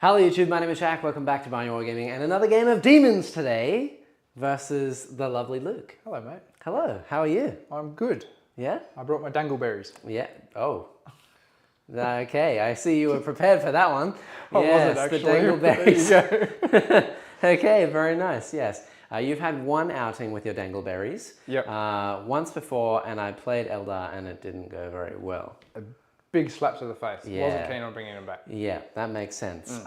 Hello YouTube, my name is Shaq, welcome back to Buying Wargaming and another game of Demons today versus the lovely Luke. Hello, mate. Hello, how are you? I'm good. Yeah? I brought my Dangleberries. Yeah, oh. Okay, I see you were prepared for that one. I Yes, wasn't actually. the Dangleberries. There you go. Okay, very nice, yes. You've had one outing with your Dangleberries. Yep. Once before, and I played Eldar and it didn't go very well. A big slap to the face. Yeah. Wasn't keen on bringing them back. Yeah, that makes sense.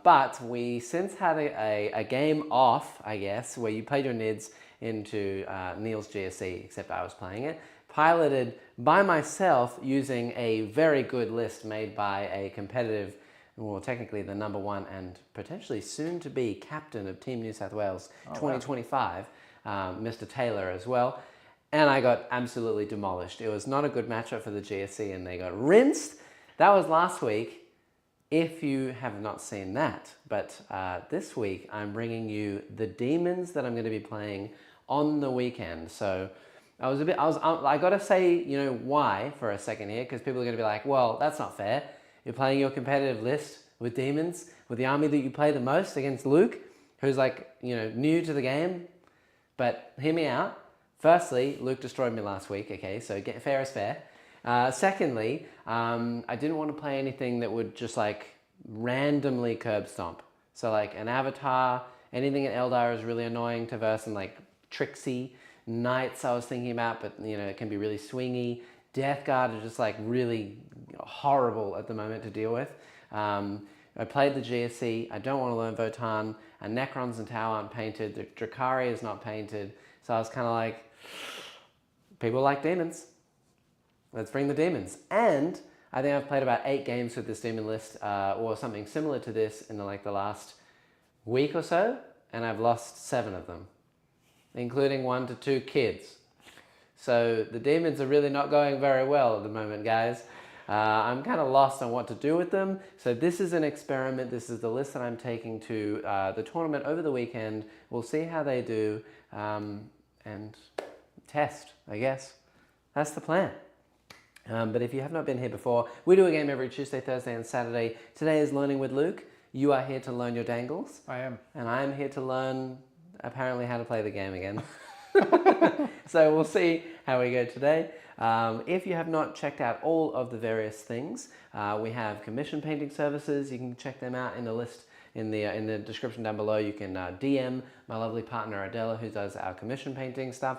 But we since had a game off, I guess, where you played your NIDS into Neil's GSC, except I was playing it, piloted by myself using a very good list made by a competitive, well, technically the #1 and potentially soon to be captain of Team New South Wales 2025, Mr. Taylor as well. And I got absolutely demolished. It was not a good matchup for the GSC and they got rinsed. That was last week, if you have not seen that. But this week, I'm bringing you the Demons that I'm going to be playing on the weekend. So I got to say, you know, why for a second here, because people are going to be like, well, that's not fair. You're playing your competitive list with Demons, with the army that you play the most against Luke, who's like, you know, new to the game. But hear me out. Firstly, Luke destroyed me last week, okay, so fair is fair. Secondly, I didn't want to play anything that would just like randomly curb stomp. So like an Avatar, anything in Eldar is really annoying to verse, and like Trixie, Knights I was thinking about, but you know, it can be really swingy. Death Guard are just like really horrible at the moment to deal with. I played the GSC, I don't want to learn Votan, and Necrons and Tau aren't painted, the Drakari is not painted, so I was kind of like, people like demons. Let's bring the demons. And I think I've played about 8 games with this demon list, or something similar to this in the last week or so, and I've lost 7 of them, including 1 to 2 kids. So the demons are really not going very well at the moment, guys. I'm kind of lost on what to do with them. So this is an experiment. This is the list that I'm taking to the tournament over the weekend. We'll see how they do and test, I guess. That's the plan. But if you have not been here before, we do a game every Tuesday, Thursday, and Saturday. Today is Learning with Luke. You are here to learn your dangles. I am. And I am here to learn, apparently, how to play the game again. So we'll see how we go today. If you have not checked out all of the various things, we have commission painting services. You can check them out in the list in the description down below. You can DM my lovely partner Adela, who does our commission painting stuff.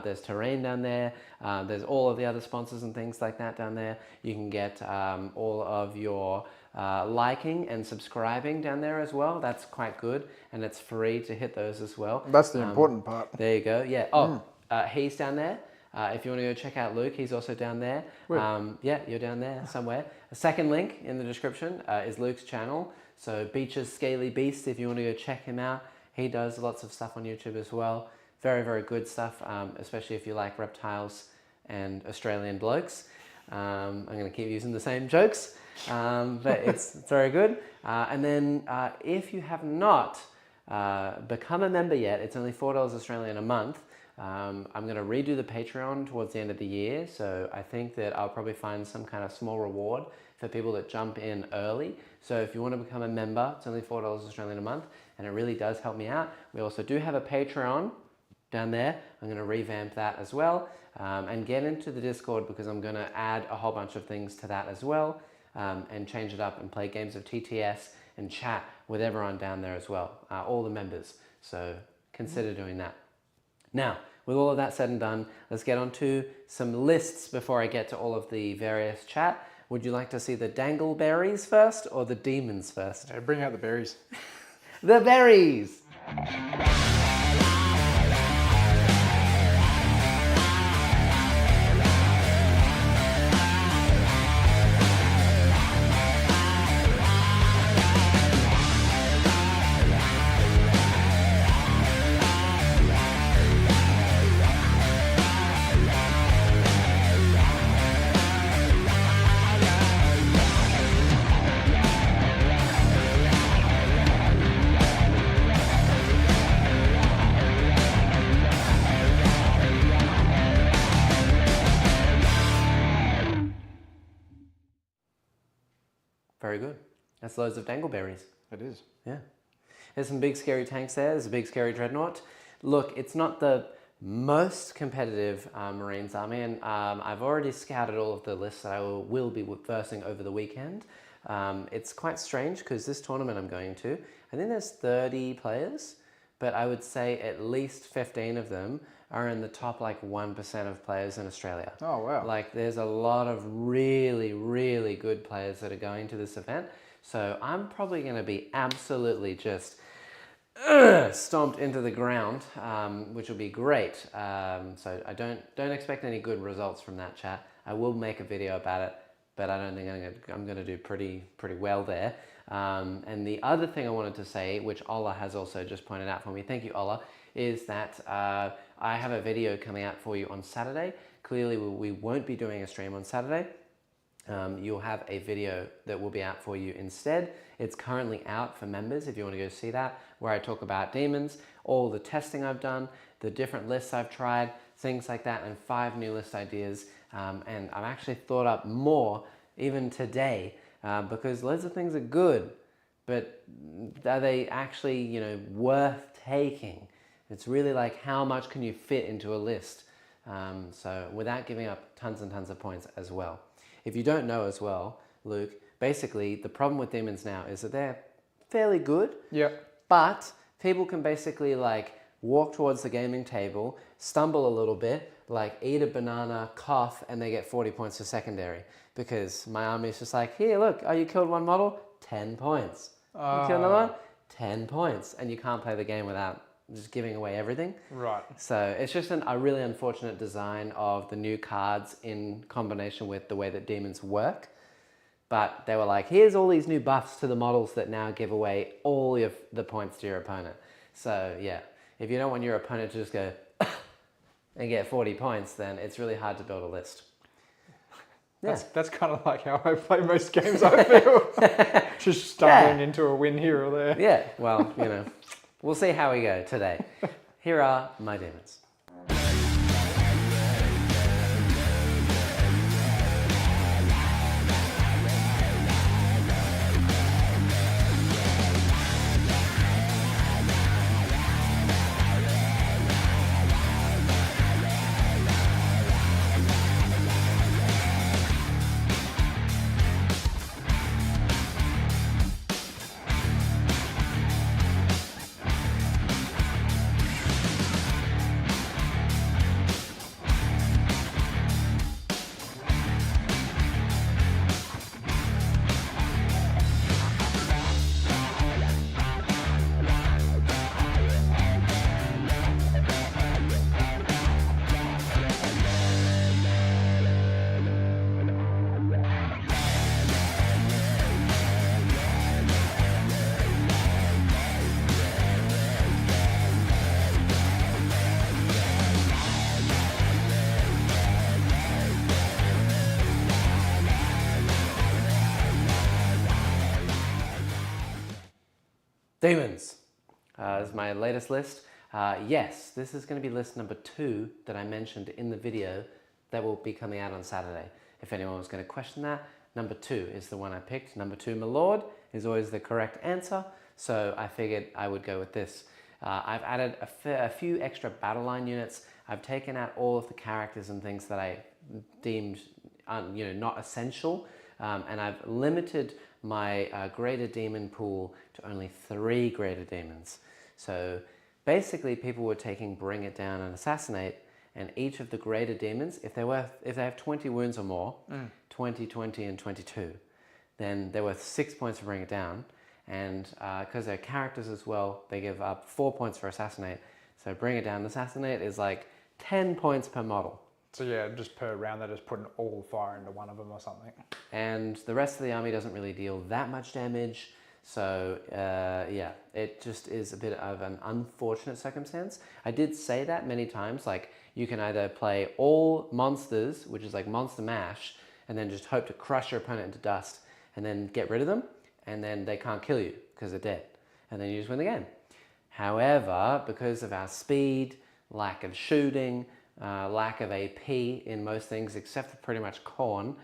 There's terrain down there. There's all of the other sponsors and things like that down there. You can get all of your liking and subscribing down there as well. That's quite good, and it's free to hit those as well. That's the important part. There you go. Yeah. Oh, he's down there. If you want to go check out Luke, he's also down there. Yeah, you're down there somewhere. A second link in the description is Luke's channel. So Beach's Scaly Beast, if you want to go check him out. He does lots of stuff on YouTube as well. Very, very good stuff, especially if you like reptiles and Australian blokes. I'm going to keep using the same jokes, but it's very good. And then if you have not become a member yet, it's only $4 Australian a month. I'm going to redo the Patreon towards the end of the year, so I think that I'll probably find some kind of small reward for people that jump in early. So if you want to become a member, it's only $4 Australian a month, and it really does help me out. We also do have a Patreon down there. I'm going to revamp that as well, and get into the Discord, because I'm going to add a whole bunch of things to that as well, and change it up and play games of TTS and chat with everyone down there as well, all the members. So consider doing that. Now, with all of that said and done, let's get on to some lists before I get to all of the various chat. Would you like to see the Dangleberries first or the Demons first? Yeah, bring out the berries. The berries! Very good. That's loads of Dangleberries. It is. Yeah. There's some big scary tanks there. There's a big scary dreadnought. Look, it's not the most competitive Marines army, and I've already scouted all of the lists that I will be versing over the weekend. It's quite strange because this tournament I'm going to, I think there's 30 players, but I would say at least 15 of them are in the top like 1% of players in Australia. Oh, wow. Like there's a lot of really, really good players that are going to this event. So I'm probably going to be absolutely just stomped into the ground, which will be great. So I don't expect any good results from that, chat. I will make a video about it, but I don't think I'm going to do pretty well there. And the other thing I wanted to say, which Ola has also just pointed out for me, thank you Ola, is that I have a video coming out for you on Saturday. Clearly we won't be doing a stream on Saturday. You'll have a video that will be out for you instead. It's currently out for members if you want to go see that, where I talk about Daemons, all the testing I've done, the different lists I've tried, things like that, and 5 new list ideas. And I've actually thought up more even today because loads of things are good, but are they actually, you know, worth taking? It's really like how much can you fit into a list? So without giving up tons and tons of points as well. If you don't know as well, Luke, basically the problem with Daemons now is that they're fairly good. Yep. But people can basically like walk towards the gaming table, stumble a little bit, like eat a banana, cough, and they get 40 points for secondary. Because my army is just like, here, look, oh, you killed one model? 10 points. You killed another one? 10 points. And you can't play the game without just giving away everything. Right. So it's just a really unfortunate design of the new cards in combination with the way that Daemons work. But they were like, here's all these new buffs to the models that now give away all of the points to your opponent. So yeah, if you don't want your opponent to just go and get 40 points, then it's really hard to build a list. Yeah. That's kind of like how I play most games, I feel. Just stumbling into a win here or there. Yeah, well, you know, we'll see how we go today. Here are my Daemons. Daemons is my latest list. Yes, this is going to be list number 2 that I mentioned in the video that will be coming out on Saturday. If anyone was going to question that, number 2 is the one I picked. Number 2, my lord, is always the correct answer, so I figured I would go with this. I've added a few extra battle line units. I've taken out all of the characters and things that I deemed not essential, and I've limited my greater demon pool to only 3 greater demons. So basically people were taking Bring It Down and Assassinate, and each of the greater demons, if they have 20 wounds or more, 20, 20, and 22, then they're worth 6 points for Bring It Down, and because they're characters as well, they give up 4 points for Assassinate. So Bring It Down and Assassinate is like 10 points per model. So yeah, just per round they're just putting all fire into one of them or something. And the rest of the army doesn't really deal that much damage. So yeah, it just is a bit of an unfortunate circumstance. I did say that many times, like you can either play all monsters, which is like monster mash, and then just hope to crush your opponent into dust and then get rid of them, and then they can't kill you because they're dead. And then you just win the game. However, because of our speed, lack of shooting, lack of AP in most things except for pretty much Khorne,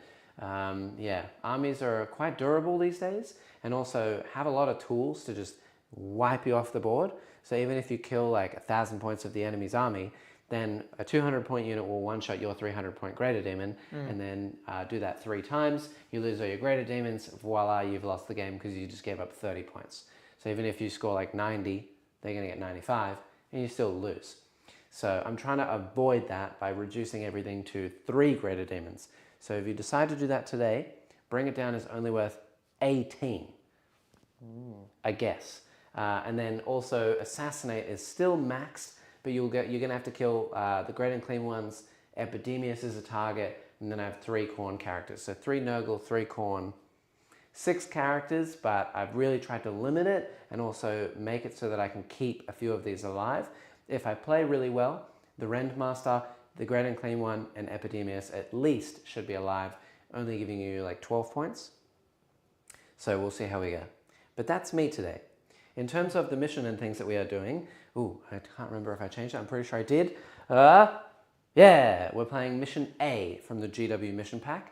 Yeah, armies are quite durable these days and also have a lot of tools to just wipe you off the board. So even if you kill like 1,000 points of the enemy's army, then a 200-point unit will one-shot your 300-point greater demon, and then do that 3 times. You lose all your greater demons, voila, you've lost the game because you just gave up 30 points. So even if you score like 90, they're going to get 95, and you still lose. So I'm trying to avoid that by reducing everything to 3 greater demons. So if you decide to do that today, bring it down as only worth 18, I guess. And then also assassinate is still maxed, but you're going to have to kill the great and clean ones. Epidemius is a target, and then I have 3 Khorne characters. So 3 Nurgle, 3 Khorne, 6 characters, but I've really tried to limit it and also make it so that I can keep a few of these alive. If I play really well, the Rendmaster, the Great and Clean One, and Epidemius at least should be alive, only giving you like 12 points. So we'll see how we go. But that's me today. In terms of the mission and things that we are doing, I can't remember if I changed it. I'm pretty sure I did. Yeah, we're playing Mission A from the GW Mission Pack.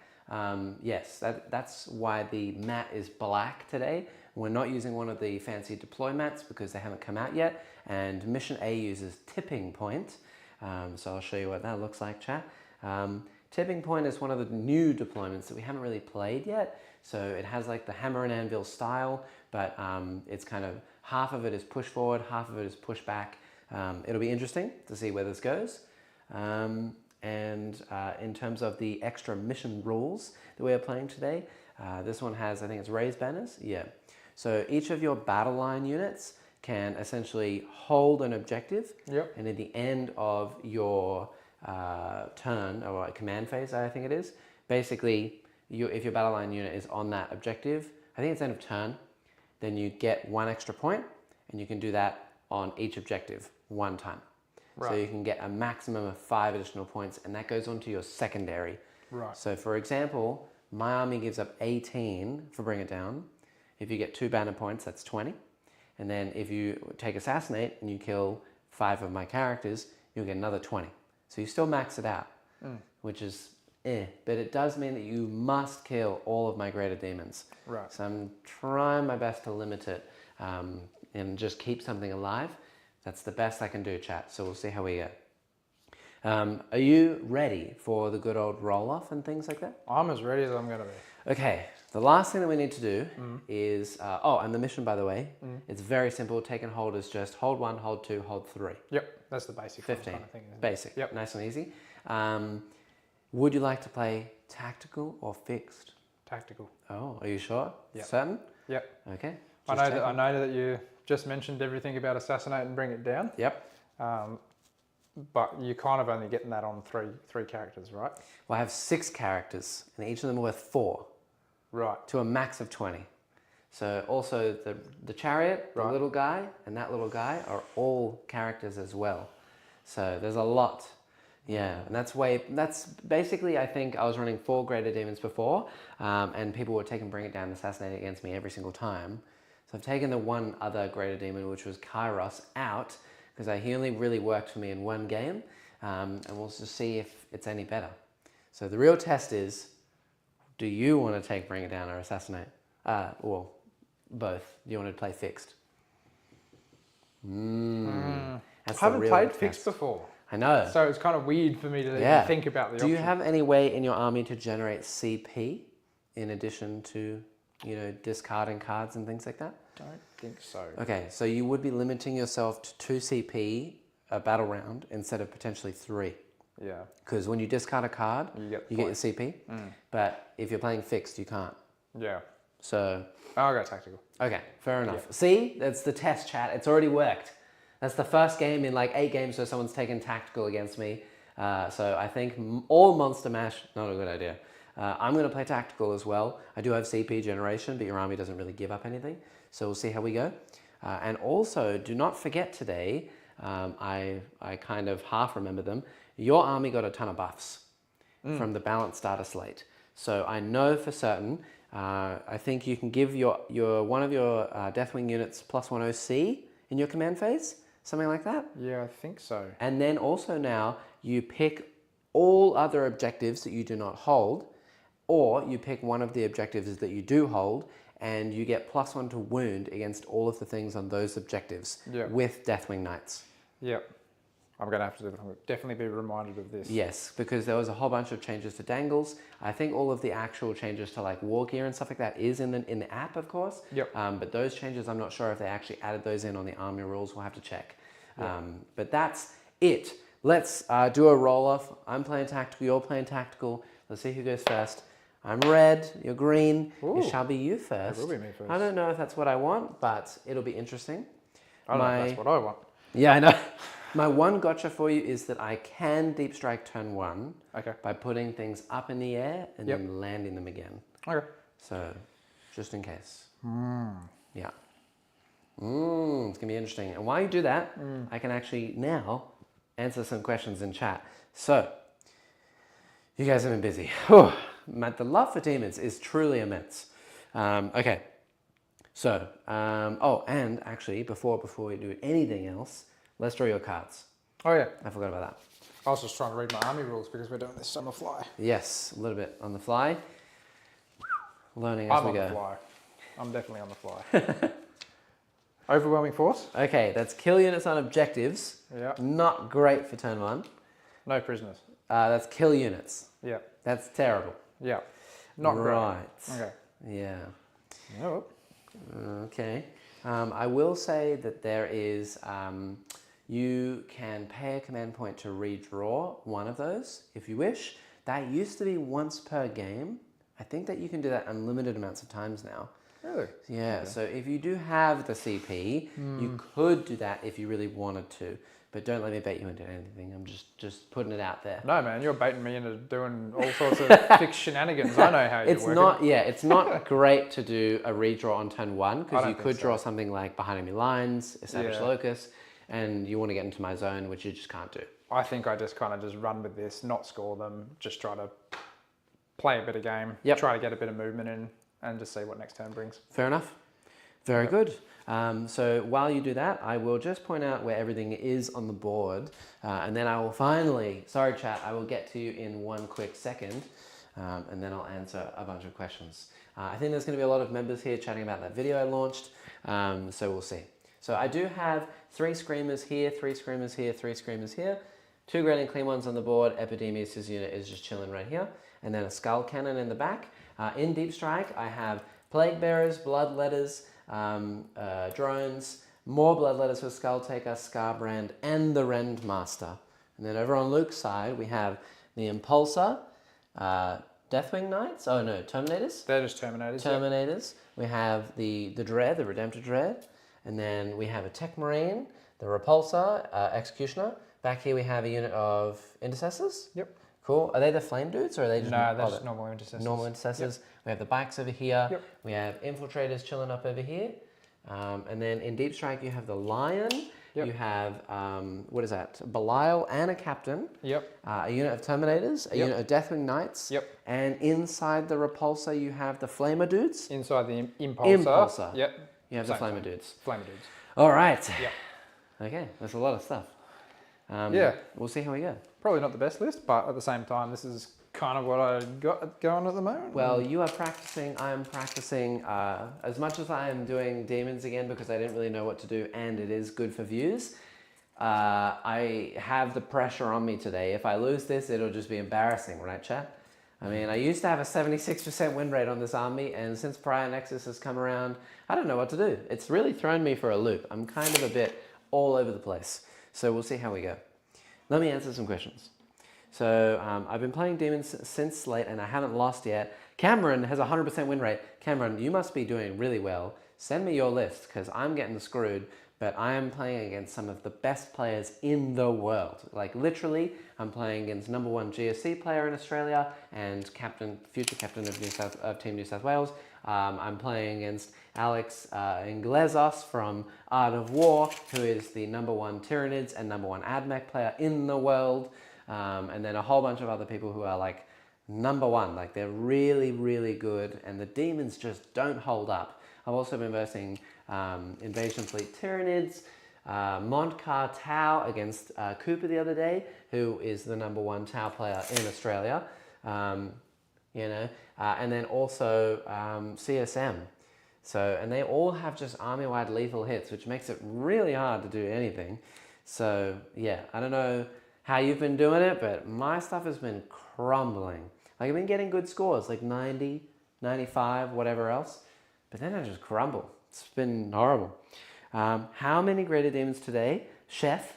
Yes, that's why the mat is black today. We're not using one of the fancy deploy mats because they haven't come out yet. And Mission A uses Tipping Point. So I'll show you what that looks like, chat. Tipping Point is one of the new deployments that we haven't really played yet. So it has like the hammer and anvil style, but it's kind of half of it is push forward, half of it is push back. It'll be interesting to see where this goes. And in terms of the extra mission rules that we are playing today, this one has, I think it's raised banners. Yeah. So each of your battle line units can essentially hold an objective. Yep. And at the end of your turn, or command phase, I think it is, basically, if your battle line unit is on that objective, I think it's end of turn, then you get 1 extra point, and you can do that on each objective 1 time. Right. So you can get a maximum of 5 additional points, and that goes on to your secondary. Right. So for example, my army gives up 18 for Bring It Down. If you get 2 banner points, that's 20. And then if you take Assassinate and you kill 5 of my characters, you'll get another 20. So you still max it out, which is but it does mean that you must kill all of my greater demons. Right. So I'm trying my best to limit it and just keep something alive. That's the best I can do, chat. So we'll see how we go. Are you ready for the good old roll-off and things like that? I'm as ready as I'm going to be. Okay, the last thing that we need to do is, and the mission, by the way, it's very simple. Take and hold is just hold 1, hold 2, hold 3. Yep, that's the basic 15, kind of thing. basic, yep. Nice and easy. Would you like to play tactical or fixed? Tactical. Oh, are you sure? Yep. Certain? Yep. Okay. I know that you just mentioned everything about Assassinate and Bring It Down. Yep. But you're kind of only getting that on three characters, right? Well, I have 6 characters, and each of them are worth 4. Right. To a max of 20. So also the chariot, the little guy, and that little guy are all characters as well. So there's a lot. Yeah, and that's basically, I think I was running 4 greater demons before, and people were taking Bring It Down and Assassinate against me every single time. So I've taken the one other greater demon, which was Kairos, out, because he only really worked for me in 1 game, and we'll just see if it's any better. So the real test is, do you want to take Bring It Down or Assassinate? Or both. Do you want to play fixed? I haven't played fixed before. I know. So it's kind of weird for me to even think about the option. Do you have any way in your army to generate CP in addition to, discarding cards and things like that? Don't think so. Okay, so you would be limiting yourself to 2 CP a battle round instead of potentially 3. Yeah. Because when you discard a card, you get your CP. But if you're playing fixed, you can't. Yeah. So I'll go tactical. Okay, fair enough. Yeah. See, that's the test, chat. It's already worked. That's the first game in like 8 games where someone's taken tactical against me. So I think all Monster Mash, not a good idea. I'm going to play tactical as well. I do have CP generation, but your army doesn't really give up anything. So we'll see how we go. And also, do not forget today, I kind of half remember them, your army got a ton of buffs from the balanced starter slate. So I know for certain, I think you can give your one of your Deathwing units +1 OC in your command phase, something like that. Yeah, I think so. And then also now you pick all other objectives that you do not hold, or you pick one of the objectives that you do hold, and you get +1 to wound against all of the things on those objectives with Deathwing Knights. Yep. I'm going to have to definitely be reminded of this. Yes, because there was a whole bunch of changes to Dangles. I think all of the actual changes to like war gear and stuff like that is in the app, of course. Yep. But those changes, I'm not sure if they actually added those in on the army rules. We'll have to check. But that's it. Let's do a roll-off. I'm playing tactical, you're playing tactical. Let's see who goes first. I'm red, you're green. Ooh, it shall be you first. It will be me first. I don't know if that's what I want, but it'll be interesting. I don't know if that's what I want. Yeah, I know. My one gotcha for you is that I can deep strike turn 1 by putting things up in the air and then landing them again. Okay. So, just in case. Yeah. It's going to be interesting. And while you do that, I can actually now answer some questions in chat. So, you guys have been busy. The love for Daemons is truly immense. Okay. So, and actually, before we do anything else, let's draw your cards. Oh, yeah. I forgot about that. I was just trying to read my army rules because we're doing this on the fly. Yes, a little bit on the fly. Learning as we go. I'm on the fly. I'm definitely on the fly. Overwhelming force. Okay, that's kill units on objectives. Yeah. Not great for turn 1. No prisoners. That's kill units. Yeah. That's terrible. Yeah. Not right. great. Okay. Yeah. No. Okay. I will say that there is, you can pay a command point to redraw one of those if you wish. That used to be once per game. I think that you can do that unlimited amounts of times now. Really? Yeah, so if you do have the CP, you could do that if you really wanted to. But don't let me bait you into anything. I'm just putting it out there. No, man, you're baiting me into doing all sorts of fixed shenanigans. I know how you're working. It's not great to do a redraw on turn 1 because you could draw something like behind enemy lines, establish locus, and you want to get into my zone, which you just can't do. I think I just kind of just run with this, not score them, just try to play a bit of game, try to get a bit of movement in, and just see what next turn brings. Fair enough. Very good. So while you do that, I will just point out where everything is on the board, and then I will finally, sorry chat, I will get to you in one quick second, and then I'll answer a bunch of questions. I think there's going to be a lot of members here chatting about that video I launched, so we'll see. So I do have 3 Screamers here, 3 Screamers here, 3 Screamers here, 2 Great and Clean ones on the board. Epidemius' unit is just chilling right here, and then a Skull Cannon in the back. In Deep Strike, I have Plague Bearers, Bloodletters, drones, more Bloodletters for Skull Taker, Scarbrand, and the Rendmaster. And then over on Luke's side, we have the Impulsor, Deathwing Knights, oh no, Terminators. They're just Terminators. Terminators. We have the Dread, the Redemptor Dread, and then we have a Tech Marine, the Repulsor, Executioner. Back here we have a unit of Intercessors. Yep. Cool. Are they the Flame Dudes or are they just... No, they're just normal Intercessors. Normal Intercessors. Yep. We have the Bikes over here. Yep. We have Infiltrators chilling up over here. And then in Deep Strike you have the Lion. Yep. You have, what is that? Belial and a Captain. Yep. A unit of Terminators. A unit of Deathwing Knights. Yep. And inside the Repulsor you have the Flamer Dudes. Inside the Impulsor. Yep. You have the Flamer Dudes. Flamer Dudes. All right. Yep. Okay, that's a lot of stuff. We'll see how we go. Probably not the best list, but at the same time, this is kind of what I got going at the moment. Well, you are practicing, I am practicing. As much as I am doing Demons again because I didn't really know what to do and it is good for views, I have the pressure on me today. If I lose this, it'll just be embarrassing, right, chat? I mean, I used to have a 76% win rate on this army, and since Prior Nexus has come around, I don't know what to do. It's really thrown me for a loop. I'm kind of a bit all over the place. So we'll see how we go. Let me answer some questions. So I've been playing Demons since late and I haven't lost yet. Cameron has a 100% win rate. Cameron, you must be doing really well. Send me your list because I'm getting screwed, but I am playing against some of the best players in the world. Like literally, I'm playing against #1 GSC player in Australia and future captain of Team New South Wales. I'm playing against Alex Inglezos from Art of War, who is the #1 Tyranids and #1 AdMech player in the world. And then a whole bunch of other people who are like #1, like they're really, really good, and the Demons just don't hold up. I've also been versing Invasion Fleet Tyranids, Montcar Tau against Cooper the other day, who is the #1 Tau player in Australia. you know, and then also CSM. So, and they all have just army-wide lethal hits, which makes it really hard to do anything. So, yeah, I don't know how you've been doing it, but my stuff has been crumbling. Like, I've been getting good scores, like 90, 95, whatever else, but then I just crumble. It's been horrible. How many Greater Demons today? Chef,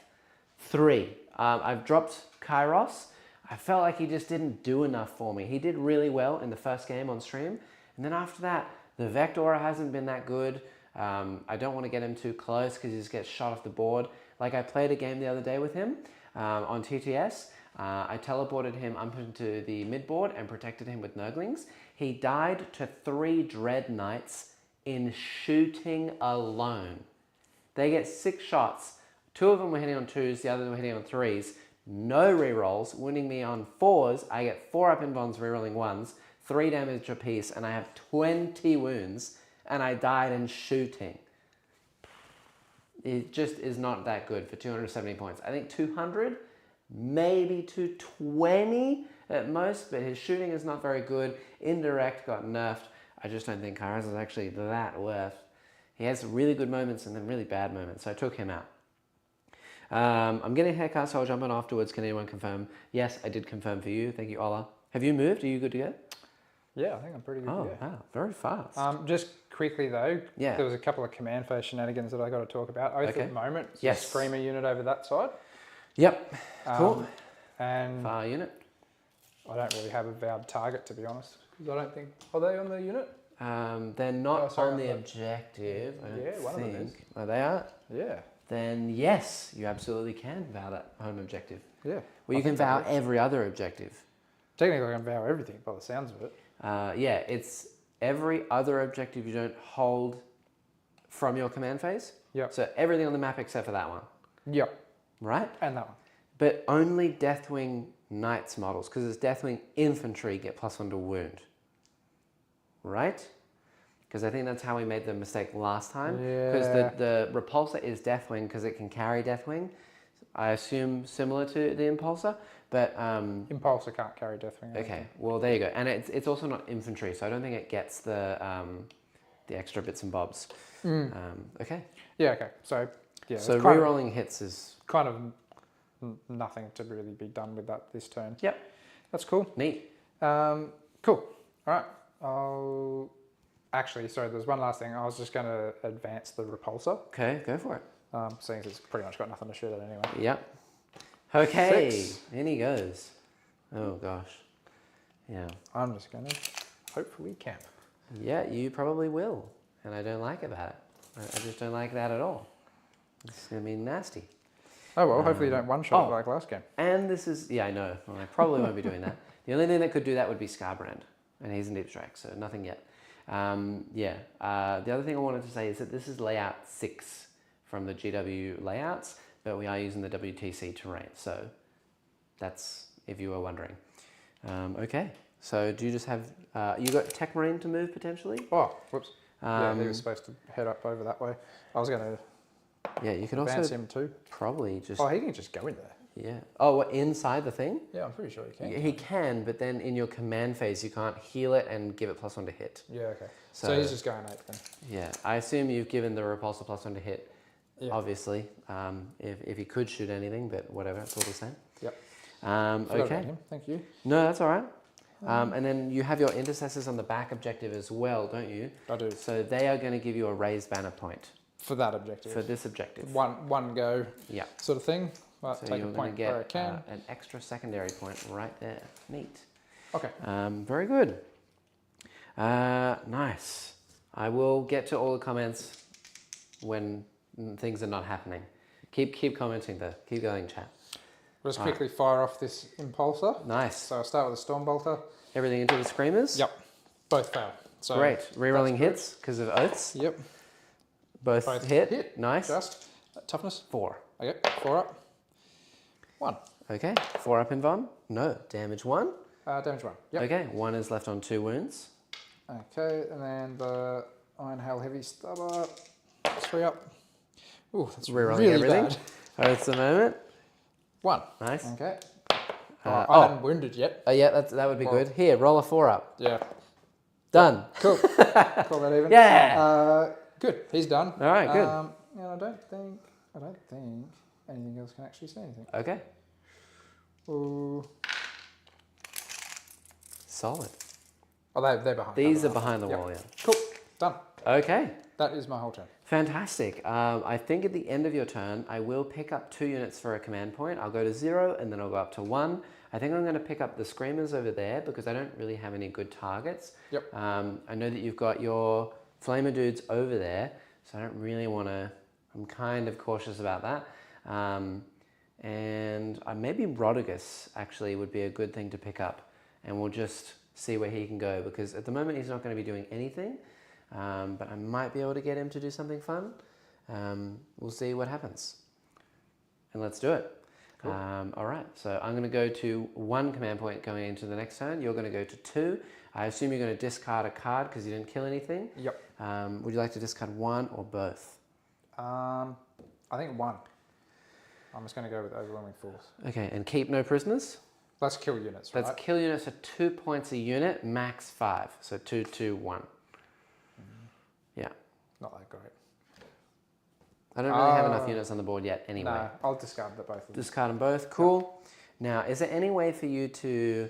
3. I've dropped Kairos. I felt like he just didn't do enough for me. He did really well in the first game on stream, and then after that, the Vector hasn't been that good. I don't want to get him too close because he just gets shot off the board. Like, I played a game the other day with him on TTS. I teleported him up into the mid board and protected him with Nurglings. He died to 3 Dread Knights in shooting alone. They get 6 shots. 2 of them were hitting on 2s, the others were hitting on 3s. No rerolls, winning me on 4s. I get 4 up invons, rerolling 1s. 3 damage apiece, and I have 20 wounds, and I died in shooting. It just is not that good for 270 points. I think 200, maybe 220 at most, but his shooting is not very good. Indirect got nerfed. I just don't think Kairos is actually that worth. He has really good moments and then really bad moments, so I took him out. I'm getting a haircut, so I'll jump on afterwards. Can anyone confirm? Yes, I did confirm for you. Thank you, Ola. Have you moved? Are you good to go? Yeah, I think I'm pretty good. Oh, wow, very fast. Just quickly though, yeah. There was a couple of command phase shenanigans that I got to talk about. Oath at the moment, yes. Screamer unit over that side. Yep, cool. And Fire unit. I don't really have a vowed target, to be honest, because I don't think, are they on the unit? They're not on the objective, I don't think. One of them is. Oh, they are? Yeah. Then yes, you absolutely can vow that home objective. Yeah. Well, you can vow every other objective. Technically, I can vow everything by the sounds of it. Yeah, it's every other objective you don't hold from your command phase. Yep. So everything on the map except for that one. Yep. Right? And that one. But only Deathwing Knights models, because it's Deathwing Infantry get +1 to wound. Right? Because I think that's how we made the mistake last time. Because the Repulsor is Deathwing because it can carry Deathwing. I assume similar to the Impulsor, but... Impulsor can't carry Deathwing. Okay, well there you go. And it's also not infantry, so I don't think it gets the extra bits and bobs. Okay. Yeah, okay. So, yeah. So rerolling hits is... Kind of nothing to really be done with that this turn. Yep. That's cool. Neat. Cool. All right. Actually, sorry, there's one last thing. I was just going to advance the Repulsor. Okay, go for it. Seeing as it's pretty much got nothing to shoot at anyway. Yep. Okay, 6. In he goes. Oh gosh. Yeah. I'm just going to hopefully camp. Yeah, you probably will. And I don't like about it. I just don't like that at all. It's going to be nasty. Oh well, hopefully you don't one-shot it like last game. And this is, yeah, I know. Well, I probably won't be doing that. The only thing that could do that would be Scarbrand. And he's in Deep Strike, so nothing yet. The other thing I wanted to say is that this is layout 6 from the GW layouts, but we are using the WTC terrain. So that's if you were wondering. Okay, so do you just have, you got Tech Marine to move potentially? Oh, whoops. Yeah, he was supposed to head up over that way. I was going to you could advance also him too. Probably just... Oh, he can just go in there. Yeah. Oh, what, inside the thing? Yeah, I'm pretty sure he can. He can, but then in your command phase, you can't heal it and give it +1 to hit. Yeah, okay. So he's just going 8 then. Yeah, I assume you've given the Repulsor +1 to hit, obviously, if he could shoot anything, but whatever, it's all the same. Yep. Okay. Him. Thank you. No, that's all right. And then you have your Intercessors on the back objective as well, don't you? I do. So they are going to give you a raised banner point. For that objective. For this objective. One go sort of thing. Right, so take a point where I can. An extra secondary point right there. Neat. Okay. Very good. Nice. I will get to all the comments when things are not happening. Keep commenting though. Keep going, chat. We'll just quickly fire off this Impulsor. Nice. So I'll start with the Stormbolter. Everything into the Screamers? Yep. Both fail. So great. Rerolling hits because of oaths? Yep. Both hit. Nice. Just. Toughness? 4. Okay. 4 up. 1. Okay. 4 up in Von? No. Damage 1? Damage 1. Yep. Okay. 1 is left on 2 wounds. Okay. And then the Iron Hail Heavy Stubber. 3 up. Ooh, that's Rerolling really everything. bad. Oaths a moment. 1. Nice. Okay. I haven't wounded yet. Oh yeah, that would be good. Here, roll a 4 up. Yeah. Done. Cool. Call that even. Yeah. Good. He's done. All right, good. Yeah, I don't think anything else can actually say anything. Okay. Ooh. Solid. Oh, they're behind. These are behind the wall, yeah. Cool. Done. Okay. That is my whole turn. Fantastic. I think at the end of your turn, I will pick up 2 units for a command point. I'll go to 0 and then I'll go up to 1. I think I'm going to pick up the Screamers over there because I don't really have any good targets. Yep. I know that you've got your Flamer dudes over there, so I don't really want to... I'm kind of cautious about that. And maybe Rodigus actually would be a good thing to pick up, and we'll just see where he can go because at the moment he's not going to be doing anything. But I might be able to get him to do something fun. We'll see what happens. And let's do it. Cool. All right, so I'm going to go to 1 command point going into the next turn. You're going to go to 2. I assume you're going to discard a card because you didn't kill anything. Yep. Would you like to discard 1 or both? I think 1. I'm just going to go with Overwhelming Force. Okay, and keep no prisoners? That's kill units, right? That's kill units at 2 points a unit, max 5. So 2, 2, 1. Yeah. Not that great. I don't really have enough units on the board yet anyway. No, I'll discard both of them. Discard them both, cool. Now, is there any way for you to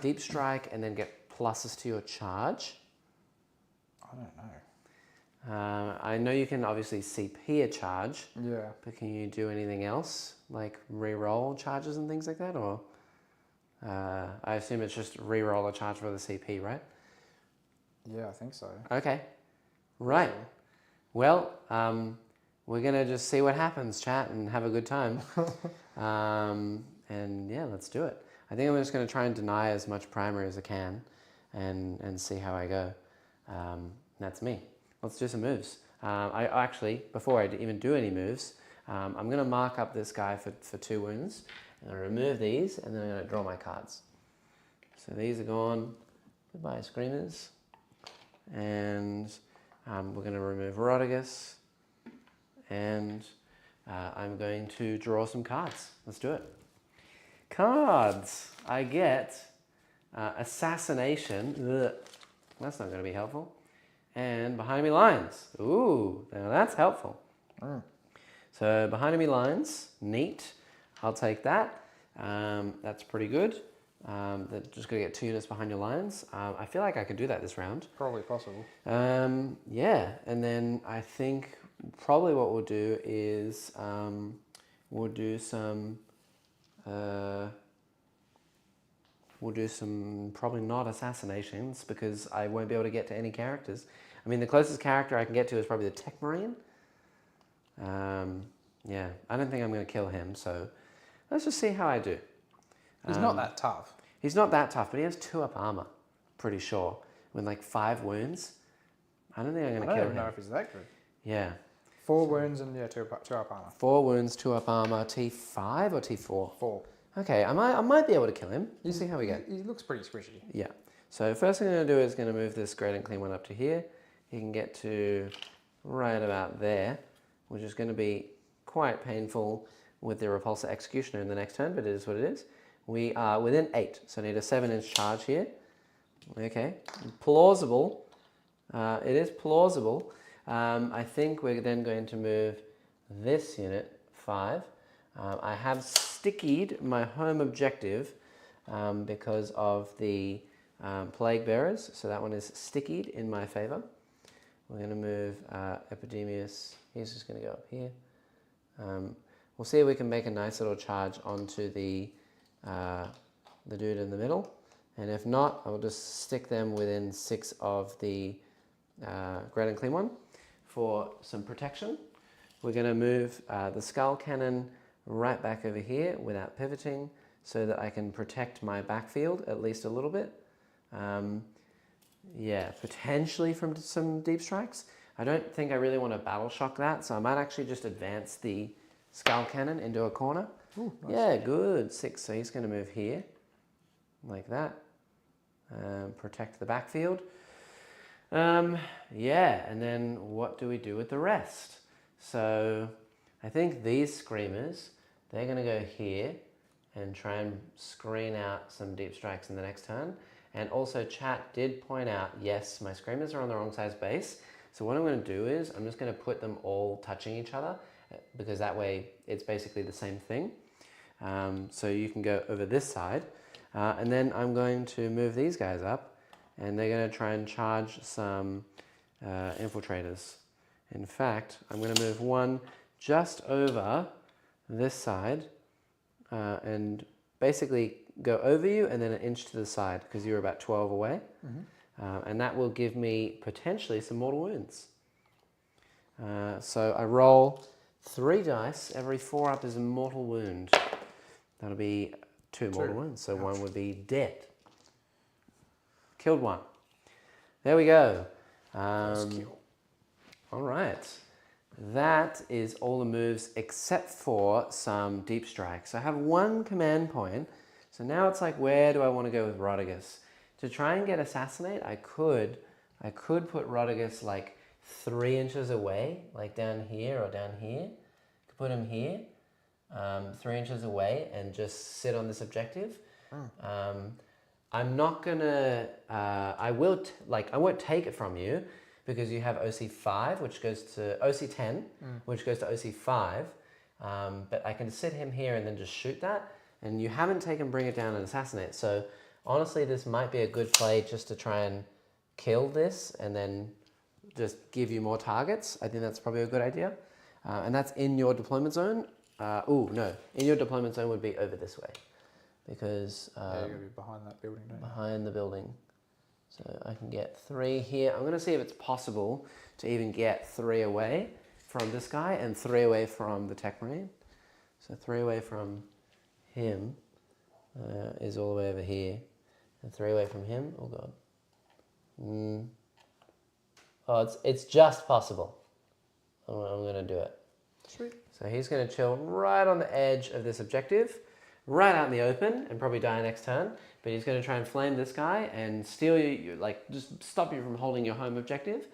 deep strike and then get pluses to your charge? I don't know. I know you can obviously CP a charge. Yeah. But can you do anything else? Like re-roll charges and things like that? Or I assume it's just re-roll a charge for the CP, right? Yeah, I think so. Okay. Right. Well, we're going to just see what happens, chat, and have a good time. And yeah, let's do it. I think I'm just going to try and deny as much primary as I can and see how I go. That's me. Let's do some moves. I actually, before I even do any moves, I'm going to mark up this guy for 2 wounds. I'm going to remove these, and then I'm going to draw my cards. So these are gone. Goodbye, Screamers. And we're going to remove Rodigus. And I'm going to draw some cards. Let's do it. Cards. I get Assassination. Ugh. That's not going to be helpful. And Behind Me Lines. Ooh, now that's helpful. So Behind Me Lines, neat. I'll take that. That's pretty good. Just got to get 2 units behind your lines. I feel like I could do that this round. Probably possible. Yeah, and then I think probably what we'll do is we'll do some probably not assassinations because I won't be able to get to any characters. I mean, the closest character I can get to is probably the Tech Marine. Yeah, I don't think I'm going to kill him, so let's just see how I do. He's not that tough. He's not that tough, but he has 2 up armor, pretty sure, with like 5 wounds. I don't think I'm going to kill him. I don't even know if he's that good. Yeah. 4 wounds and yeah, 2 up armor. 4 wounds, 2 up armor, T5 or T4? 4. Okay, I might be able to kill him. We'll see how we go. He looks pretty squishy. Yeah. So first thing I'm going to do is going to move this Great and Clean one up to here. He can get to right about there, which is going to be quite painful with the Repulsor Executioner in the next turn, but it is what it is. We are within 8, so I need a 7-inch charge here. Okay, plausible. It is plausible. I think we're then going to move this unit 5. I have stickied my home objective because of the Plague Bearers, so that one is stickied in my favor. We're going to move Epidemius. He's just going to go up here. We'll see if we can make a nice little charge onto the dude in the middle, and if not, I'll just stick them within 6 of the Great and Clean one for some protection. We're going to move the Skull Cannon right back over here without pivoting so that I can protect my backfield at least a little bit. Yeah, potentially from some deep strikes. I don't think I really want to battle shock that, so I might actually just advance the Skull Cannon into a corner. Ooh, nice. Yeah, good. 6, so he's going to move here like that. Protect the backfield. Yeah, and then what do we do with the rest? So I think these Screamers, they're going to go here and try and screen out some deep strikes in the next turn. And also chat did point out, yes, my screamers are on the wrong size base. So what I'm going to do is I'm just going to put them all touching each other because that way it's basically the same thing. So you can go over this side and then I'm going to move these guys up and they're going to try and charge some infiltrators. In fact, I'm going to move one just over this side and basically go over you and then an inch to the side because you're about 12 away. And that will give me potentially some mortal wounds. So I roll 3 dice. Every 4 up is a mortal wound. That'll be 2 mortal wounds. So 1 would be dead. Killed 1. There we go. All right. That is all the moves except for some deep strikes. I have 1 command point. So now it's like, where do I want to go with Rodigus? To try and get Assassinate, I could put Rodigus like 3 inches away, like down here or down here. I could put him here, 3 inches away, and just sit on this objective. I'm not gonna. I won't take it from you because you have OC5, which goes to OC10, which goes to OC5. But I can sit him here and then just shoot that. And you haven't taken Bring It Down and Assassinate, so honestly, this might be a good play just to try and kill this and then just give you more targets. I think that's probably a good idea. And that's in your deployment zone. No. In your deployment zone would be over this way. Because... you're going to be behind that building, don't you? Behind the building. So I can get 3 here. I'm going to see if it's possible to even get 3 away from this guy and 3 away from the Tech Marine. So 3 away from him is all the way over here. And 3 away from him, oh god. Oh, it's just possible. I'm going to do it. Sweet. So he's going to chill right on the edge of this objective, right out in the open, and probably die next turn. But he's going to try and flame this guy and steal you, like just stop you from holding your home objective.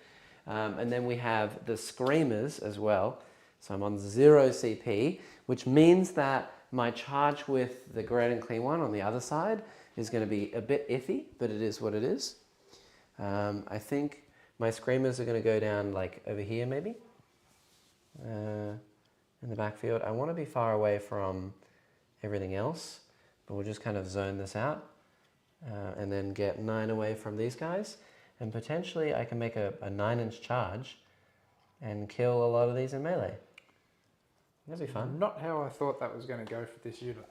And then we have the Screamers as well. So I'm on 0 CP, which means that my charge with the Great and Clean One on the other side is going to be a bit iffy, but it is what it is. I think my Screamers are going to go down like over here maybe, in the backfield. I want to be far away from everything else, but we'll just kind of zone this out and then get 9 away from these guys. And potentially I can make a 9-inch charge and kill a lot of these in melee. That'd be fun. Not how I thought that was going to go for this unit.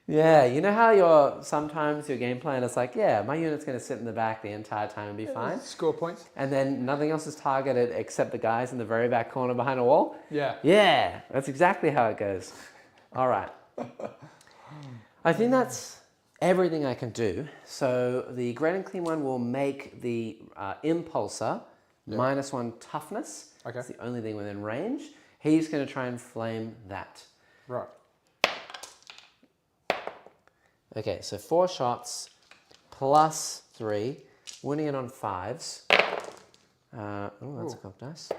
Yeah, you know how sometimes your game plan is like, yeah, my unit's going to sit in the back the entire time and be fine. Score points. And then nothing else is targeted except the guys in the very back corner behind a wall? Yeah. Yeah, that's exactly how it goes. All right. I think that's everything I can do. So the Great and Clean One will make the Impulsor -1 toughness. Okay. That's the only thing within range. He's going to try and flame that. Right. Okay, so 4 shots plus 3, winning it on 5s. Oh, that's a cock dice.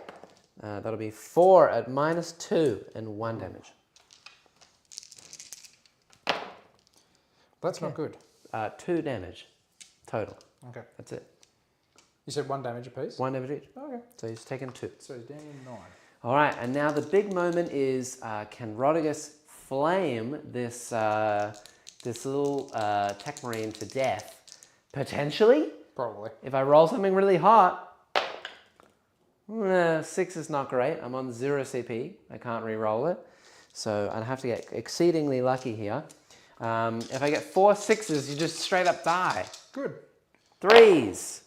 That'll be 4 at -2 and 1 damage. That's not good. 2 damage total. Okay. That's it. You said 1 damage apiece? 1 damage each. Okay. So he's taken 2. So he's down to 9. All right, and now the big moment is, can Rodigus flame this this little Tech Marine to death? Potentially? Probably. If I roll something really hot. 6 is not great. I'm on 0 CP. I can't re-roll it. So I'd have to get exceedingly lucky here. If I get 4 6s, you just straight up die. Good. 3s.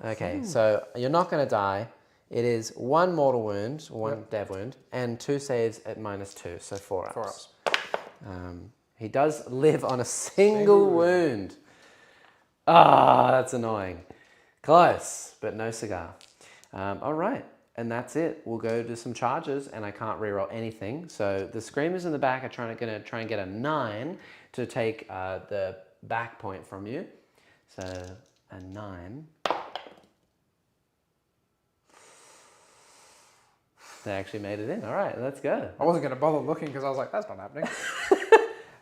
Okay, so you're not going to die. It is 1 mortal wound, 1 dev wound, and 2 saves at -2, so 4 ups. 4 ups. He does live on a single wound. Ah, that's annoying. Close, but no cigar. All right, and that's it. We'll go to some charges, and I can't reroll anything. So the Screamers in the back are gonna try and get a 9 to take the back point from you. So a 9. They actually made it in. All right, let's go. I wasn't going to bother looking because I was like, that's not happening.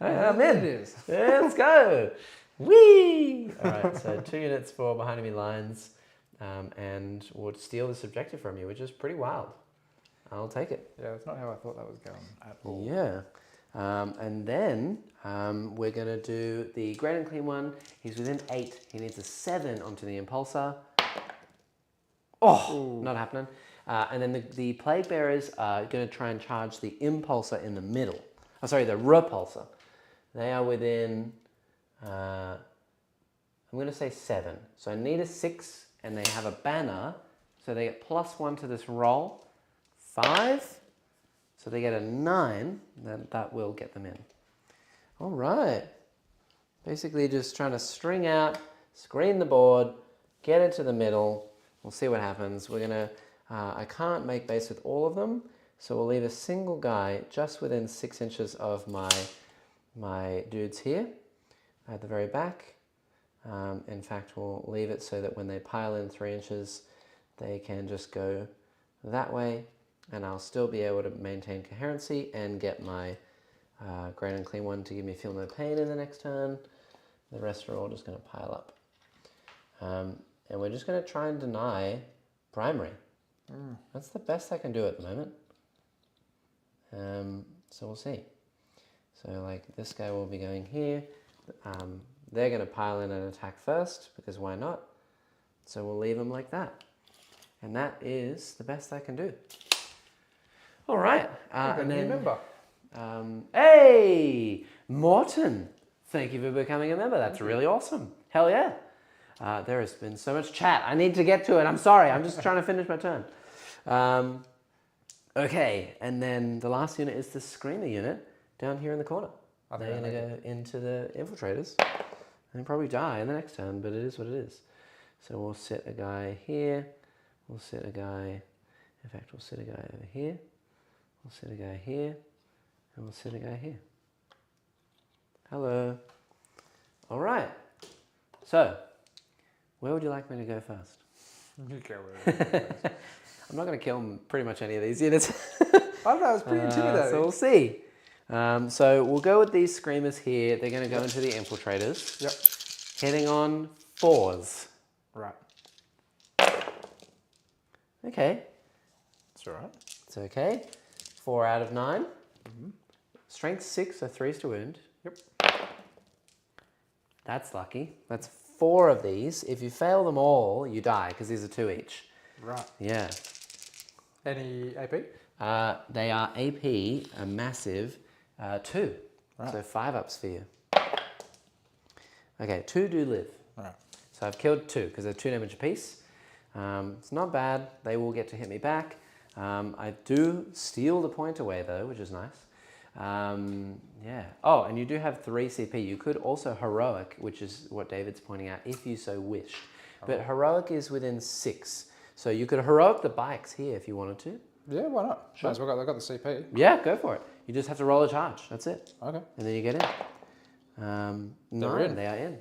I'm in. It is. Yeah, let's go. Whee! All right, so 2 units for behind enemy lines, and we'll steal this objective from you, which is pretty wild. I'll take it. Yeah, that's not how I thought that was going at all. Yeah. And then we're going to do the great and clean one. He's within 8. He needs a 7 onto the impulsor. Oh, ooh. Not happening. And then the plague bearers are going to try and charge the impulsor in the middle. Oh, sorry, the repulsor. They are within, I'm going to say 7. So I need a 6, and they have a banner. So they get +1 to this roll. 5. So they get a 9, then that will get them in. All right. Basically just trying to string out, screen the board, get into the middle. We'll see what happens. We're gonna, I can't make base with all of them, so we'll leave a single guy just within 6 inches of my dudes here at the very back. In fact, we'll leave it so that when they pile in 3 inches, they can just go that way, and I'll still be able to maintain coherency and get my great and clean one to give me feel no pain in the next turn. The rest are all just going to pile up. And we're just going to try and deny primary. That's the best I can do at the moment. So we'll see. So like this guy will be going here. They're going to pile in and attack first, because why not? So we'll leave them like that. And that is the best I can do. All right. And then, member. Hey, Morton. Thank you for becoming a member. That's really awesome. Hell yeah. There has been so much chat. I need to get to it. I'm sorry. I'm just trying to finish my turn. Okay. And then the last unit is the Screamer unit down here in the corner. They're going to go into the Infiltrators and probably die in the next turn, but it is what it is. So we'll set a guy here. We'll set a guy, in fact, we'll set a guy over here. We'll set a guy here, and we'll set a guy here. Hello. All right. So, where would you like me to go first? You go where I'm not going to kill pretty much any of these units. I don't know, it's pretty intimidating. So we'll see. So we'll go with these Screamers here. They're going to go into the Infiltrators. Yep. Hitting on 4s. Right. Okay. It's all right. It's okay. 4 out of 9. Strength 6, so 3s to wound. Yep. That's lucky. That's 4 of these. If you fail them all, you die, because these are 2 each. Right. Yeah. Any AP? They are AP, a massive 2. Right. So 5 ups for you. Okay, 2 do live. Right. So I've killed 2, because they're 2 damage apiece. It's not bad. They will get to hit me back. I do steal the point away though, which is nice. Yeah. Oh, and you do have 3 CP. You could also heroic, which is what David's pointing out, if you so wished. But heroic is within 6. So you could heroic the bikes here if you wanted to. Yeah, why not? Sure. I've got the CP. Yeah, go for it. You just have to roll a charge. That's it. Okay. And then you get in. 9, they are in.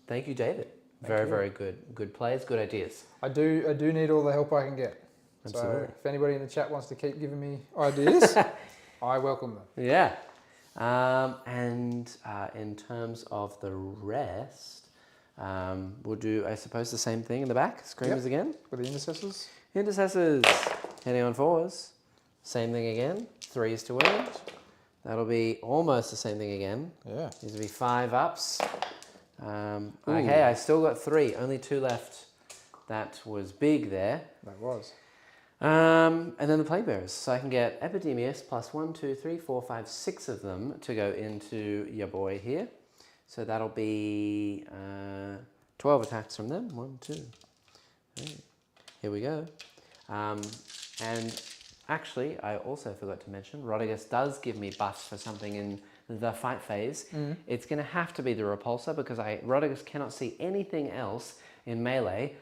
Thank you, David. Very good. Good plays, good ideas. I do need all the help I can get. Absolutely. So if anybody in the chat wants to keep giving me ideas, I welcome them. Yeah. And in terms of the rest, we'll do, I suppose, the same thing in the back. Screamers again. With the Intercessors. Intercessors. Hitting on 4s. Same thing again. 3s to wound. That'll be almost the same thing again. Yeah. These will be 5 ups. Okay, I still got 3. Only 2 left. That was big there. That was. And then the Plague Bearers. So I can get Epidemius plus 1, 2, 3, 4, 5, 6 of them to go into your boy here. So that'll be 12 attacks from them. 1, 2, 3. Here we go. And actually, I also forgot to mention, Rodigus does give me buffs for something in the fight phase. It's going to have to be the Repulsor, because Rodigus cannot see anything else in melee,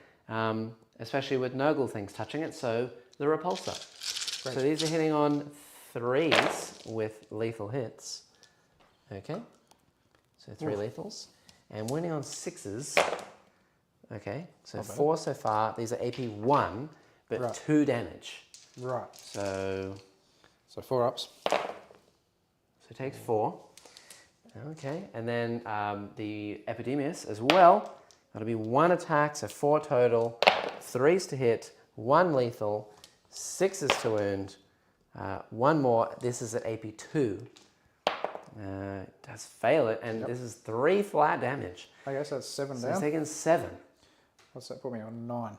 especially with Nurgle things touching it, so the Repulsor. Great. So these are hitting on 3s with lethal hits. Okay, so 3 lethals. And winning on 6s. Okay, so 4 so far. These are AP 1, but 2 damage. Right. So 4 ups. So it takes 4. Okay, and then the Epidemius as well. That'll be 1 attack, so 4 total, 3s to hit, 1 lethal, 6s to wound, 1 more. This is at AP 2. Does fail it, and this is 3 flat damage. I guess that's 7 So down. he's taking 7. What's that put me on? 9.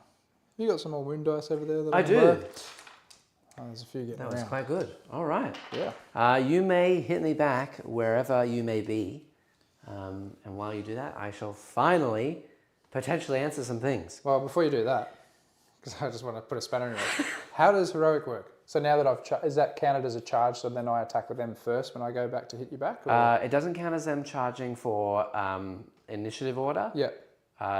You got some more wound dice over there? That I do. Oh, there's a few getting That around. was quite good. All right. Yeah. You may hit me back wherever you may be. And while you do that, I shall finally potentially answer some things. Well, before you do that, because I just want to put a spanner in it. How does heroic work? So now that is that counted as a charge? So then I attack with them first when I go back to hit you back? Or? It doesn't count as them charging for initiative order. Yeah.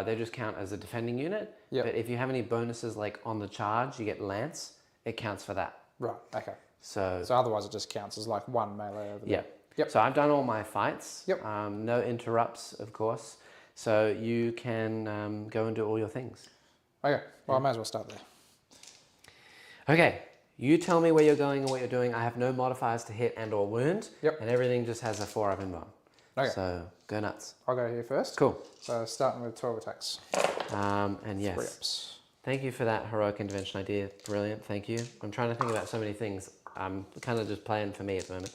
They just count as a defending unit. Yep. But if you have any bonuses like on the charge, you get lance. It counts for that. Right. Okay. So otherwise it just counts as like 1 melee over there. Yeah. Yep. So I've done all my fights. Yep. No interrupts, of course. So you can go and do all your things. Okay. Well, I may as well start there. Okay. You tell me where you're going and what you're doing. I have no modifiers to hit and or wound. Yep. And everything just has a 4-up in bomb. Okay. So go nuts. I'll go here first. Cool. So starting with 12 attacks. And yes. 3 ups. Thank you for that heroic intervention idea. Brilliant. Thank you. I'm trying to think about so many things. I'm kind of just playing for me at the moment.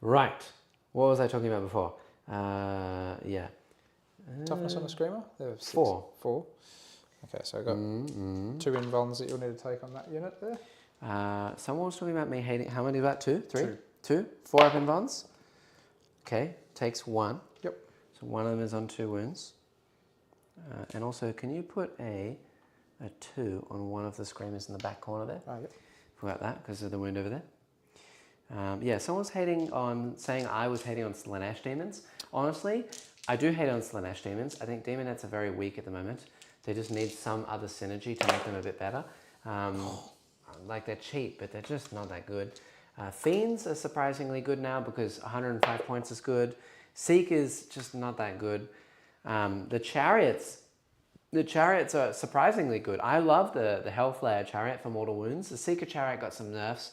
Right. What was I talking about before? Yeah. Toughness on a screamer? There was 6. 4. 4. Okay, so I got 2 invulns that you'll need to take on that unit there. Someone was talking about me hating. How many was that? 2? 3? 2. 2? 4 up invulns. Okay. Takes 1. Yep. So one of them is on 2 wounds. And also, can you put a 2 on one of the screamers in the back corner there? Yep. Forgot that because of the wound over there. Yeah, someone's saying I was hating on Slanesh demons. Honestly, I do hate on Slanesh demons. I think demonettes are very weak at the moment. They just need some other synergy to make them a bit better. Like they're cheap, but they're just not that good. Fiends are surprisingly good now because 105 points is good. Seek is just not that good. The chariots are surprisingly good. I love the Hellflare chariot for mortal wounds. The Seeker chariot got some nerfs.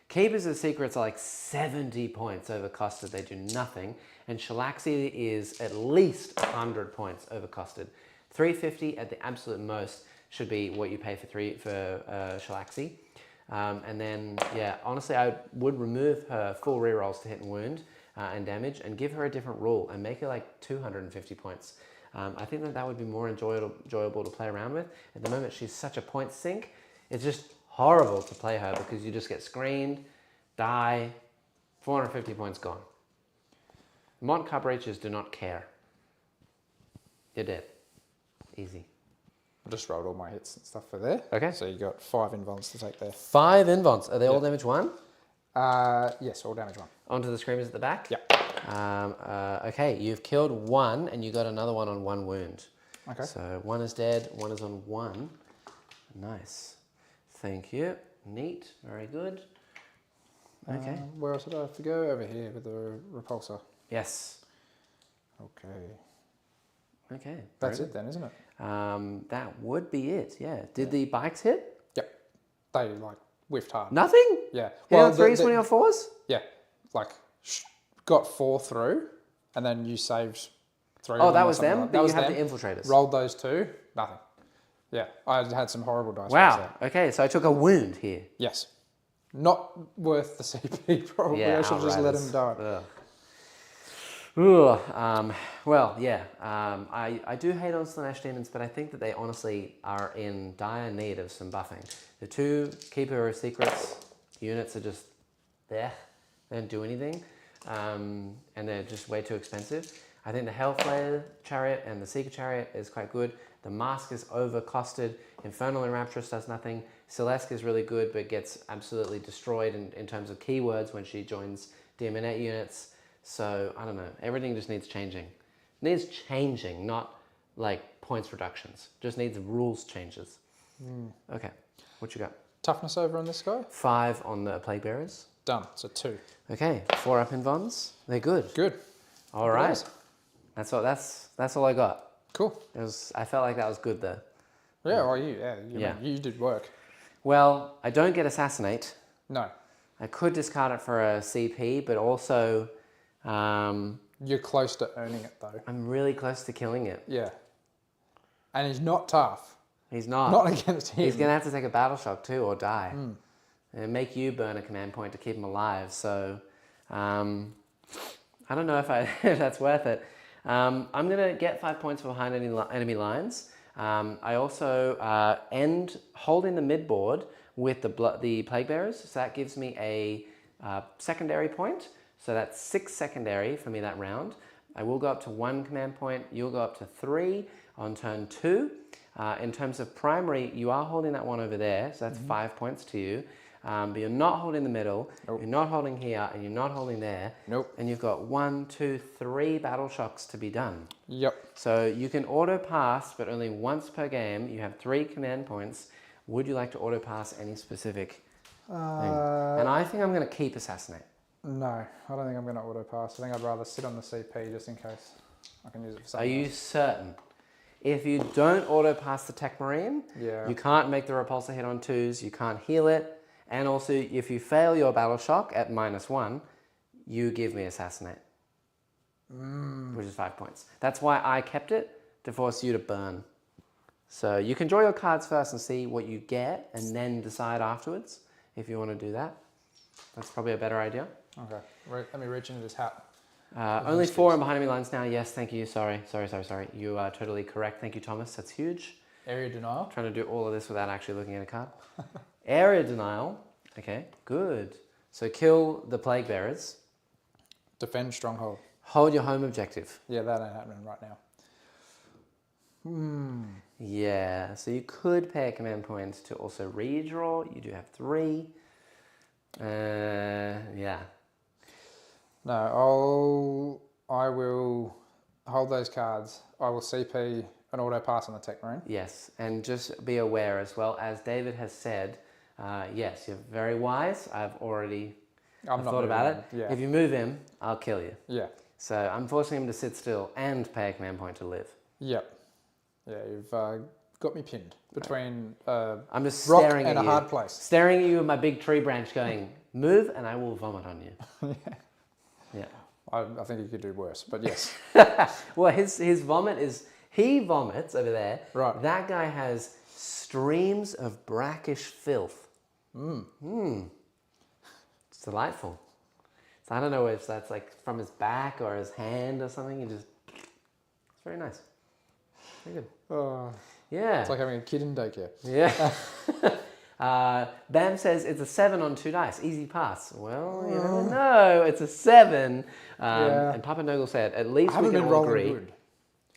Keepers of Secrets are like 70 points overcosted. They do nothing. And Shalaxi is at least 100 points overcosted. 350 at the absolute most should be what you pay for Shalaxi. And then, yeah, honestly, I would remove her full rerolls to hit and wound and damage and give her a different rule and make her like 250 points. I think that would be more enjoyable to play around with. At the moment, she's such a point sink. It's just horrible to play her because you just get screened, die, 450 points gone. Mont Cup Reachers do not care. You're dead. Easy. I just rolled all my hits and stuff for there. Okay. So you got 5 invulns to take there. 5 invulns. Are they all damage 1? Yes, all damage 1. Onto the screamers at the back? Yep. Okay, you've killed 1 and you got another one on 1 wound. Okay. So 1 is dead, 1 is on 1. Nice. Thank you. Neat. Very good. Okay. Where else did I have to go? Over here with the repulsor. Yes. Okay. Okay. That's it then, isn't it? That would be it, yeah. Did the bikes hit? Yep. They like whiffed hard. Nothing? Yeah. Well, on 3s, 20 or 4s? Yeah. Like got 4 through and then you saved 3. Oh, that was them? Like. That was them. The infiltrators. Rolled those 2. Nothing. Yeah. I had some horrible dice. Wow. Okay, so I took a wound here. Yes. Not worth the CP probably. Yeah, I should just let him die. Ugh. Ugh. Well, yeah. I do hate on Slanesh demons, but I think that they honestly are in dire need of some buffing. The 2 Keeper of Secrets units are just there. They don't do anything. And they're just way too expensive. I think the Hellflare chariot and the Seeker chariot is quite good. The Mask is overcosted. Infernal Enrapturous does nothing. Celeste is really good, but gets absolutely destroyed in terms of keywords when she joins Demonette units. So, I don't know. Everything just needs changing. Needs changing, not like points reductions. Just needs rules changes. Okay, what you got? Toughness over on this guy? 5 on the Plague Bearers. Done. So 2. Okay, 4 up in Vons. They're good. Good. All right. That's all I got. Cool. I felt like that was good though. Yeah, well, you did work. Well, I don't get Assassinate. No. I could discard it for a CP, but also You're close to earning it though. I'm really close to killing it. Yeah. And he's not tough. He's not. Not against him. He's going to have to take a battle shock too or die. And make you burn a command point to keep him alive. So I don't know if if that's worth it. I'm going to get 5 points for behind enemy lines. I also end holding the mid board with the Plague Bearers. So that gives me a secondary point. So that's 6 secondary for me that round. I will go up to 1 command point. You'll go up to 3 on turn 2. In terms of primary, you are holding that one over there. So that's 5 points to you. But you're not holding the middle, You're not holding here, and you're not holding there. Nope. And you've got 1, 2, 3 battle shocks to be done. Yep. So you can auto pass, but only once per game. You have 3 command points. Would you like to auto pass any specific thing? And I think I'm going to keep Assassinate. No, I don't think I'm going to auto pass. I think I'd rather sit on the CP just in case I can use it for Are something you else. certain? If you don't auto pass the Tech Marine, Yeah. you can't make the repulsor hit on 2s, you can't heal it, and also if you fail your battle shock at -1, you give me Assassinate, which is 5 points. That's why I kept it, to force you to burn. So you can draw your cards first and see what you get, and then decide afterwards if you want to do that. That's probably a better idea. Okay, let me reach into this hat. Only 4 in behind enemy lines now. Yes, thank you. Sorry. You are totally correct. Thank you, Thomas. That's huge. Area denial. Trying to do all of this without actually looking at a card. Area denial. Okay, good. So kill the Plague Bearers. Defend stronghold. Hold your home objective. Yeah, that ain't happening right now. Yeah, so you could pay a command point to also redraw. You do have 3. Yeah. No, I will hold those cards. I will CP an auto pass on the Tech Marine. Yes, and just be aware as well, as David has said, yes, you're very wise. I've already thought about it. Yeah. If you move him, I'll kill you. Yeah. So I'm forcing him to sit still and pay a command point to live. Yep. Yeah, you've got me pinned between I'm just rock staring and at a you. hard place. Staring at you with my big tree branch going, move and I will vomit on you. Yeah. I think you could do worse, but yes. Well, his vomit is, he vomits over there. Right. That guy has streams of brackish filth. It's delightful. So I don't know if that's like from his back or his hand or something. It's very nice. Very good. Oh, Yeah. it's like having a kid in daycare. Yeah. Bam says it's a 7 on 2 dice. Easy pass. Well, you never know. It's a 7. Yeah. And Papa Nogle said, at least I haven't we can been all rolling agree. good.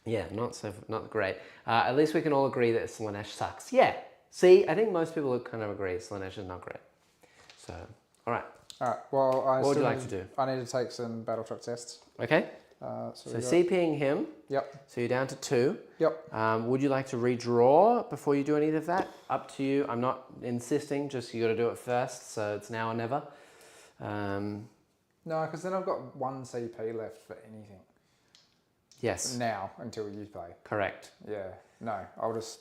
Yeah, not great. At least we can all agree that Slanesh sucks. Yeah. See, I think most people kind of agree Slanesh is not great. So, all right. All right. Well, What would you like to do? I need to take some battle shock tests. Okay. So So we got- CPing him. Yep. So you're down to 2. Yep. Would you like to redraw before you do any of that? Up to you. I'm not insisting. Just you got to do it first. So it's now or never. No, because then I've got 1 CP left for anything. Yes. Now until you play. Correct. Yeah. No, I'll just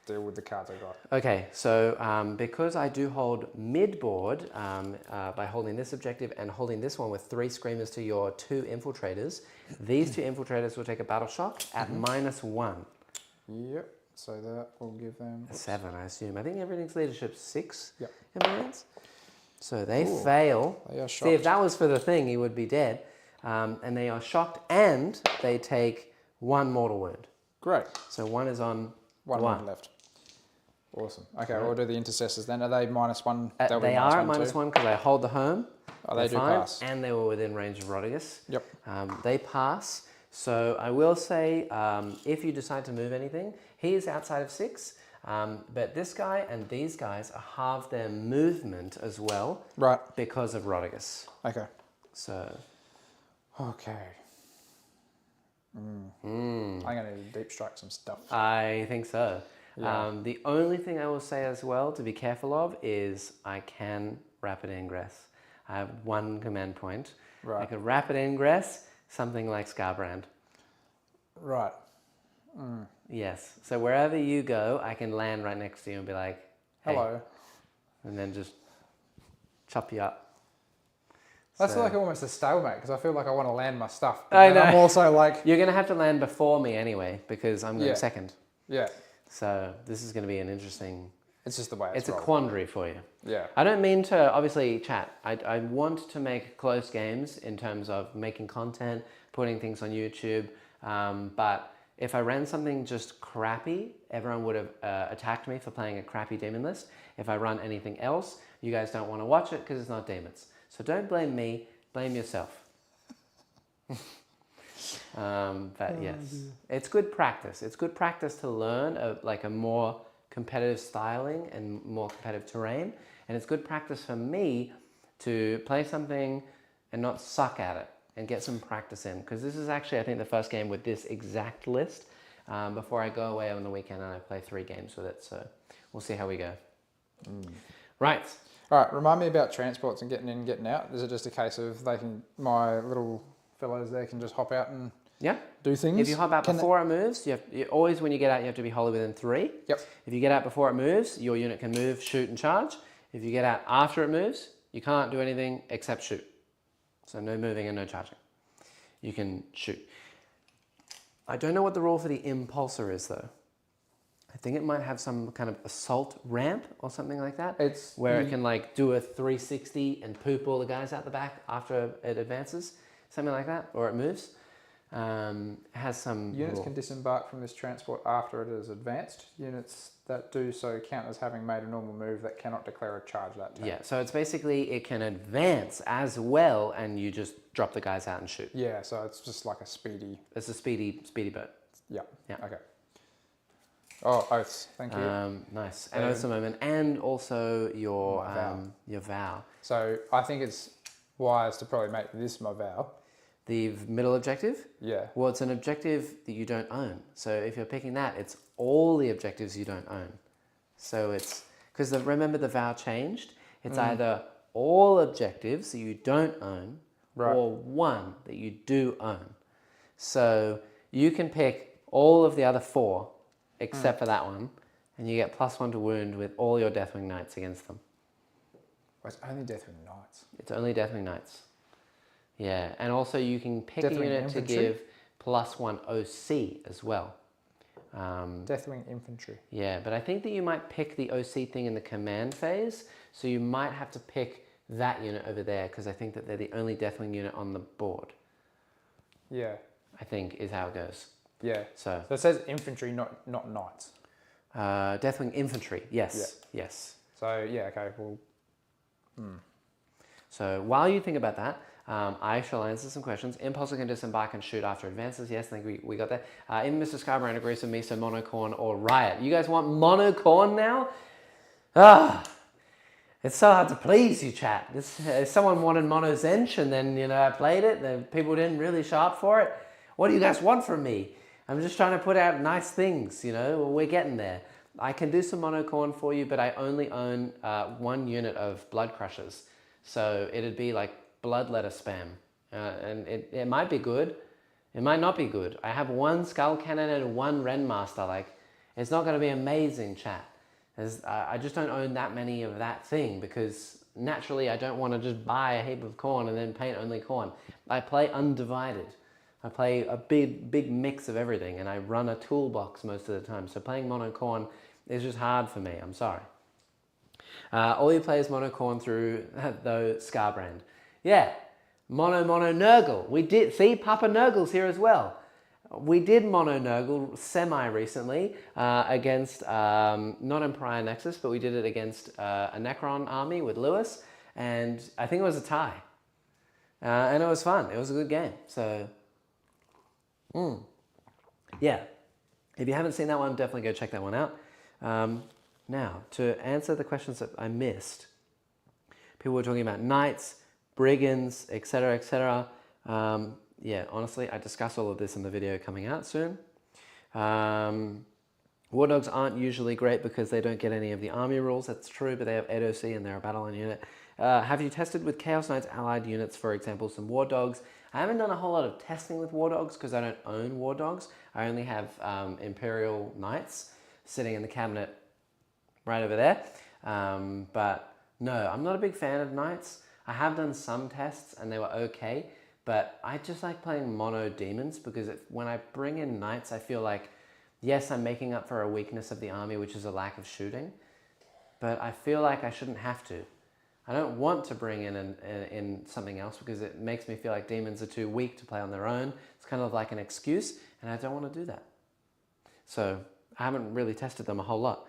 deal with the cards I got. Okay, so because I do hold mid-board by holding this objective and holding this one with 3 screamers to your 2 infiltrators, these 2 infiltrators will take a battle shock at -1. Yep. So that will give them A 7, I assume. I think everything's leadership 6 Yep. in Marines. So they Ooh, fail. they are See, if shocked. that was for the thing, he would be dead. And they are shocked and they take 1 mortal wound. Great. So 1 is on 1 1. wound left. Awesome. Okay, we'll do the intercessors then. Are they -1? They'll be They are at -1 too? -1 because I hold the home. Oh, they They're do fine, pass. and they were within range of Rodigus. Yep. They pass. So I will say, if you decide to move anything, he is outside of 6. But this guy and these guys halve their movement as well Right. because of Rodigus. Okay. So Okay. I'm going to need to deep strike some stuff. I think so. Yeah. The only thing I will say as well to be careful of is I can rapid ingress. I have 1 command point. Right. I could rapid ingress something like Scarbrand. Right. Yes. So wherever you go, I can land right next to you and be like, hey, Hello. and then just chop you up. That's like almost a stalemate because I feel like I want to land my stuff. But I then know. I'm also like, You're going to have to land before me anyway because I'm going Yeah. second. yeah, So this is going to be an interesting... it's just the way It's a rolling. quandary for you. Yeah. I don't mean to, obviously, chat. I want to make close games in terms of making content, putting things on YouTube. But if I ran something just crappy, everyone would have attacked me for playing a crappy demon list. If I run anything else, you guys don't want to watch it because it's not demons. So don't blame me, blame yourself. But yes, it's good practice. It's good practice to learn a more competitive styling and more competitive terrain. And it's good practice for me to play something and not suck at it and get some practice in. Because this is actually, I think, the first game with this exact list before I go away on the weekend and I play 3 games with it. So we'll see how we go. Right. All right, remind me about transports and getting in and getting out. Is it just a case of my little fellows there can just hop out and do things? If you hop out before it moves, you always when you get out, you have to be wholly within 3. Yep. If you get out before it moves, your unit can move, shoot, and charge. If you get out after it moves, you can't do anything except shoot. So no moving and no charging. You can shoot. I don't know what the rule for the impulsor is though. I think it might have some kind of assault ramp or something like that. It's where it can do a 360 and poop all the guys out the back after it advances, something like that, or it moves. It has some units rule. can disembark from this transport after it is advanced. Units that do so count as having made a normal move that cannot declare a charge that turn. Yeah, so it's basically it can advance as well, and you just drop the guys out and shoot. Yeah, so it's just like a speedy. It's a speedy boat. Yeah. Yeah. Okay. Oh, oaths. Thank you. Nice. And oaths a moment, and also your My vow. your vow. So I think it's wise to probably make this my vow. The middle objective? Yeah. Well, it's an objective that you don't own. So if you're picking that, it's all the objectives you don't own. So it's, because remember the vow changed? It's either all objectives that you don't own or one that you do own. So you can pick all of the other 4 except for that one, and you get +1 to wound with all your Deathwing Knights against them. Well, it's only Deathwing Knights. It's only Deathwing Knights. Yeah, and also you can pick a Deathwing unit infantry? to give +1 OC as well. Deathwing Infantry. Yeah, but I think that you might pick the OC thing in the command phase, so you might have to pick that unit over there, because I think that they're the only Deathwing unit on the board. Yeah. I think is how it goes. Yeah. So it says infantry, not knights. Deathwing Infantry, yes, yes. So yeah, okay, well. So while you think about that, I shall answer some questions. Impulsor can disembark and shoot after advances. Yes, I think we got that. In Mr. Scarbrand agrees with me, so Monocorn or Riot. You guys want Monocorn now? It's so hard to please you, chat. If someone wanted Mono Zench and then, I played it, then people didn't really show up for it. What do you guys want from me? I'm just trying to put out nice things, we're getting there. I can do some Monocorn for you, but I only own 1 unit of Blood Crushers. So it'd be like Bloodletter spam. And it might be good. It might not be good. I have 1 Skull Cannon and 1 Renmaster. It's not going to be amazing, chat. I just don't own that many of that thing because naturally I don't want to just buy a heap of corn and then paint only corn. I play undivided. I play a big mix of everything, and I run a toolbox most of the time. So playing monocorn is just hard for me. I'm sorry. All you play is monocorn through though Scarbrand. Yeah, mono Nurgle. We did see Papa Nurgle's here as well. We did mono Nurgle semi recently against not in Pariah Nexus, but we did it against a Necron army with Lewis, and I think it was a tie. And it was fun. It was a good game. So. Yeah, if you haven't seen that one, definitely go check that one out. Now, to answer the questions that I missed, people were talking about knights, brigands, etc., etc. Yeah, honestly, I discuss all of this in the video coming out soon. War dogs aren't usually great because they don't get any of the army rules. That's true, but they have 8 OC and they're a battle line unit. Have you tested with Chaos Knights allied units, for example, some war dogs? I haven't done a whole lot of testing with war dogs because I don't own war dogs. I only have Imperial Knights sitting in the cabinet right over there. But no, I'm not a big fan of knights. I have done some tests and they were okay, but I just like playing mono demons because when I bring in knights, I feel like, yes, I'm making up for a weakness of the army, which is a lack of shooting, but I feel like I shouldn't have to. I don't want to bring in something else because it makes me feel like demons are too weak to play on their own. It's kind of like an excuse, and I don't want to do that. So I haven't really tested them a whole lot.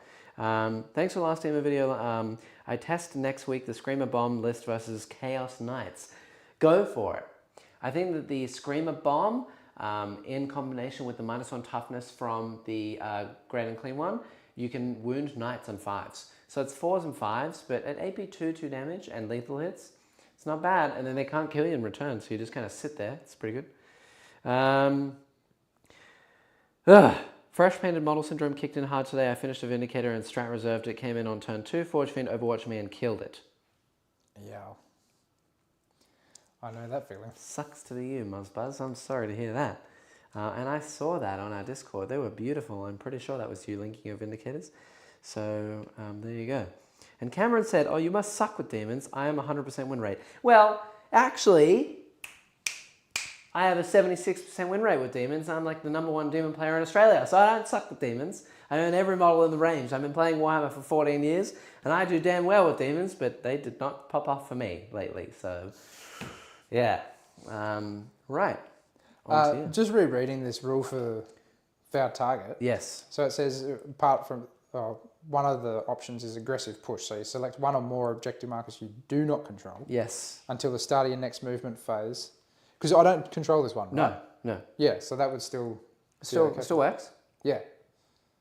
Thanks for the last Demo video. I test next week the Screamer Bomb list versus Chaos Knights. Go for it. I think that the Screamer Bomb, in combination with the -1 toughness from the Great and Clean one, you can wound knights on 5s. So it's 4s and 5s, but at AP 2 damage and lethal hits, it's not bad. And then they can't kill you in return, so you just kind of sit there. It's pretty good. Fresh Painted Model Syndrome kicked in hard today. I finished a Vindicator and Strat reserved. It came in on turn 2. Forge Fiend overwatched me and killed it. Yeah. I know that feeling. Sucks to be you, Muzzbuzz. I'm sorry to hear that. And I saw that on our Discord. They were beautiful. I'm pretty sure that was you linking your Vindicators. So there you go. And Cameron said, oh, you must suck with demons. I am 100% win rate. Well, actually, I have a 76% win rate with demons. I'm like the #1 demon player in Australia. So I don't suck with demons. I own every model in the range. I've been playing Warhammer for 14 years. And I do damn well with demons. But they did not pop off for me lately. So, yeah. Right. Just rereading this rule for foul target. Yes. So it says, apart from one of the options is aggressive push. So you select one or more objective markers you do not control. Yes. Until the start of your next movement phase. Because I don't control this one, right? No. Yeah, so that would still works. Yeah.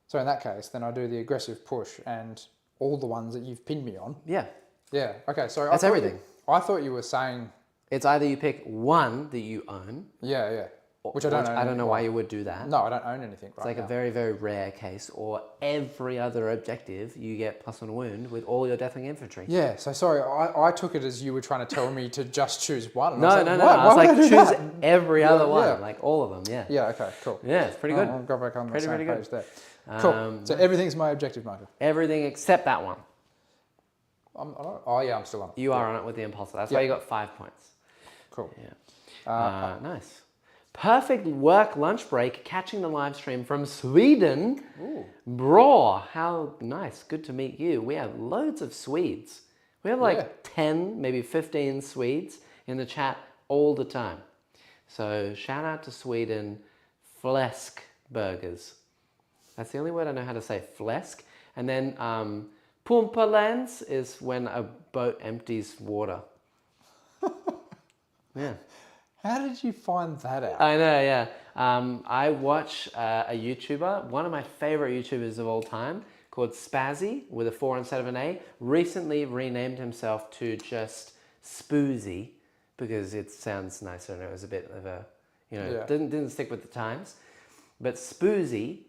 So in that case, then I do the aggressive push and all the ones that you've pinned me on. Yeah. Yeah. Okay. So that's everything. I thought you were saying it's either you pick one that you own. Yeah, yeah. Which I don't own. I don't know why you would do that. No, I don't own anything. It's like a very, very rare case, or every other objective you get +1 wound with all your Deathwing infantry. Yeah, so sorry, I took it as you were trying to tell me to just choose one. No. I was like, choose every other one, like all of them, yeah. Yeah, okay, cool. Yeah, it's pretty good. I'll go back on the same page there. Cool, so everything's my objective marker. Everything except that one. Oh yeah, I'm still on it. You are on it with the Impulsor. That's why you got 5 points. Cool. Yeah. Nice. Perfect work lunch break, catching the live stream from Sweden. Ooh. Bro, how nice. Good to meet you. We have loads of Swedes. We have like 10, maybe 15 Swedes in the chat all the time. So shout out to Sweden. Fläsk burgers. That's the only word I know how to say, fläsk. And then pumpalans is when a boat empties water. Yeah. How did you find that out? I know, yeah. I watch a YouTuber, one of my favorite YouTubers of all time, called Spazzy, with a 4 instead of an A, recently renamed himself to just Spoozy, because it sounds nicer and it was a bit of a, didn't stick with the times. But Spoozy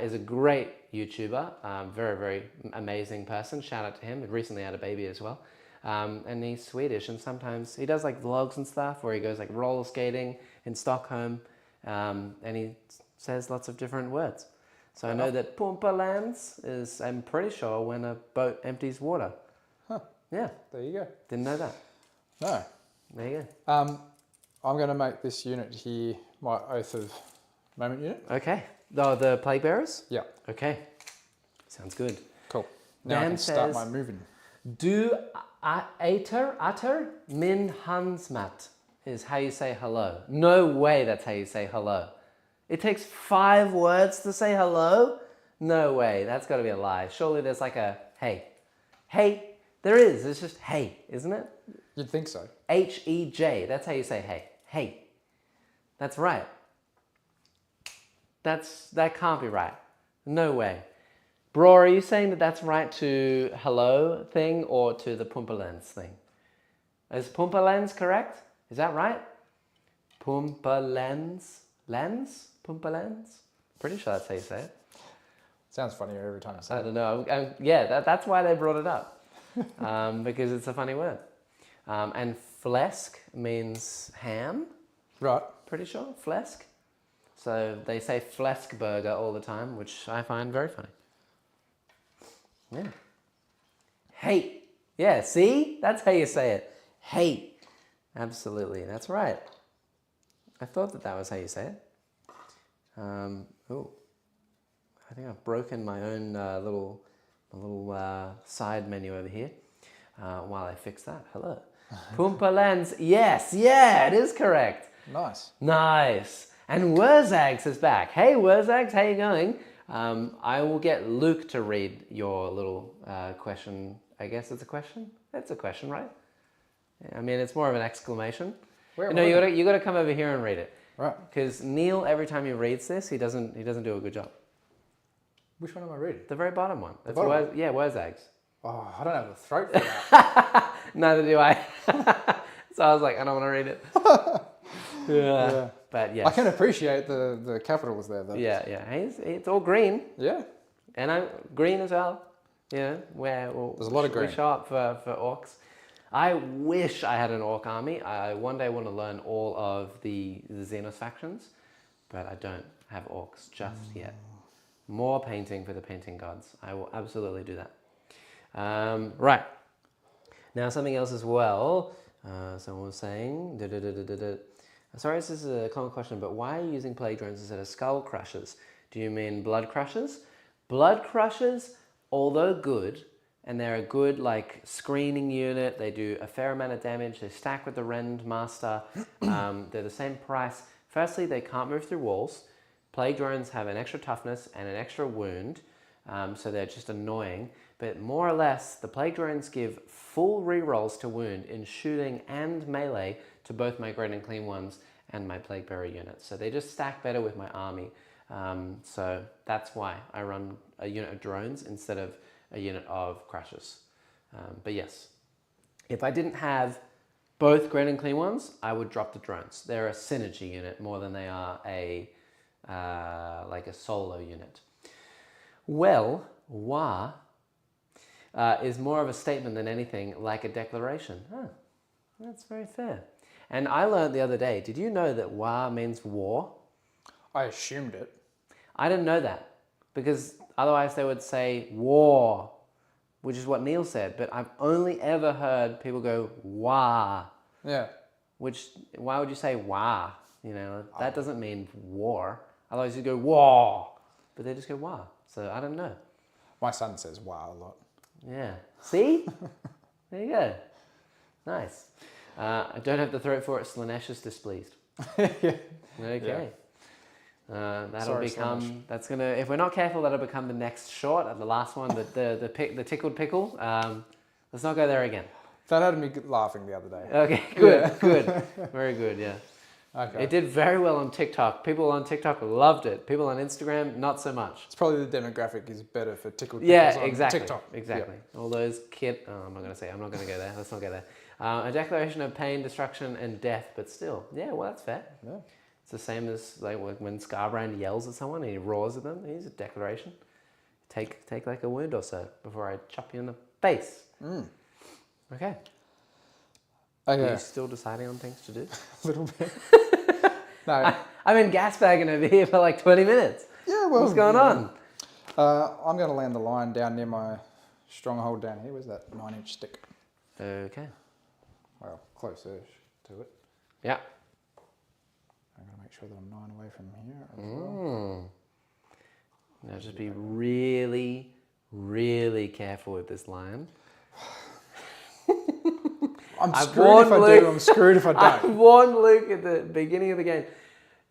is a great YouTuber, very, very amazing person. Shout out to him. He recently had a baby as well. And he's Swedish, and sometimes he does like vlogs and stuff where he goes like roller skating in Stockholm, and he says lots of different words. So I know that pumpalans is, I'm pretty sure, when a boat empties water. Huh. Yeah. There you go. Didn't know that. No. There you go. I'm going to make this unit here my Oath of Moment unit. Okay. The Plague Bearers? Yeah. Okay. Sounds good. Cool. Now I can start my moving. Du ater min hansmat is how you say hello. No way that's how you say hello. It takes 5 words to say hello? No way, that's got to be a lie. Surely there's like a hey. Hey, there is, it's just hey, isn't it? You'd think so. H-E-J, that's how you say hey. Hey, that's right. That can't be right. No way. Bro, are you saying that that's right to hello thing or to the pumpalens thing? Is pumpalens correct? Is that right? Pumpalens? Lens? Pumpalens? Pretty sure that's how you say it. Sounds funnier every time I say it. I don't know. Yeah, that's why they brought it up. Because it's a funny word. And fläsk means ham. Right. Pretty sure. Fläsk. So they say fläsk burger all the time, which I find very funny. Yeah. Hey. Yeah, see? That's how you say it. hate. Absolutely, that's right. I thought that was how you say it. I think I've broken my own little side menu over here. While I fix that, hello. Poompa Lens, yes, yeah, it is correct. Nice. Nice. And Wurzags is back. Hey Wurzags, how you going? I will get Luke to read your little question. I guess it's a question? It's a question, right? I mean, it's more of an exclamation. No, you got to come over here and read it. Right. Because Neil, every time he reads this, he doesn't do a good job. Which one am I reading? The very bottom one. The bottom one? Yeah, Wurzags. Oh, I don't have the throat for that. Neither do I. So I was like, I don't want to read it. Yeah. But yes. I can appreciate the capitals there, though. Yeah. It's all green. Yeah. And I'm green as well. Yeah. There's a lot of green. We show up for orcs. I wish I had an orc army. I one day want to learn all of the Xenos factions, but I don't have orcs just yet. More painting for the painting gods. I will absolutely do that. Right. Now something else as well. Someone was saying, sorry, this is a common question, but why are you using plague drones instead of skull crushers? Do you mean blood crushers? Blood crushers, although good, and they're a good like screening unit, they do a fair amount of damage, they stack with the Rend Master, they're the same price. Firstly, they can't move through walls. Plague drones have an extra toughness and an extra wound, so they're just annoying. But more or less, the plague drones give full rerolls to wound in shooting and melee to both my Great and Clean ones and my Plagueberry units. So they just stack better with my army. So that's why I run a unit of drones instead of a unit of crushers. But yes, if I didn't have both Great and Clean ones, I would drop the drones. They're a synergy unit more than they are like a solo unit. Well, Wa is more of a statement than anything like a declaration. Huh, that's very fair. And I learned the other day, did you know that Wa means war? I assumed it. I didn't know that, because otherwise they would say war, which is what Neil said, but I've only ever heard people go Wa. Yeah. Why would you say Wa? You know, that doesn't mean war. Otherwise you go war, but they just go Wa. So I don't know. My son says wow a lot. Yeah. See? There you go. Nice. I don't have the throat for it. Slanesh is displeased. Yeah. Okay. Yeah. That'll become. Slanesh. That's gonna. If we're not careful, that'll become the next short. The last one, the tickled pickle. Let's not go there again. That had me laughing the other day. Okay. Good. Good. Very good. Yeah. Okay. It did very well on TikTok. People on TikTok loved it. People on Instagram, not so much. It's probably the demographic is better for tickled pickles yeah, on exactly, TikTok. Exactly. Yeah. All those I'm not going to say. I'm not going to go there. Let's not go there. A declaration of pain, destruction, and death, but still, yeah. Well, that's fair. Yeah. It's the same as like when Scarbrand yells at someone and he roars at them. He's a declaration. Take like a wound or so before I chop you in the face. Okay. Okay. Are you still deciding on things to do? A little bit. No. I've been gas bagging over here for like 20 minutes. Yeah, well. What's going on? I'm going to land the line down near my stronghold down here. Where's that 9-inch stick? Okay. Well, close-ish to it. Yeah. I'm going to make sure that I'm 9 away from here as well. Now just be really, really careful with this lion. I'm screwed if I do, I'm screwed if I don't. I warned Luke at the beginning of the game,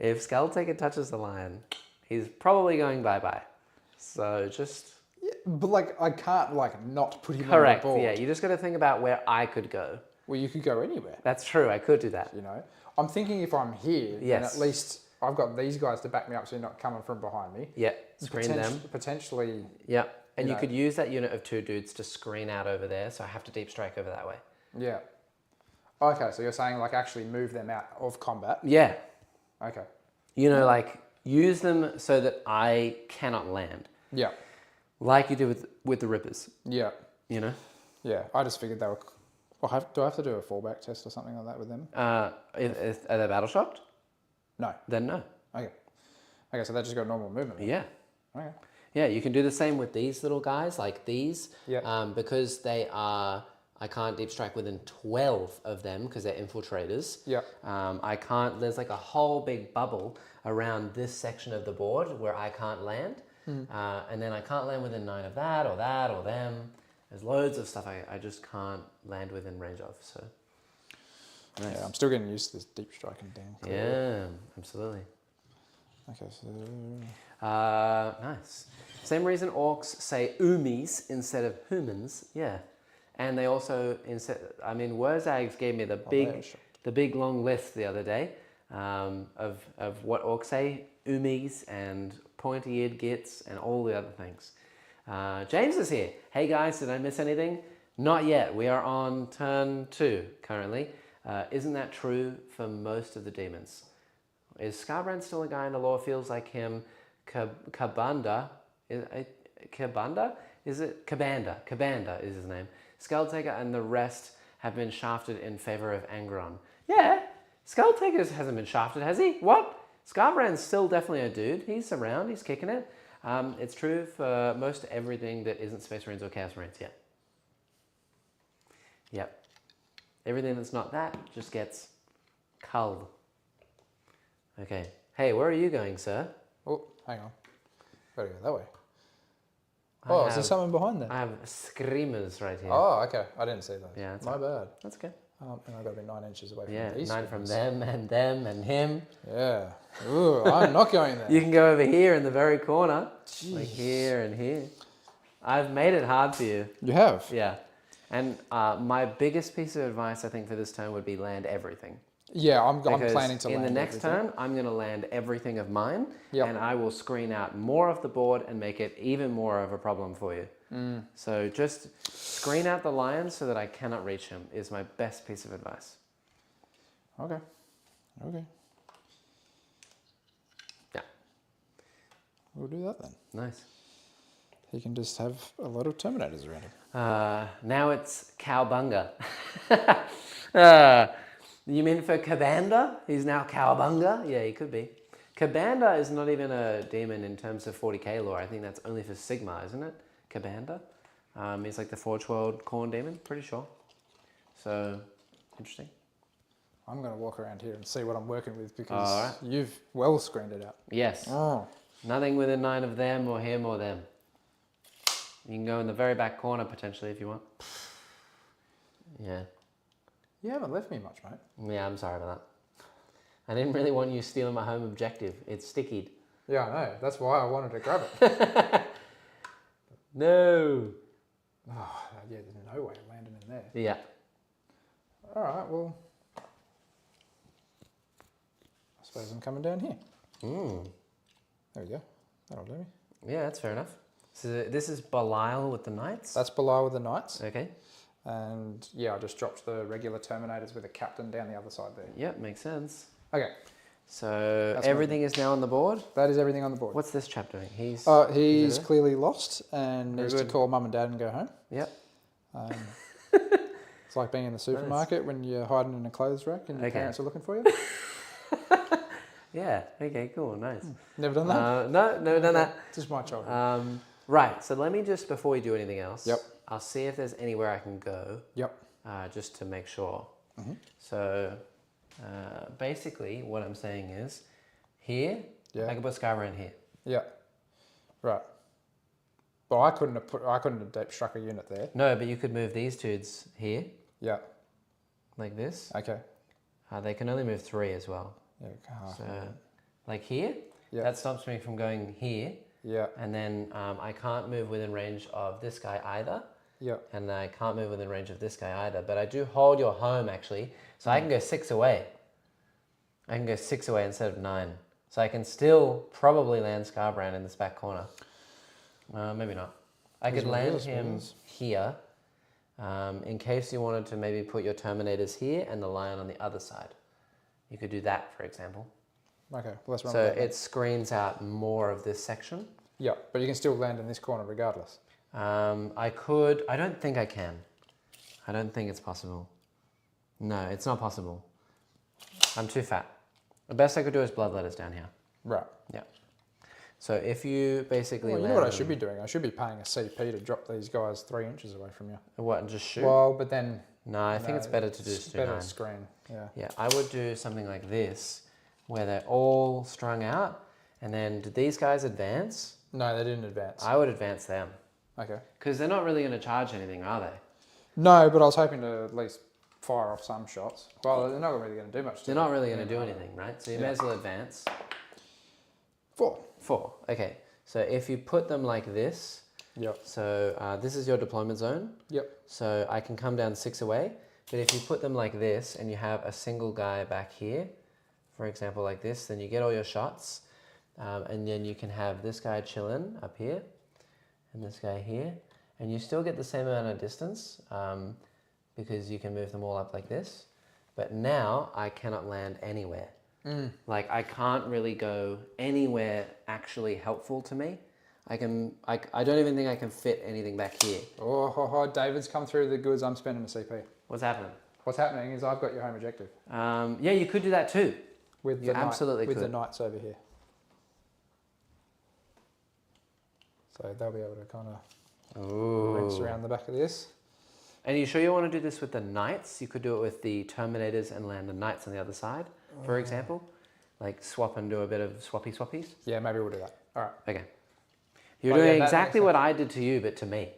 if Skulltaker touches the lion, he's probably going bye-bye. So just... Yeah, but like, I can't like not put him correct, on the board. Yeah. You just got to think about where I could go. Well, you could go anywhere. That's true, I could do that. You know? I'm thinking if I'm here, then at least I've got these guys to back me up so you're not coming from behind me. Yeah, screen them. Potentially... Yeah, and you could use that unit of 2 dudes to screen out over there, so I have to deep strike over that way. Yeah. Okay, so you're saying like actually move them out of combat? Yeah. Okay. You know, like use them so that I cannot land. Yeah. Like you do with the Rippers. Yeah. You know? Yeah, I just figured they were... Well, do I have to do a fallback test or something like that with them? Are they battle shocked? No. Then no. Okay. Okay, so they just got normal movement. Then. Yeah. Okay. Yeah, you can do the same with these little guys, like these. Yeah. Because they are I can't deep strike within 12 of them because they're infiltrators. Yeah. I can't, there's like a whole big bubble around this section of the board where I can't land. And then I can't land within 9 of that or them. There's loads of stuff I just can't land within range of. So, nice. Yeah, I'm still getting used to this deep striking thing. Yeah, absolutely. Okay, so... Nice. Same reason orcs say umis instead of humans. Yeah. And they also, Wurzags gave me the big long list the other day of what orcs say, umis and pointy-eared gits and all the other things. James is here. Hey guys, did I miss anything? Not yet. We are on turn 2 currently. Isn't that true for most of the demons? Is Scarbrand still a guy in the lore? Feels like him. Kabanda? Is it? Kabanda is his name. Skulltaker and the rest have been shafted in favor of Angron. Yeah, Skulltaker hasn't been shafted, has he? What? Scarbrand's still definitely a dude. He's around, he's kicking it. It's true for most everything that isn't Space Marines or Chaos Marines, yeah. Yep. Everything that's not that just gets culled. Okay. Hey, where are you going, sir? Oh, hang on. Gotta go that way. Oh, is there someone behind there? I have screamers right here. Oh, okay. I didn't see those. Yeah, that's my bad. That's okay. And I've got to be 9 inches away from Yeah, these 9 from them and him. Yeah. Ooh, I'm not going there. You can go over here in the very corner. Jeez. Like here and here. I've made it hard for you. You have? Yeah. And my biggest piece of advice, I think, for this turn would be land everything. Yeah, I'm planning to land in the next turn, I'm going to land everything of mine, and I will screen out more of the board and make it even more of a problem for you. So just screen out the lions so that I cannot reach him is my best piece of advice. Okay. Yeah. We'll do that then. Nice. He can just have a lot of Terminators around him. Now it's Cowbunga. You mean for Kabanda? He's now Cowabunga? Yeah, he could be. Kabanda is not even a demon in terms of 40k lore. I think that's only for Sigma, isn't it? Kabanda. He's like the Forge World Corn demon, pretty sure. So, interesting. I'm going to walk around here and see what I'm working with because you've well screened it out. Yes. Oh. Nothing within 9 of them or him or them. You can go in the very back corner potentially if you want. Yeah. You haven't left me much, mate. Yeah, I'm sorry about that. I didn't really want you stealing my home objective. It's stickied. Yeah, I know. That's why I wanted to grab it. No. Oh, yeah, there's no way of landing in there. Yeah. All right, well, I suppose I'm coming down here. There we go. That'll do me. Yeah, that's fair enough. So this is Belial with the Knights? That's Belial with the Knights. Okay. And yeah, I just dropped the regular Terminators with a captain down the other side there. Yep, makes sense. Okay. So everything is now on the board? That is everything on the board. What's this chap doing? He's clearly lost and needs to call mum and dad and go home. Yep. It's like being in the supermarket when you're hiding in a clothes rack and your parents are looking for you. Yeah, okay, cool, nice. Never done that? No, never done that. Just my childhood. Right, so let me just, before we do anything else, Yep. I'll see if there's anywhere I can go. Yep. Just to make sure. So basically what I'm saying is here, I can put Skybrand here. Yeah. Right. Well, I couldn't have deep struck a unit there. No, but you could move these dudes here. Yeah. Like this. Okay. They can only move 3 as well. Yeah. So like here, that stops me from going here. Yeah. And then I can't move within range of this guy either. Yeah. And I can't move within range of this guy either. But I do hold your home actually. So I can go 6 away. I can go 6 away instead of 9. So I can still probably land Scarbrand in this back corner. Maybe not. I could land him here in case you wanted to maybe put your Terminators here and the Lion on the other side. You could do that, for example. Okay, well, let's run so with that. it screens out more of this section. Yeah, but you can still land in this corner regardless. I could. I don't think I can. I don't think it's possible. No, it's not possible. I'm too fat. The best I could do is bloodletters down here. Right. Yeah. So if you basically Well, you land know what I them- should be doing? I should be paying a CP to drop these guys 3 inches away from you. what, and just shoot? Well, but then... No, I think it's better to do it's just do better 9. to screen, yeah. Yeah, I would do something like this, where they're all strung out, and then did these guys advance? No, they didn't advance. I would advance them. Okay. Because they're not really going to charge anything, are they? No, but I was hoping to at least fire off some shots. Well, they're not really going to do much. They're not really going to do anything, right? So you may as well advance. 4. 4, okay. So if you put them like this, Yep. so this is your deployment zone. Yep. So I can come down 6 away, but if you put them like this and you have a single guy back here, for example like this, then you get all your shots, and then you can have this guy chilling up here, and this guy here, and you still get the same amount of distance, because you can move them all up like this, but now I cannot land anywhere. Like I can't really go anywhere actually helpful to me. I don't even think I can fit anything back here. David's come through the goods. I'm spending a CP. What's happening? What's happening is I've got your home objective. Yeah, you could do that too. With You the absolutely with the could. knights over here. So they'll be able to kind of rinse around the back of this. And you sure you want to do this with the knights? You could do it with the Terminators and land the knights on the other side, for example. Like swap and do a bit of swappies. Yeah, maybe we'll do that. All right. Okay. You're Well, yeah, doing that exactly makes what I did to you, but to me.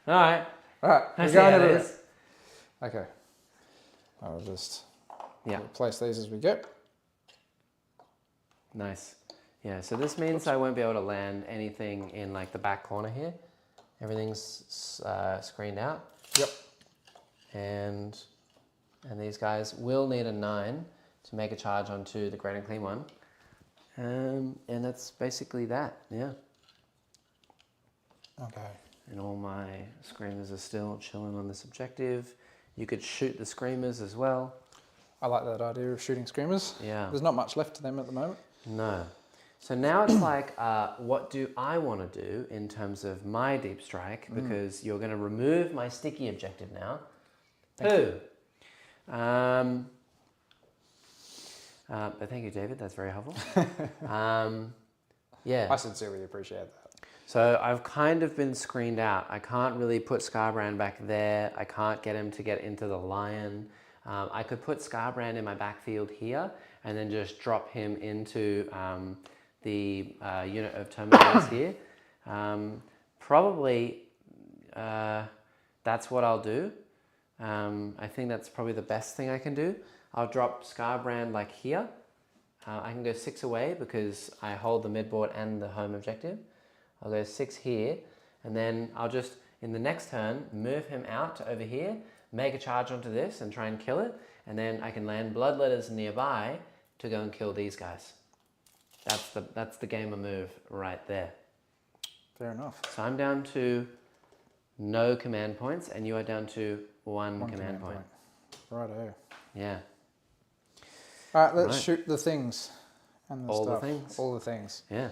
All right. All right. I We're see going how it everywhere. is. Okay. I'll just Yeah. place these as we go. Nice. Yeah, so this means I won't be able to land anything in like the back corner here. Everything's screened out. Yep. And these guys will need a 9 to make a charge onto the Great and Clean one. And that's basically that, yeah. Okay. And all my screamers are still chilling on this objective. You could shoot the screamers as well. I like that idea of shooting screamers. Yeah. There's not much left to them at the moment. No. So now it's like, what do I want to do in terms of my deep strike? Because you're going to remove my sticky objective now. Who? But thank you, David. That's very helpful. Yeah. I sincerely appreciate that. So I've kind of been screened out. I can't really put Scarbrand back there. I can't get him to get into the lion. I could put Scarbrand in my backfield here and then just drop him into the unit of Terminators here. Probably that's what I'll do. I think that's probably the best thing I can do. I'll drop Scarbrand like here. I can go 6 away because I hold the midboard and the home objective. I'll go 6 here, and then I'll just, in the next turn, move him out to over here, make a charge onto this and try and kill it, and then I can land Bloodletters nearby to go and kill these guys. That's the gamer move right there. Fair enough. So I'm down to no command points, and you are down to one command point. Righto. Yeah. All right, let's shoot the things and the All the stuff. things? All the things. Yeah.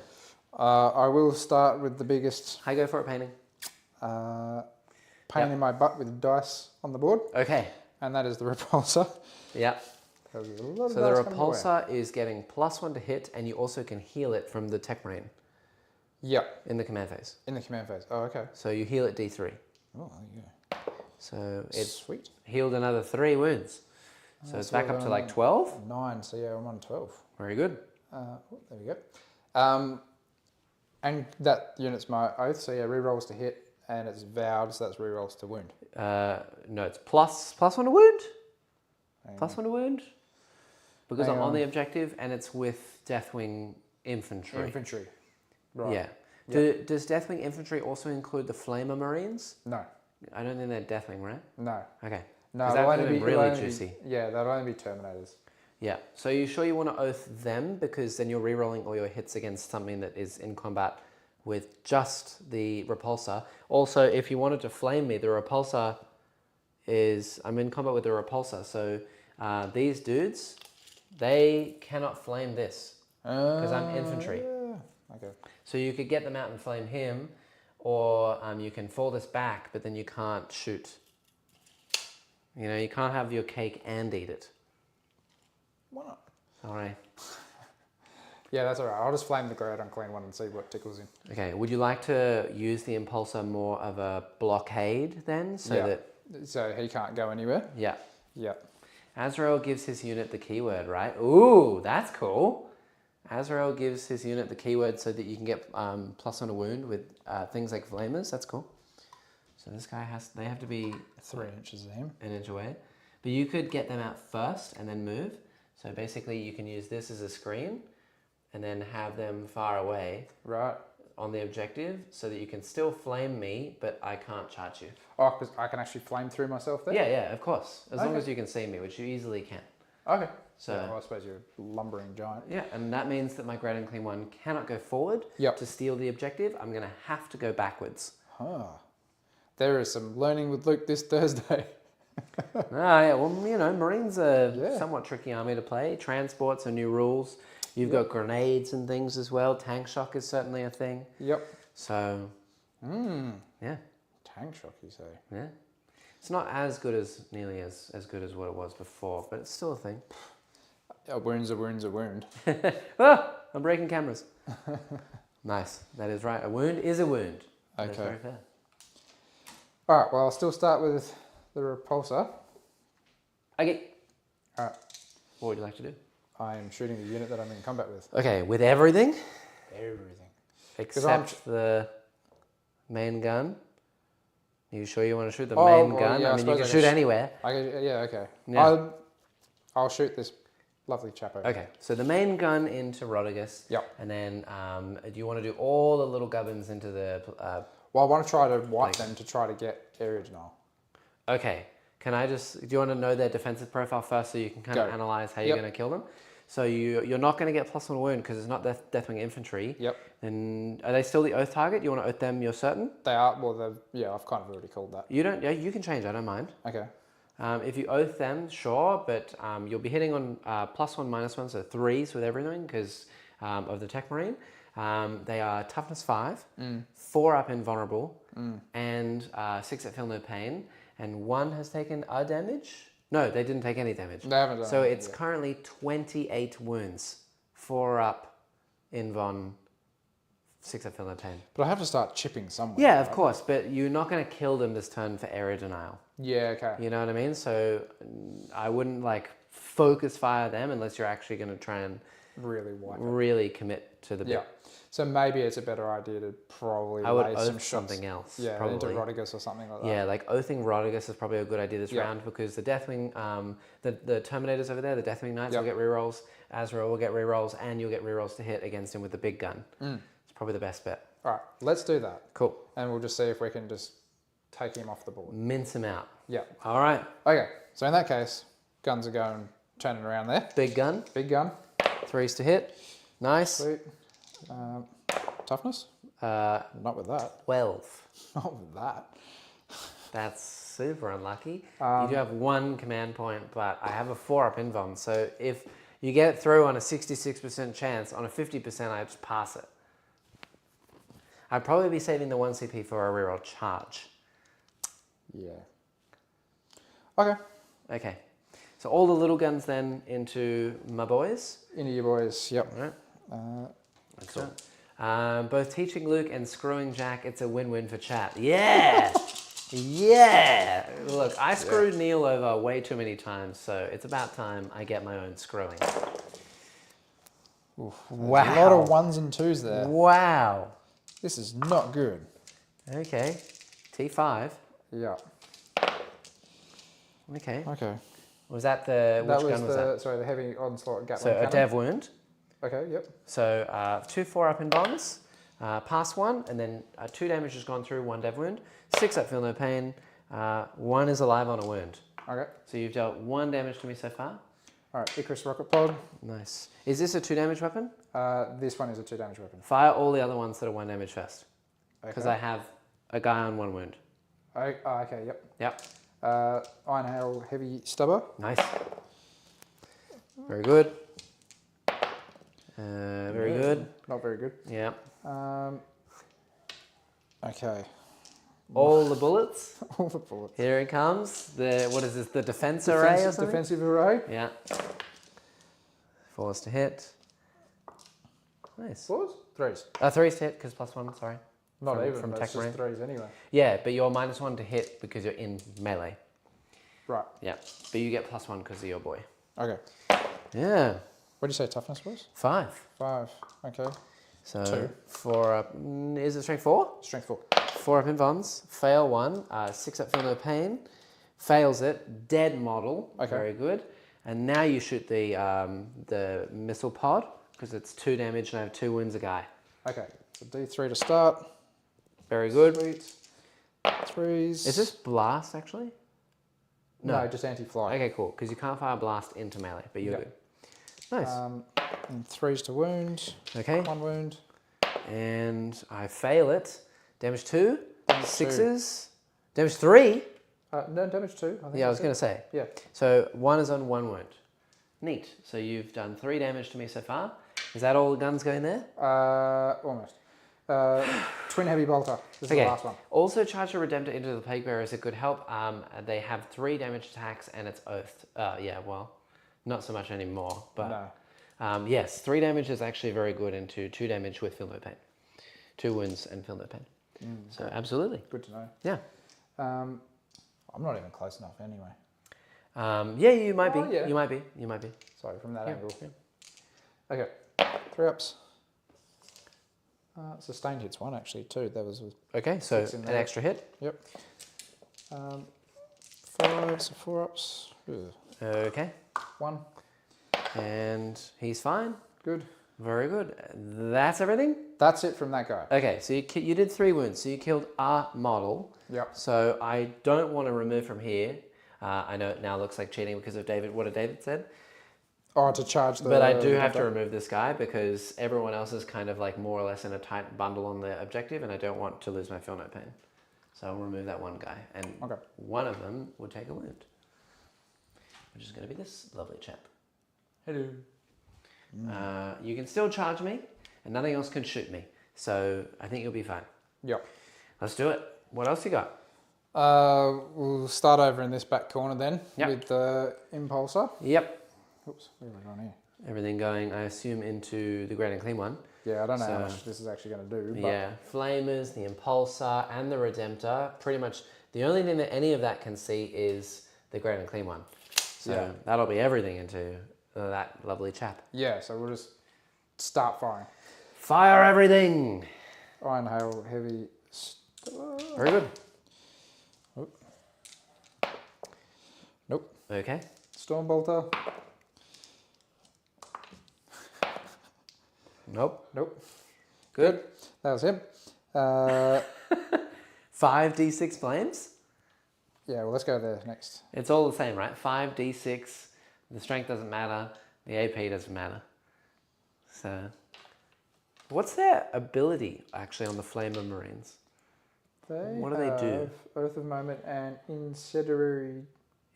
I will start with the biggest. I go for a painting. Pain in my butt with dice on the board, Okay. and that is the repulsor. Yeah. There's a lot of So the dice coming your way. repulsor is getting +1 to hit, and you also can heal it from the Tech Marine Yep, in the command phase. in the command phase. Oh, okay. So you heal it D3. Oh, there you go. So it's Sweet. healed another 3 wounds. So it's back up to like 12. 9, so yeah, I'm on 12. Very good. There we go. And that unit's my oath, so yeah, rerolls to hit, and it's vowed, so that's rerolls to wound. No, it's +1 to wound. Hang on. +1 to wound. Because Hang I'm on on. the objective, and it's with Deathwing Infantry. Infantry. Right. Yeah. Does Deathwing Infantry also include the Flamer Marines? No, I don't think they're Deathwing, right? no. Okay. No, 'Cause that they'll would only have be been really they'll only be- juicy. yeah, they'll only be Terminators. Yeah. So you sure you want to oath them, because then you're rerolling all your hits against something that is in combat with just the repulsor. Also, if you wanted to flame me, the repulsor is, I'm in combat with the repulsor. So these dudes, they cannot flame this because I'm infantry. Yeah. Okay. So you could get them out and flame him, or you can fall this back, but then you can't shoot. You know, you can't have your cake and eat it. Why not? All right. Yeah, that's all right. I'll just flame the great unclean one and see what tickles him. Okay, would you like to use the Impulsor more of a blockade then? So he can't go anywhere? Yeah. Yeah. Azrael gives his unit the keyword, right? Ooh, that's cool. Azrael gives his unit the keyword so that you can get plus on a wound with things like flamers. That's cool. So this guy they have to be 3 inches of him. an inch away. But you could get them out first and then move. So basically you can use this as a screen and then have them far away. Right. On the objective so that you can still flame me, but I can't charge you. Oh, because I can actually flame through myself there? Yeah, of course. As long as you can see me, which you easily can. Okay. So, yeah, well, I suppose you're a lumbering giant. Yeah, and that means that my Great Unclean One cannot go forward to steal the objective. I'm going to have to go backwards. Huh. There is some learning with Luke this Thursday. Yeah, well, Marines are somewhat tricky army to play. Transports are new rules. You've got grenades and things as well. Tank shock is certainly a thing. Yep. So, yeah. Tank shock, you say? Yeah. It's not nearly as good as what it was before, but it's still a thing. A wound's a wound's a wound. I'm breaking cameras. Nice. That is right. A wound is a wound. Okay. That's very fair. All right, well, I'll still start with the repulsor. Okay. All right. What would you like to do? I am shooting the unit that I'm in combat with. Okay, with everything? Everything. Except the main gun. Are you sure you want to shoot the main gun? Yeah, I mean, you can shoot anywhere. Yeah, okay. Yeah. I'll shoot this lovely chap over. Okay, so the main gun into Rodigus. Yep. And then do you want to do all the little gubbins into the... well, I want to try to wipe them to try to get area denial. Okay. Do you want to know their defensive profile first so you can kind of analyze how you're going to kill them? So you're not going to get plus 1 wound because it's not Deathwing infantry. Yep. And are they still the oath target? You want to oath them, you're certain? They are, I've kind of already called that. You don't, yeah, you can change, I don't mind. Okay. If you oath them, sure, but you'll be hitting on +1, -1, so 3s with everything because of the Tech Marine. They are toughness 5, 4 up invulnerable, and 6 at feel no pain, and 1 has taken a damage. No, they didn't take any damage. They haven't done so anything it's yet. currently 28 wounds, 4 up in Von, 6 at feel no pain. But I have to start chipping somewhere. Yeah, of course, but you're not going to kill them this turn for area denial. Yeah, okay. You know what I mean? So I wouldn't focus fire them unless you're actually going to try and really commit to the bit. Yeah. So maybe it's a better idea to probably I would lay oath some shots. something else. Yeah, probably. into Rodigus or something like that. Yeah, oathing Rodigus is probably a good idea this round because the Deathwing, the Terminators over there, the Deathwing Knights will get rerolls, Azrael will get rerolls, and you'll get rerolls to hit against him with the big gun. It's probably the best bet. All right, let's do that. Cool. And we'll just see if we can just take him off the board. Mince him out. Yeah. All right. Okay, so in that case, guns are turning around there. Big gun. Big gun. 3s to hit. Nice. Sweet. Toughness? Not with that. 12. Not with that. That's super unlucky. You do have 1 command point, but I have a 4 up invuln. So if you get it through on a 66% chance, on a 50%, I just pass it. I'd probably be saving the 1 CP for a reroll charge. Yeah. Okay. Okay. So all the little guns then into my boys. Into your boys, yep. All right. That's cool. Both teaching Luke and screwing Jack, it's a win-win for chat. Yeah! Yeah! Look, I screwed Neil over way too many times, so it's about time I get my own screwing. Oof, wow. A lot of 1s and 2s there. Wow. This is not good. Okay. T5. Yeah. Okay. Okay. Was that which gun was that? Sorry, the heavy onslaught Gatling So cannon. a dev wound. Okay, yep. So 2 4 up in bonds, pass 1, and then 2 damage has gone through, 1 dev wound, 6 up feel no pain, 1 is alive on a wound. Okay. So you've dealt 1 damage to me so far. All right, Icarus rocket pod. Nice. Is this a 2 damage weapon? This one is a 2 damage weapon. Fire all the other ones that are 1 damage first. Because Okay. I have a guy on 1 wound. Okay, yep. Yep. Iron Hail heavy stubber. Nice. Very good. Very good. Not very good. Yeah. Okay. All the bullets. All the bullets. Here it comes. What is this? The defense array or something? Defensive array. Yeah. 4s to hit. Nice. Fours? Threes. Threes to hit because +1. Sorry. Not From- even, from but it's Tech just threes anyway. Yeah, but you're -1 to hit because you're in melee. Right. Yeah, but you get +1 because of your boy. Okay. Yeah. What did you say toughness was? 5. 5. Okay. So 2. 4 up. Is it strength 4? Strength 4. 4 up in bonds. Fail 1. 6 up, feel no pain. Fails it. Dead model. Okay. Very good. And now you shoot the missile pod because it's 2 damage and I have 2 wounds a guy. Okay. So D3 to start. Very good. Sweet. 3s. Is this blast actually? No, just anti-fly. Okay, cool. Because you can't fire blast into melee, but you're good. Nice. And 3s to wound. Okay. 1 wound. And I fail it. Damage 2. Damage 6s. Damage 3. No, damage 2. I think Yeah, I was that's going to say. Yeah. So 1 is on 1 wound. Neat. So you've done 3 damage to me so far. Is that all the guns going there? Almost. Twin heavy bolter. This is the last one. Also charge a Redemptor into the Plague Bearers. It could help. They have 3 damage attacks and it's oathed. Yeah, well, not so much anymore. But No. yes, 3 damage is actually very good into 2 damage with feel no pain. 2 wounds and feel no pain. So absolutely. Good to know. Yeah. I'm not even close enough anyway. Yeah, you might be. Yeah. You might be. You might be. Sorry, from that Yeah, angle. yeah. Okay. 3 ups. Sustained hits 1 actually, 2. That was. Okay, so 6 in an there. extra hit. Yep. 5, so 4 ups. Ugh. Okay. 1. And he's fine. Good. Very good. That's everything? That's it from that guy. Okay, so you did 3 wounds. So you killed a model. Yep. So I don't want to remove from here. I know it now looks like cheating because of David. What David said. Oh, to charge the... But I do have to remove this guy because everyone else is kind of like more or less in a tight bundle on the objective and I don't want to lose my feel no pain. So I'll remove that one guy and one of them would take a wound. Which is going to be this lovely chap. Hello. You can still charge me and nothing else can shoot me. So I think you'll be fine. Yep. Let's do it. What else you got? We'll start over in this back corner then with the impulsor. Yep. Oops, where are we going here? Everything going, I assume, into the Great and Clean one. Yeah, I don't know how much this is actually going to do. But Yeah, Flamers, the Impulsor, and the Redemptor. Pretty much the only thing that any of that can see is the Great and Clean one. So that'll be everything into that lovely chap. Yeah, so we'll just start firing. Fire everything! Iron Hail, Heavy... Very good. Nope. Okay. Storm Bolter. Nope. Nope. Good. That was him. 5d6 flames? Yeah, well, let's go there next. It's all the same, right? 5d6. The strength doesn't matter. The AP doesn't matter. So, what's their ability actually on the Flamer Marines? What do they do? Oath of Moment and Incendiary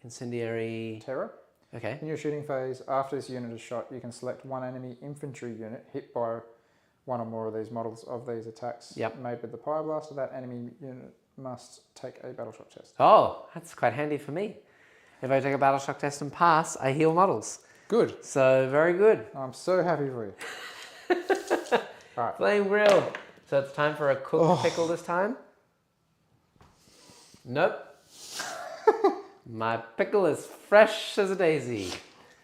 Incendiary. Terror. Okay. In your shooting phase, after this unit is shot, you can select one enemy infantry unit hit by one or more of these models of these attacks made with the Pyroblast. That enemy unit must take a battle shock test. Oh, that's quite handy for me. If I take a battle shock test and pass, I heal models. Good. So, very good. I'm so happy for you. All right. Flame grill. So it's time for a cooked pickle this time? Nope. My pickle is fresh as a daisy.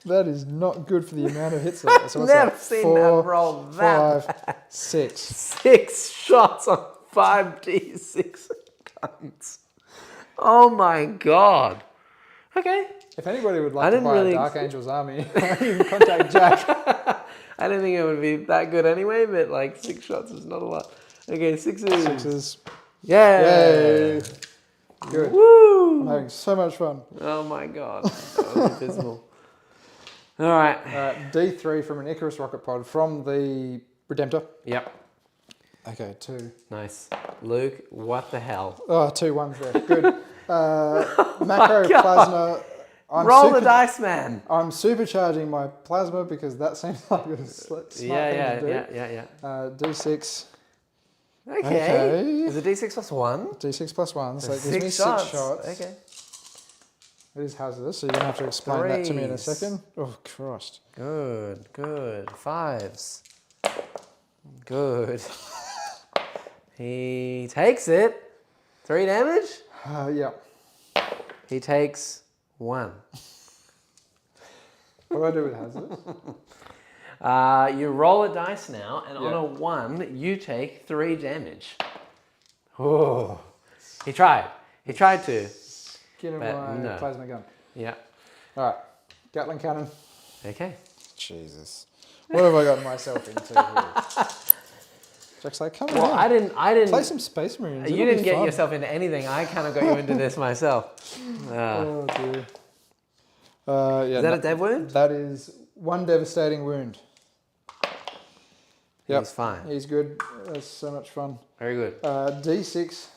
That is not good for the amount of hits. I've So never seen them roll that. 5, 6. 6 shots on 5d6 guns. Oh my god. Okay. If anybody would like to buy really a Dark Angel's army, you can contact Jack. I didn't think it would be that good anyway, but like 6 shots is not a lot. Okay, 6s. 6s. Yay. Good. Woo! I'm having so much fun. Oh my god. That was abysmal. All right. D3 from an Icarus rocket pod from the Redemptor. Yep. Okay, 2. Nice. Luke, what the hell? Oh, 2 1s there. Good. Macro plasma. Roll the dice, man. I'm supercharging my plasma because that seems like a smart thing to do. Yeah. D6. Okay. Is it D6 plus 1? D6 plus 1, so it gives me 6 shots. Okay. It is hazardous, so you're going to have to explain that to me in a second. Oh, Christ. Good. 5s. Good. He takes it. 3 damage. Yeah. He takes 1. What do I do with hazardous? You roll a dice now, and on Yeah. a 1, you take 3 damage. Oh. He tried. He tried to. Get him But my no. plasma gun. Yeah. All right. Gatling cannon. Okay. Jesus. What have I gotten myself into here? Jack's like, come Well, on. I didn't. Play some Space Marines. You It'll didn't be get fun. yourself into anything. I kind of got you into this myself. Oh, dear. Yeah, Is that a dev wound? That is 1 devastating wound. Yep. He's fine. He's good. That's so much fun. Very good. D6,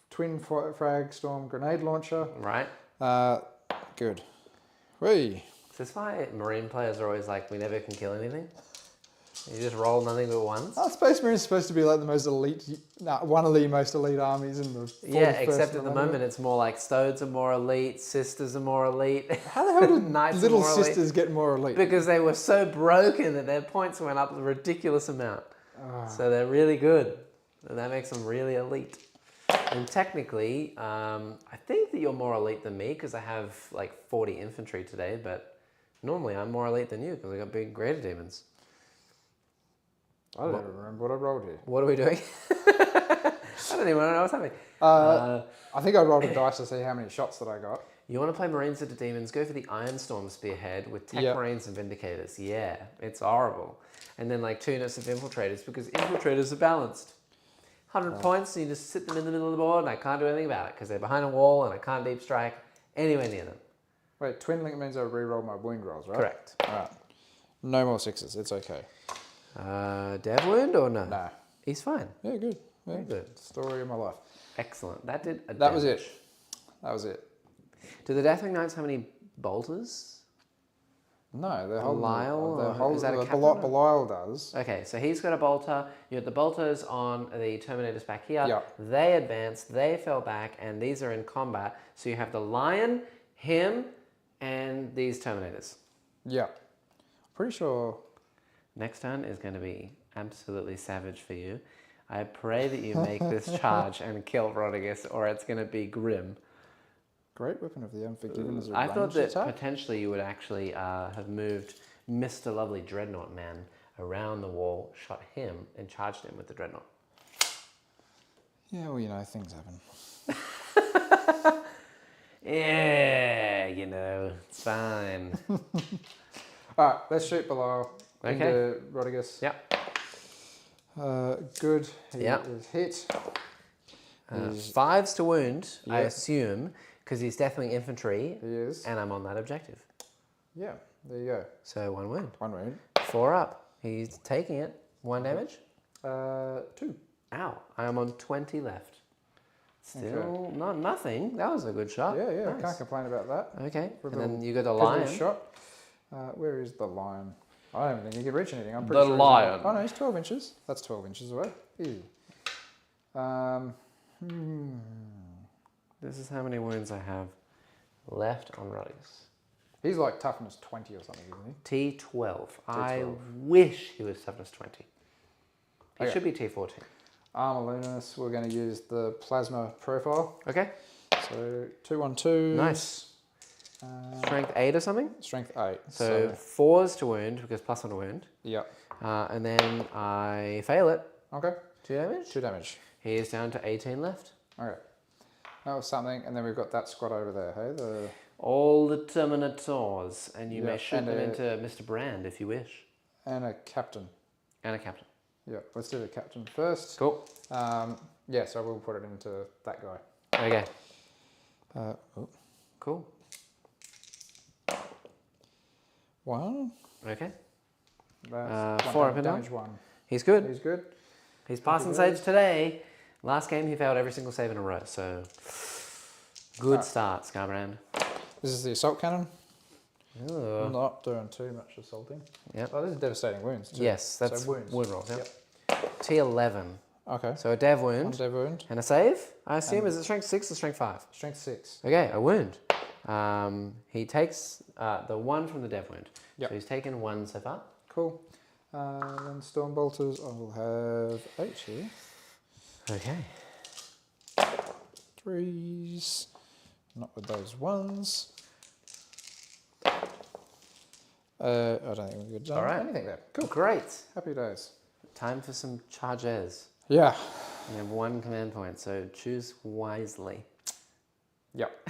twin frag storm grenade launcher. Right. Good. Whee. Is this why Marine players are always like, we never can kill anything? You just roll nothing but once? Oh, Space Marine is supposed to be like the most elite, one of the most elite armies in the 41st Yeah, except at the millennium. moment it's more like Stodes are more elite, Sisters are more elite. How the hell did Knights Little are more elite. Sisters get more elite? Because they were so broken that their points went up a ridiculous amount. So they're really good. And that makes them really elite. And technically, I think that you're more elite than me because I have like 40 infantry today, but normally I'm more elite than you because I got big greater demons. I don't even remember what I rolled here. What are we doing? I don't even know what's happening. I think I rolled a dice to see how many shots that I got. You want to play Marines into Demons, go for the Ironstorm Spearhead with Tech Yep. Marines and Vindicators. Yeah, it's horrible. And then like 2 units of Infiltrators because Infiltrators are balanced. 100 points, and you just sit them in the middle of the board and I can't do anything about it because they're behind a wall and I can't deep strike anywhere near them. Wait, twin link means I re-roll my wound rolls, right? Correct. All right. No more 6s. It's okay. Dev wound or no? Nah. He's fine. Yeah, good. Yeah, Very good. Story of my life. Excellent. That did a That was damage. it. That was it. Do the Deathwing Knights have any bolters? No, they're Belial, or holding. is that a captain? Belial does. Okay, so he's got a bolter. You have the bolters on the Terminators back here. Yeah. They advanced, they fell back, and these are in combat. So you have the Lion, him, and these Terminators. Yeah. Pretty sure. Next turn is going to be absolutely savage for you. I pray that you make this charge and kill Rodriguez, or it's going to be grim. Great weapon of the unforgiven as a I thought ranged that attack. potentially you would actually have moved Mr. Lovely Dreadnought Man around the wall, shot him, and charged him with the Dreadnought. Yeah, well, you know, things happen. Yeah, you know, it's fine. All right, let's shoot Belial into Rodriguez. Yep. Good. He Yep. is hit. 5s to wound, I Yeah. assume, because he's definitely infantry, He is. and I'm on that objective. Yeah, there you go. So 1 wound. 1 wound. 4 up. He's taking it. 1 damage. 2. Ow. I am on 20 left. Still not nothing. That was a good shot. Yeah, yeah, Nice. can't complain about that. Okay. For a And then little you got the pivotal lion. shot. Where is the lion? I don't think he can reach anything. I'm The pretty sure. lion. Oh no, he's 12 inches. That's 12 inches away. Easy. This is how many wounds I have left on Rodriguez. He's like toughness 20 or something, isn't he? T12. I T12. wish he was toughness 20. He Okay. should be T14. Armor Luminous, we're going to use the plasma profile. Okay. So 2-1-2. Nice. Strength 8 or something? Strength 8. So 4s to wound because plus 1 to wound. Yeah. And then I fail it. Okay. 2 damage. 2 damage. He is down to 18 left. Okay. That was something, and then we've got that squad over there, hey? The All the Terminators, and you may Yeah, shoot and them a- into Mr. Brand if you wish. and a captain. And a captain. Yeah, let's do the captain first. Cool. Yeah, so we'll put it into that guy. Okay. Oh. Cool. 1. Okay. That's 4 up and down. damage 1. He's good. He's good. He's passing saves today. Last game he failed every single save in a row, so good start, Scarbrand. This is the assault cannon. Ooh. Not doing too much assaulting. Yep. Oh, this is devastating wounds too. Yes, that's so wounds. wound rolls. Yep. T11. Okay. So a dev 1 wound dev wound. and a save. I assume is it strength 6 or strength 5? Strength 6. Okay, a wound. He takes the 1 from the dev wound. Yep. So he's taken 1 so far. Cool. Then storm bolters, I will have 8 here. Okay. 3s. Not with those 1s. I don't think we could do anything there. Cool. Great. Happy days. Time for some charges. Yeah. You have 1 command point, so choose wisely. Yep.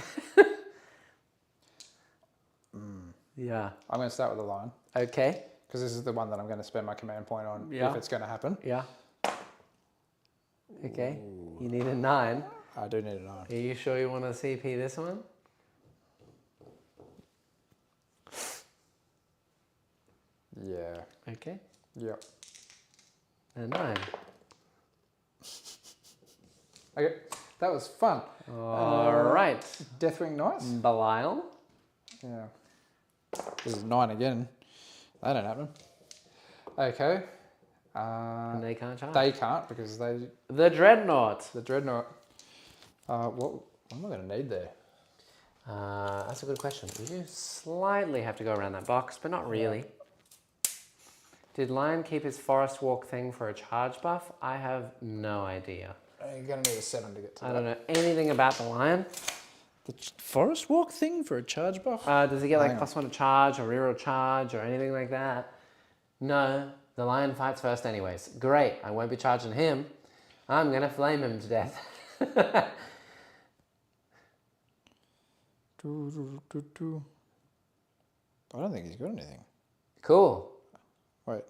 Yeah. I'm going to start with the lion. Okay. Because this is the one that I'm going to spend my command point on Yeah. if it's going to happen. Yeah. Okay. You need a 9. I do need a 9. Are you sure you want to CP this one? Yeah. Okay. Yep. A 9. Okay. That was fun. All right. Deathwing Knights? Belial. Yeah. This is 9 again. That don't happen. Okay. And they can't charge. They can't because they... The Dreadnought. The Dreadnought. What am I going to need there? That's a good question. You do slightly have to go around that box, but not really. Yeah. Did Lion keep his Forest Walk thing for a charge buff? I have no idea. You're going to need a 7 to get to that. I don't know anything about the Lion. The Forest Walk thing for a charge buff? Does he get like +1 to charge or reroll charge or anything like that? No, the Lion fights first anyways. Great, I won't be charging him. I'm going to flame him to death. I don't think he's got anything. Cool. Wait.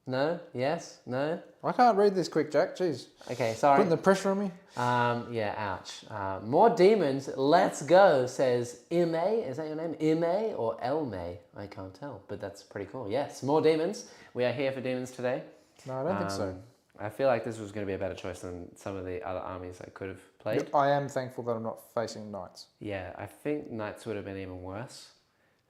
No? Yes? No? I can't read this quick, Jack. Jeez. Okay, sorry. Putting the pressure on me. Yeah, ouch. More demons. Let's go, says Ime. Is that your name? Ime or Elme? I can't tell, but that's pretty cool. Yes, more demons. We are here for demons today. No, I don't think so. I feel like this was going to be a better choice than some of the other armies I could have played. Yep, I am thankful that I'm not facing knights. Yeah, I think knights would have been even worse.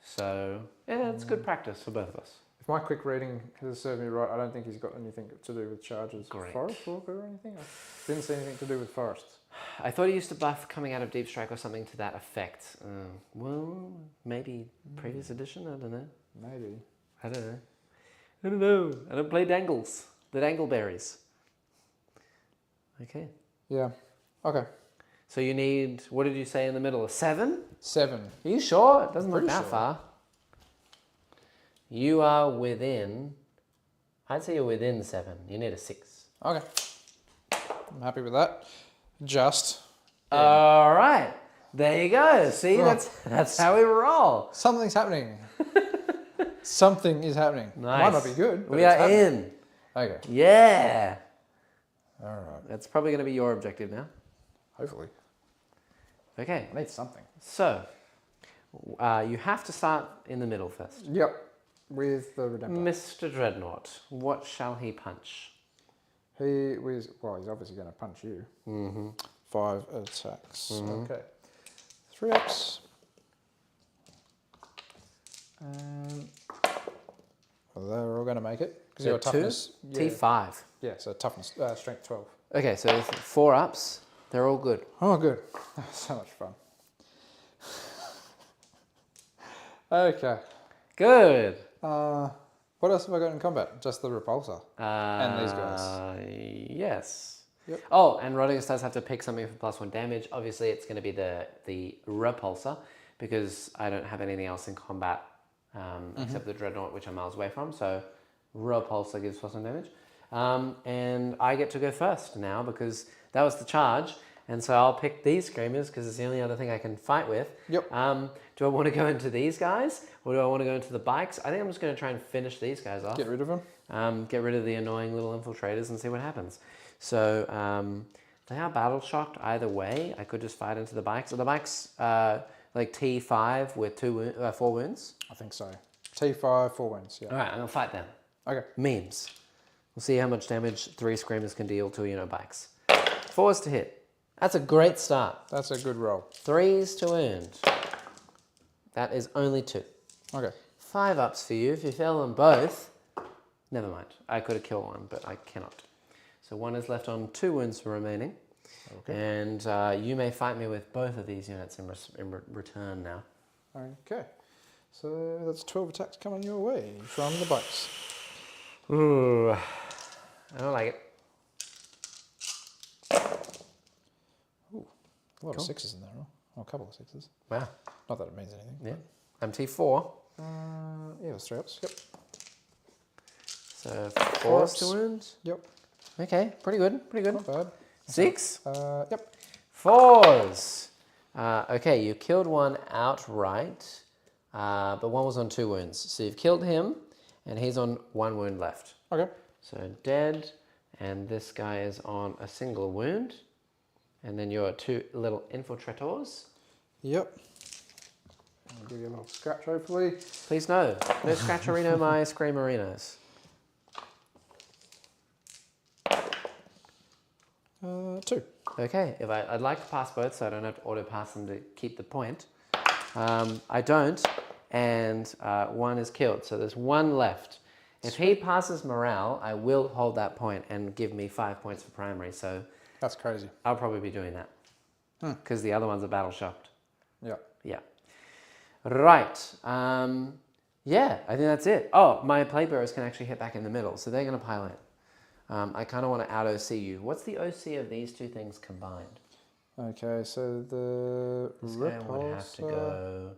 So, yeah, it's good practice for both of us. If my quick reading has served me right, I don't think he's got anything to do with charges. Great. Forest Walk or anything? I didn't see anything to do with forests. I thought he used to buff coming out of Deep Strike or something to that effect. Well, maybe previous edition? I don't know. Maybe. I don't know. I don't know. I don't play Dangles. The Dangleberries. Okay. Yeah. Okay. So you need, what did you say in the middle? A 7? 7. Are you sure? It doesn't look Pretty that sure. far. You are within, I'd say you're within 7. You need a 6. Okay. I'm happy with that. Just. All right. There you go. See, Oh. that's how we roll. Something's happening. Something is happening. Nice. Might not be good, but We it's are happening. in. Okay. Yeah. All right. That's probably going to be your objective now. Hopefully. Okay. I need something. So, you have to start in the middle first. Yep. With the Redemptor. Mr. Dreadnought, what shall he punch? He was, well, he's obviously going to punch you. Mm-hmm. 5 attacks. Mhm. Okay. 3 ups. And well, they're all going to make it. Because your toughness. Yeah. T5. Yeah, so toughness, strength 12. Okay, so 4 ups. They're all good. Oh, good. So much fun. Okay. Good. What else have I got in combat? Just the repulsor. And these guys. Yes. Yep. Oh, and Rodigus does have to pick something for +1 damage. Obviously, it's going to be the repulsor because I don't have anything else in combat except the Dreadnought, which I'm miles away from. So repulsor gives +1 damage. And I get to go first now because that was the charge. And so I'll pick these Screamers because it's the only other thing I can fight with. Yep. Do I want to go into these guys or do I want to go into the bikes? I think I'm just going to try and finish these guys off. Get rid of them. Get rid of the annoying little infiltrators and see what happens. So they are battle shocked either way. I could just fight into the bikes. Are the bikes like T5 with 4 wounds? I think so. T5, 4 wounds, yeah. All right, I'm going to fight them. Okay. Memes. We'll see how much damage 3 Screamers can deal to, bikes. 4s to hit. That's a great start. That's a good roll. 3s to wound. That is only 2. Okay. 5 ups for you. If you fail them both, never mind. I could have killed one, but I cannot. So 1 is left on 2 wounds remaining. Okay. And you may fight me with both of these units in return now. Okay. So that's 12 attacks coming your way from the bikes. Ooh, I don't like it. Ooh, a lot of sixes in there, huh? Oh, a couple of sixes. Wow. Not that it means anything. Yeah. I'm T4. Yeah, there's 3 ups. Yep. So 4 to wound. Yep. Okay, pretty good. Pretty good. Not bad. 6. Yep. 4s. Okay, you killed one outright, but one was on 2 wounds. So you've killed him, and he's on 1 wound left. Okay. So dead, and this guy is on a single wound. And then your 2 little infiltrators. Yep. I'll give you a little scratch, hopefully. Please no. No scratcherino my screamerinos. 2. Okay, if I'd like to pass both so I don't have to auto pass them to keep the point. I don't, and 1 is killed, so there's 1 left. If he passes morale, I will hold that point and give me 5 points for primary, so That's crazy. I'll probably be doing that. Because the other ones are battle shocked. Yeah. Yeah. Right. Yeah, I think that's it. Oh, my plague bearers can actually hit back in the middle, so they're going to pile in. I kind of want to out-OC you. What's the OC of these 2 things combined? Okay, so the This guy would have to go...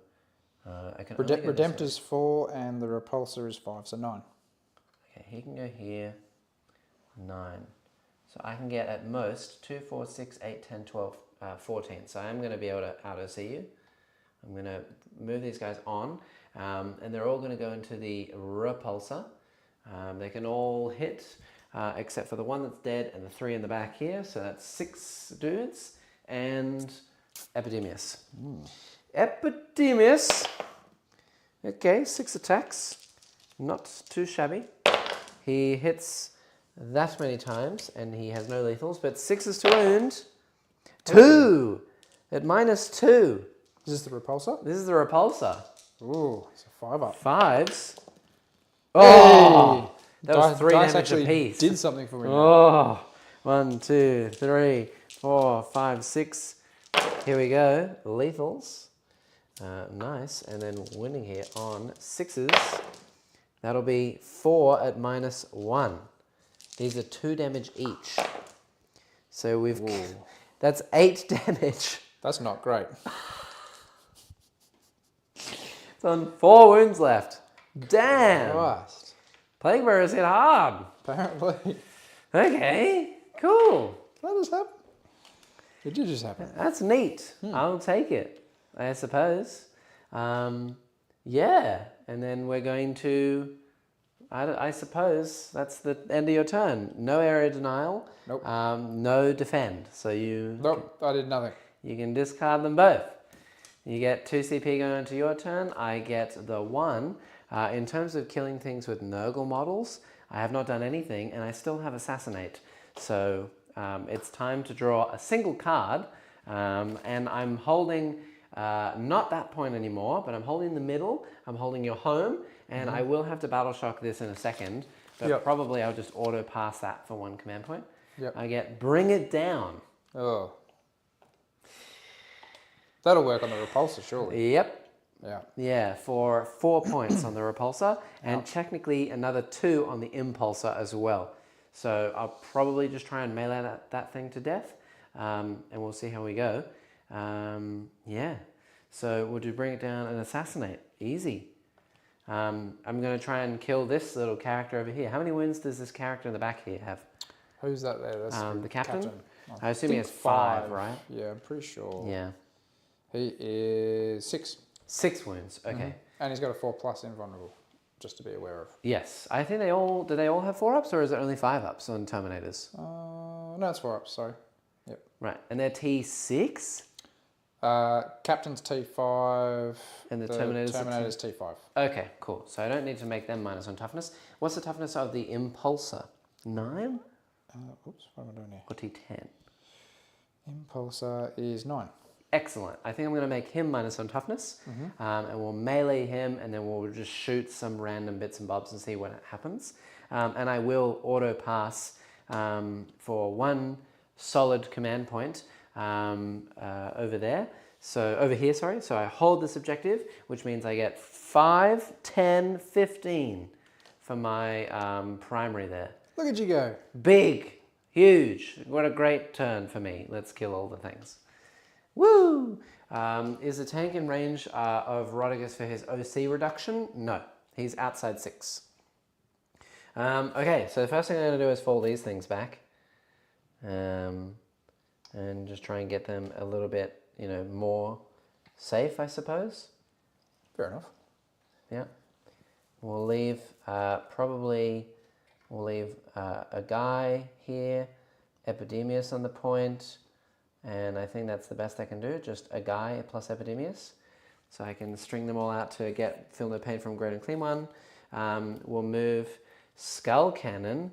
I can Redemptor's 4 and the repulsor is 5, so 9. Okay, he can go here. 9. So I can get at most 2, 4, 6, 8, 10, 12, 14. So I am going to be able to out-OC you. I'm going to move these guys on, and they're all going to go into the repulsor. They can all hit, except for the one that's dead and the 3 in the back here. So that's 6 dudes and Epidemius. Epidemius. Okay, 6 attacks. Not too shabby. He hits that many times, and he has no lethals, but 6 is to wound. 2 at -2. Is this the repulsor? This is the repulsor. Ooh, it's a 5 up. 5s. Oh, that was 3 Dice damage actually apiece. did something for me. Oh, 1, 2, 3, 4, 5, 6. Here we go. Lethals. Nice. And then winning here on 6s. That'll be 4 at -1. These are 2 damage each. So we've... That's 8 damage. That's not great. It's on 4 wounds left. Damn. Christ. Plague bearers hit hard. Apparently. Okay, cool. That just happened. It did just happen. That's neat. I'll take it, I suppose. Yeah, and then we're going to... I suppose that's the end of your turn. No area denial. Nope. No defend. So you... Nope, I did nothing. You can discard them both. You get 2 CP going into your turn. I get the 1. In terms of killing things with Nurgle models, I have not done anything, and I still have Assassinate. So it's time to draw a single card, and I'm holding not that point anymore, but I'm holding the middle. I'm holding your home, and I will have to battle shock this in a second, but probably I'll just auto pass that for 1 command point. I get Bring It Down. Oh. That'll work on the repulsor, surely. Yep. Yeah. Yeah, for 4 points on the repulsor, and technically another 2 on the impulsor as well. So I'll probably just try and melee that thing to death, and we'll see how we go. Yeah, so we'll do Bring It Down and Assassinate. Easy. I'm going to try and kill this little character over here. How many wounds does this character in the back here have? Who's that there? That's The captain? I I assume he has 5, right? Yeah, I'm pretty sure. Yeah. He is 6. 6 wounds, okay. And he's got a 4+ invulnerable, just to be aware of. Yes, I think do they all have 4-ups, or is it only 5-ups on Terminators? No, it's 4 ups, sorry. Yep. Right, and they're T6? Captain's T5. And the Terminator's T5. Okay, cool. So I don't need to make them minus on toughness. What's the toughness of the Impulsor? 9? Oops, what am I doing here? Or T10? Impulsor is 9. Excellent. I think I'm going to make him minus on toughness, and we'll melee him, and then we'll just shoot some random bits and bobs and see what happens. And I will auto pass for 1 solid command point over there. So over here, sorry. So I hold this objective, which means I get 5, 10, 15 for my primary there. Look at you go. Big, huge. What a great turn for me. Let's kill all the things. Woo! Is the tank in range of Rodigus for his OC reduction? No, he's outside 6. Okay, so the first thing I'm going to do is fall these things back. And just try and get them a little bit, more safe, I suppose. Fair enough. Yeah. We'll leave, a guy here, Epidemius on the point, and I think that's the best I can do, just a guy plus Epidemius. So I can string them all out to Feel No Pain from Great and Clean One. We'll move Skull Cannon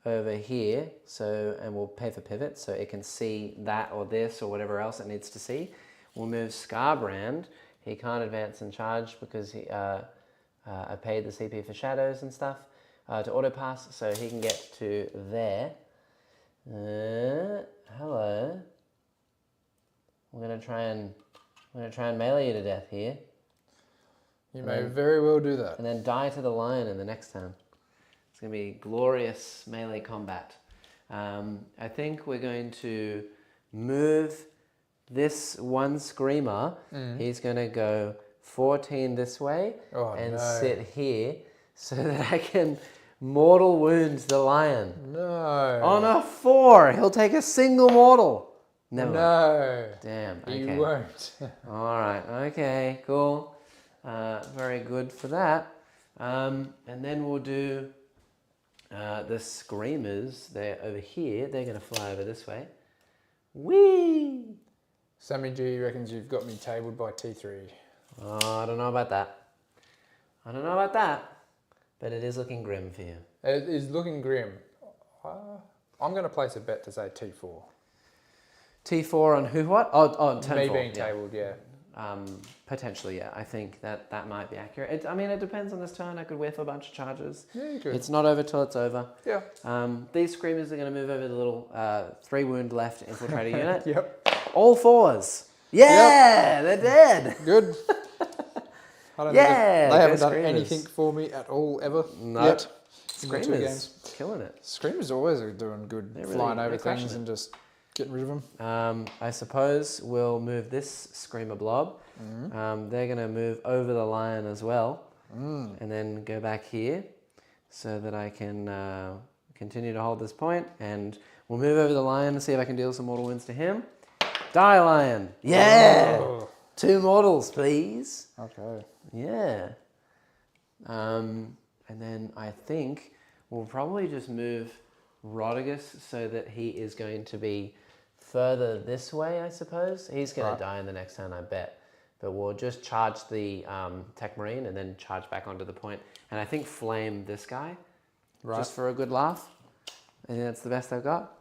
over here, and we'll pay for pivot so it can see that or this or whatever else it needs to see. We'll move Scarbrand. He can't advance and charge because I paid the CP for shadows and stuff to auto pass, so he can get to there. Hello. I'm gonna try and melee you to death here. You may very well do that. And then die to the lion in the next turn. It's going to be glorious melee combat. I think we're going to move this one Screamer. He's going to go 14 this way sit here so that I can mortal wound the lion. No. On a 4, he'll take a single mortal. Never. No. Damn. Okay. You won't. All right. Okay. Cool. Very good for that. And then we'll do the Screamers. They're over here. They're going to fly over this way. Whee! Sammy G reckons you've got me tabled by T3. Oh, I don't know about that. But it is looking grim for you. It is looking grim. I'm going to place a bet to say T4. T4 on who what? Oh, turn Me 4. being tabled, yeah. Potentially, yeah. I think that might be accurate. It depends on this turn. I could whiff a bunch of charges. Yeah, you could. It's not over till it's over. Yeah. These Screamers are going to move over the little 3 wound left infiltrator unit. Yep. All 4s. Yeah, They're dead. Good. I don't think they haven't done anything for me at all ever. No. Yet. Screamers killing it. Screamers always are doing good, flying over things and just getting rid of them. I suppose we'll move this Screamer blob. They're going to move over the lion as well, and then go back here so that I can continue to hold this point, and we'll move over the lion and see if I can deal some mortal wounds to him. Die, lion! Yeah! Oh. 2 mortals, please. Okay. Yeah. And then I think we'll probably just move Rodigus so that he is going to be further this way, I suppose. He's going to die in the next turn, I bet. But we'll just charge the Tech Marine and then charge back onto the point. And I think flame this guy, just for a good laugh. I think that's the best I've got.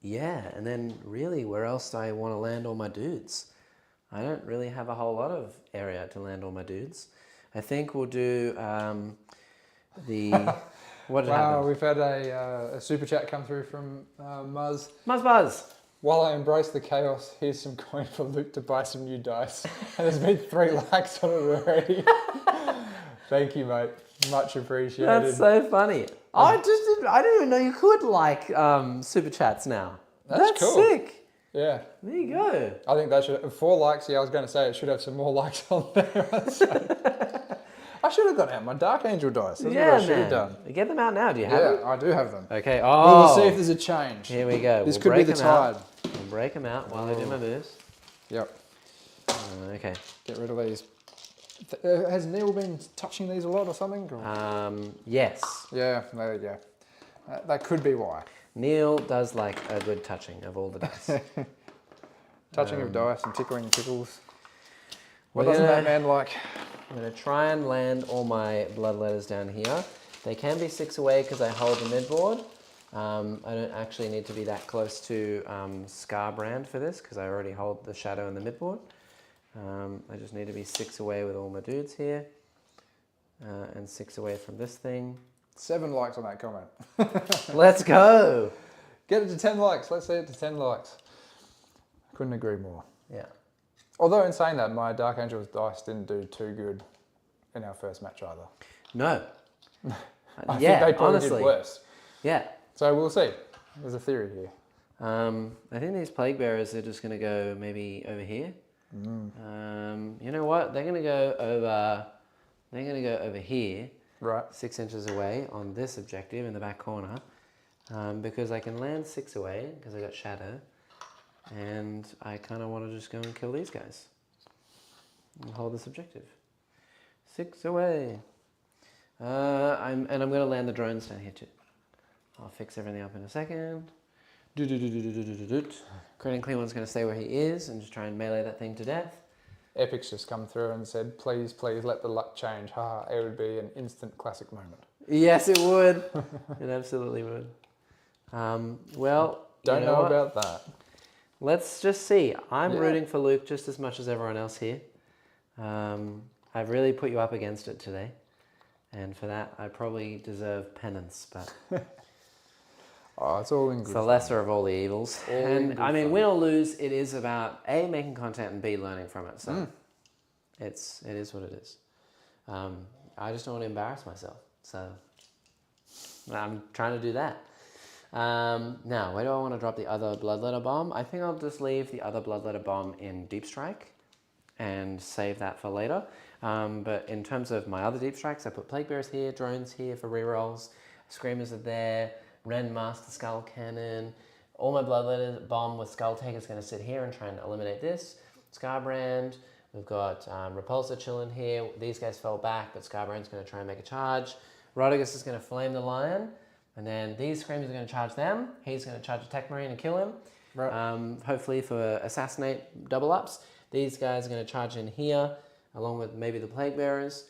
Yeah, and then really, where else do I want to land all my dudes? I don't really have a whole lot of area to land all my dudes. I think we'll do the... What did happen? We've had a super chat come through from Muzz. Buzz. While I embrace the chaos, here's some coin for Luke to buy some new dice. And there's been 3 likes on it already. Thank you, mate. Much appreciated. That's so funny. I didn't even know you could like super chats now. That's cool. Sick. Yeah. There you go. I think that should 4 likes. Yeah, I was going to say it should have some more likes on there. I should have got out my Dark Angel dice. That's what I should have done. Get them out now. Do you have them? Yeah, I do have them. Okay. We'll see if there's a change. Here we go. This could be the tide. We'll break them out while I do my moves. Yep. Okay. Get rid of these. Has Neil been touching these a lot or something? Yes. Yeah, there you go. That could be why. Neil does like a good touching of all the dice. Touching of dice and tickling tickles. What doesn't that man like? I'm going to try and land all my bloodletters down here. They can be 6 away because I hold the midboard. I don't actually need to be that close to Scarbrand for this because I already hold the shadow in the midboard. I just need to be 6 away with all my dudes here. And 6 away from this thing. 7 likes on that comment. Let's go! Get it to 10 likes. Let's see it to 10 likes. Couldn't agree more. Yeah. Although in saying that, my Dark Angel's dice didn't do too good in our first match either. No. I think they probably did worse. Yeah. So we'll see. There's a theory here. I think these plague bearers are just going to go maybe over here. You know what? They're going to go over. They're going to go over here. Right. 6 inches away on this objective in the back corner, because I can land 6 away because I got shadow, and I kind of want to just go and kill these guys and hold this objective. 6 away. I'm going to land the drones down here too. I'll fix everything up in a second. Credit Clean One's going to stay where he is and just try and melee that thing to death. Epic's just come through and said, please, please let the luck change. Ha, it would be an instant classic moment. Yes, it would. It absolutely would. Well, don't you know about that. Let's just see. I'm rooting for Luke just as much as everyone else here. I've really put you up against it today. And for that, I probably deserve penance, but... Oh, it's all in good It's the lesser of all the evils. And I mean, fun. win or lose, it is about A, making content, and B, learning from it. So it is what it is. I just don't want to embarrass myself. So I'm trying to do that. Now, where do I want to drop the other Bloodletter Bomb? I think I'll just leave the other Bloodletter Bomb in Deep Strike and save that for later. But in terms of my other Deep Strikes, I put Plague Bearers here, Drones here for rerolls, Screamers are there, Ren Master Skull Cannon. All my Bloodletter Bomb with Skull Taker is going to sit here and try and eliminate this. Scarbrand. We've got Repulsor chilling here. These guys fell back, but Scarbrand's going to try and make a charge. Rodigus is going to flame the lion. And then these Screamers are going to charge them. He's going to charge a Tech Marine and kill him. Right. Hopefully for Assassinate double ups. These guys are going to charge in here, along with maybe the Plague Bearers.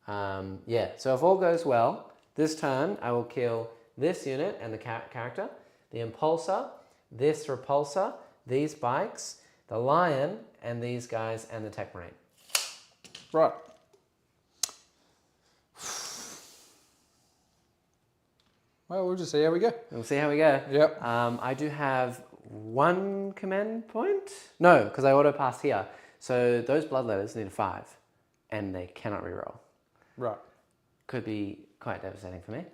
Yeah, so if all goes well, this turn I will kill this unit and the character, the Impulsor, this Repulsor, these bikes, the Lion, and these guys, and the Tech Marine. Right. Well, we'll just see how we go. We'll see how we go. Yep. I do have 1 command point. No, because I auto-passed here. So those Bloodletters need a 5, and they cannot reroll. Right. Could be quite devastating for me.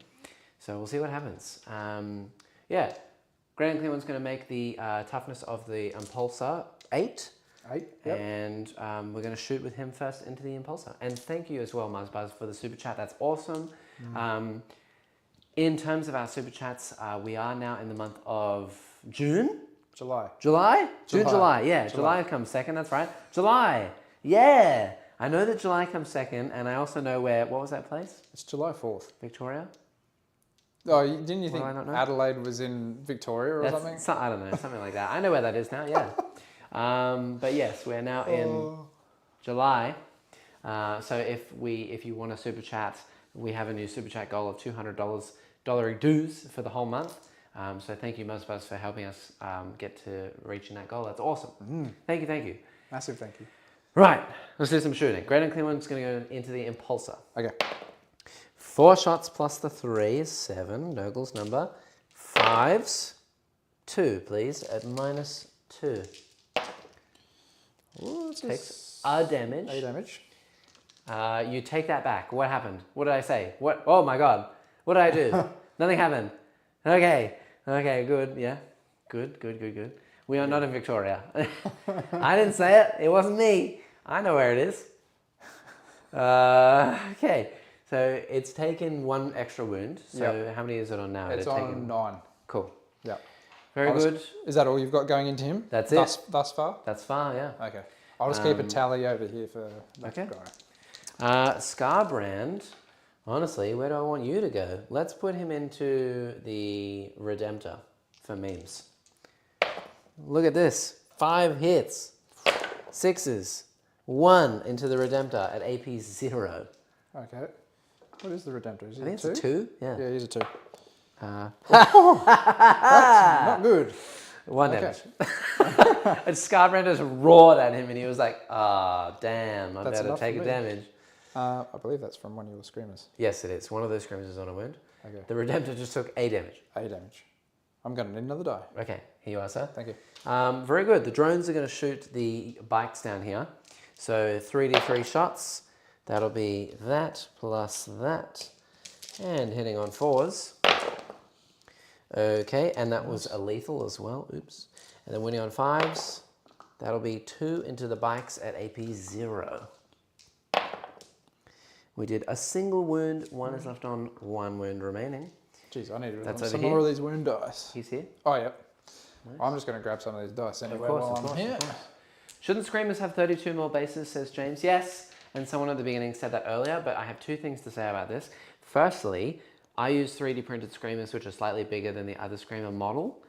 So we'll see what happens. Yeah, Grand Clean One's going to make the toughness of the Impulsor 8. 8, yep. And we're going to shoot with him first into the Impulsor. And thank you as well, Muzzbuzz, for the super chat. That's awesome. In terms of our super chats, we are now in the month of June. July. July? June, July. Yeah, July comes second. That's right. July. Yeah. I know that July comes second, and I also know where. What was that place? It's July 4th. Victoria. Oh, didn't you think I not know? Adelaide was in Victoria or something? I don't know, something like that. I know where that is now, yeah. But yes, we're now in July. So if you want a super chat, we have a new super chat goal of $200 dues for the whole month. So thank you, Muzzbuzz, for helping us get to reaching that goal. That's awesome. Thank you. Massive thank you. Right, let's do some shooting. Great and Clean One's going to go into the Impulsor. Okay. 4 shots plus the 3 is 7. Nurgle's number. 5s. 2, please, at -2. Ooh, Takes a damage. A damage. You take that back. What happened? What did I say? What? Oh my God. What did I do? Nothing happened. Okay, good. Yeah. Good. We are not in Victoria. I didn't say it. It wasn't me. I know where it is. Okay. So it's taken 1 extra wound. So how many is it on now? It's on 9. Cool. Yeah. Very good. Is that all you've got going into him? That's it. Thus far? That's far, yeah. Okay. I'll just keep a tally over here for next guy. Scarbrand, honestly, where do I want you to go? Let's put him into the Redemptor for memes. Look at this. 5 hits. 6s. 1 into the Redemptor at AP 0. Okay. What is the Redemptor? Is it I think a 2? it's a 2. Yeah. Yeah, he's a 2. That's not good. 1 damage. And Scarbrand just roared at him and he was like, damn, I better take a damage. I believe that's from one of your Screamers. Yes, it is. One of those Screamers is on a wound. Okay. The Redemptor just took A damage. A damage. I'm going to need another die. Okay, here you are, sir. Thank you. Very good. The drones are going to shoot the bikes down here. So 3d3 shots. That'll be that plus that. And hitting on 4s. Okay, and that was a lethal as well. Oops. And then winning on 5s. That'll be 2 into the bikes at AP 0. We did a single wound. 1 is left on, 1 wound remaining. Jeez, I need That's some more of these wound dice. He's here. Oh, yep. Nice. I'm just going to grab some of these dice anyway while I'm here. Shouldn't Screamers have 32 more bases, says James? Yes, and someone at the beginning said that earlier, but I have 2 things to say about this. Firstly, I use 3D printed Screamers, which are slightly bigger than the other Screamer model.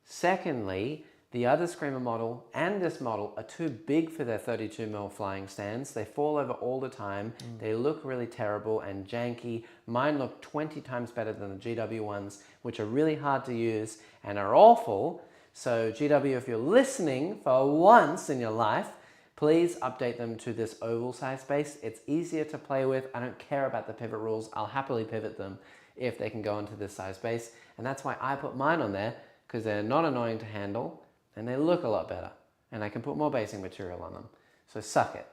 Secondly, the other Screamer model and this model are too big for their 32mm flying stands. They fall over all the time. They look really terrible and janky. Mine look 20 times better than the GW ones, which are really hard to use and are awful. So GW, if you're listening for once in your life, please update them to this oval size base. It's easier to play with. I don't care about the pivot rules. I'll happily pivot them if they can go into this size base. And that's why I put mine on there, because they're not annoying to handle and they look a lot better. And I can put more basing material on them. So suck it.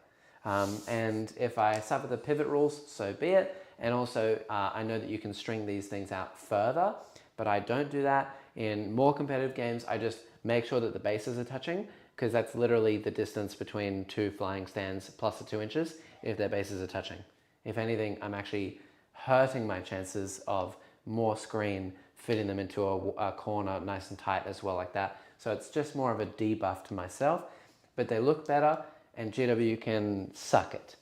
And if I suffer the pivot rules, so be it. And also, I know that you can string these things out further, but I don't do that. In more competitive games, I just make sure that the bases are touching, because that's literally the distance between 2 flying stands plus the 2 inches if their bases are touching. If anything, I'm actually hurting my chances of more screen fitting them into a corner nice and tight as well like that. So it's just more of a debuff to myself, but they look better and GW can suck it.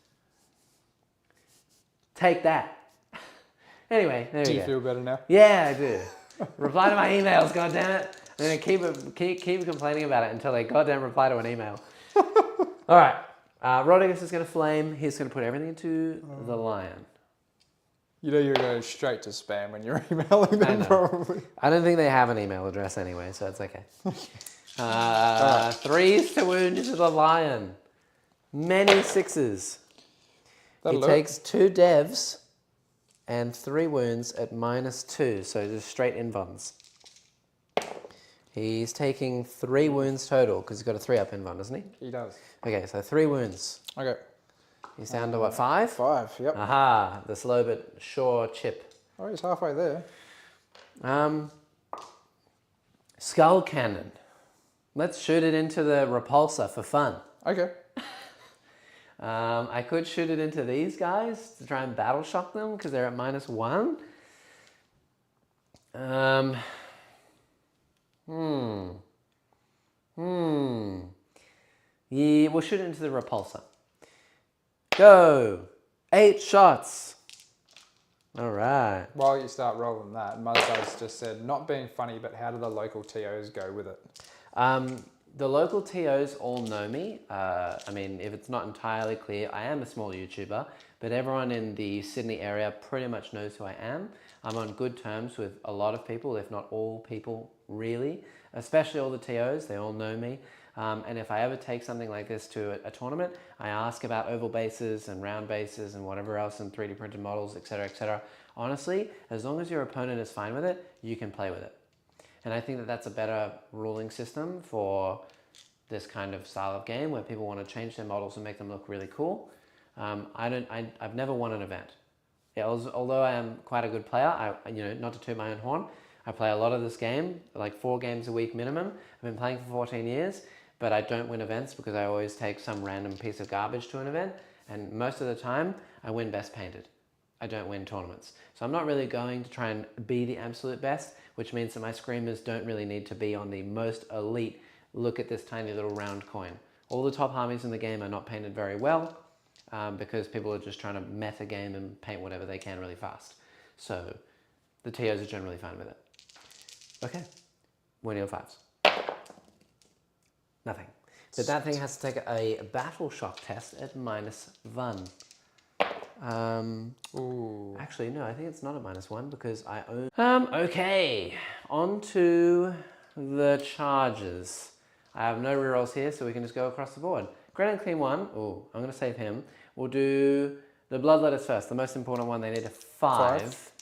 Take that. Anyway, there we go. Do you feel better now? Yeah, I do. Reply to my emails, goddammit. I'm going to keep complaining about it until they goddamn reply to an email. All right. Rodigus is going to flame. He's going to put everything into the lion. You know you're going straight to spam when you're emailing them, probably. I don't think they have an email address anyway, so it's okay. 3s to wound into the lion. Many 6s. He takes 2 devs and 3 wounds at -2, so just straight invulns. He's taking 3 wounds total, because he's got a 3-up invuln, doesn't he? He does. Okay, so 3 wounds. Okay. He's down to what, 5? 5, yep. Aha, the slow but sure chip. Oh, he's halfway there. Skull cannon. Let's shoot it into the repulsor for fun. Okay. I could shoot it into these guys to try and battle shock them because they're at -1. Yeah, we'll shoot it into the repulsor. Go! 8 shots. All right. While you start rolling that, Muzz just said, not being funny, but how do the local TOs go with it? The local TOs all know me. I mean, if it's not entirely clear, I am a small YouTuber, but everyone in the Sydney area pretty much knows who I am. I'm on good terms with a lot of people, if not all people, really. Especially all the TOs, they all know me. And if I ever take something like this to a tournament, I ask about oval bases and round bases and whatever else in 3D printed models, etc., etc. Honestly, as long as your opponent is fine with it, you can play with it. And I think that that's a better ruling system for this kind of style of game where people want to change their models and make them look really cool. I've never won an event. Although I am quite a good player, not to toot my own horn, I play a lot of this game, like 4 games a week minimum. I've been playing for 14 years, but I don't win events because I always take some random piece of garbage to an event. And most of the time, I win best painted. I don't win tournaments. So I'm not really going to try and be the absolute best, which means that my screamers don't really need to be on the most elite, look at this tiny little round coin. All the top armies in the game are not painted very well because people are just trying to meta game and paint whatever they can really fast. So the TOs are generally fine with it. Okay, winning on 5s. Nothing. But that thing has to take a battle shock test at -1. Actually, no, I think it's not at -1 because I own... Okay, on to the charges. I have no rerolls here, so we can just go across the board. Great and Clean 1. Oh, I'm going to save him. We'll do the Bloodletters first. The most important one, they need a 5.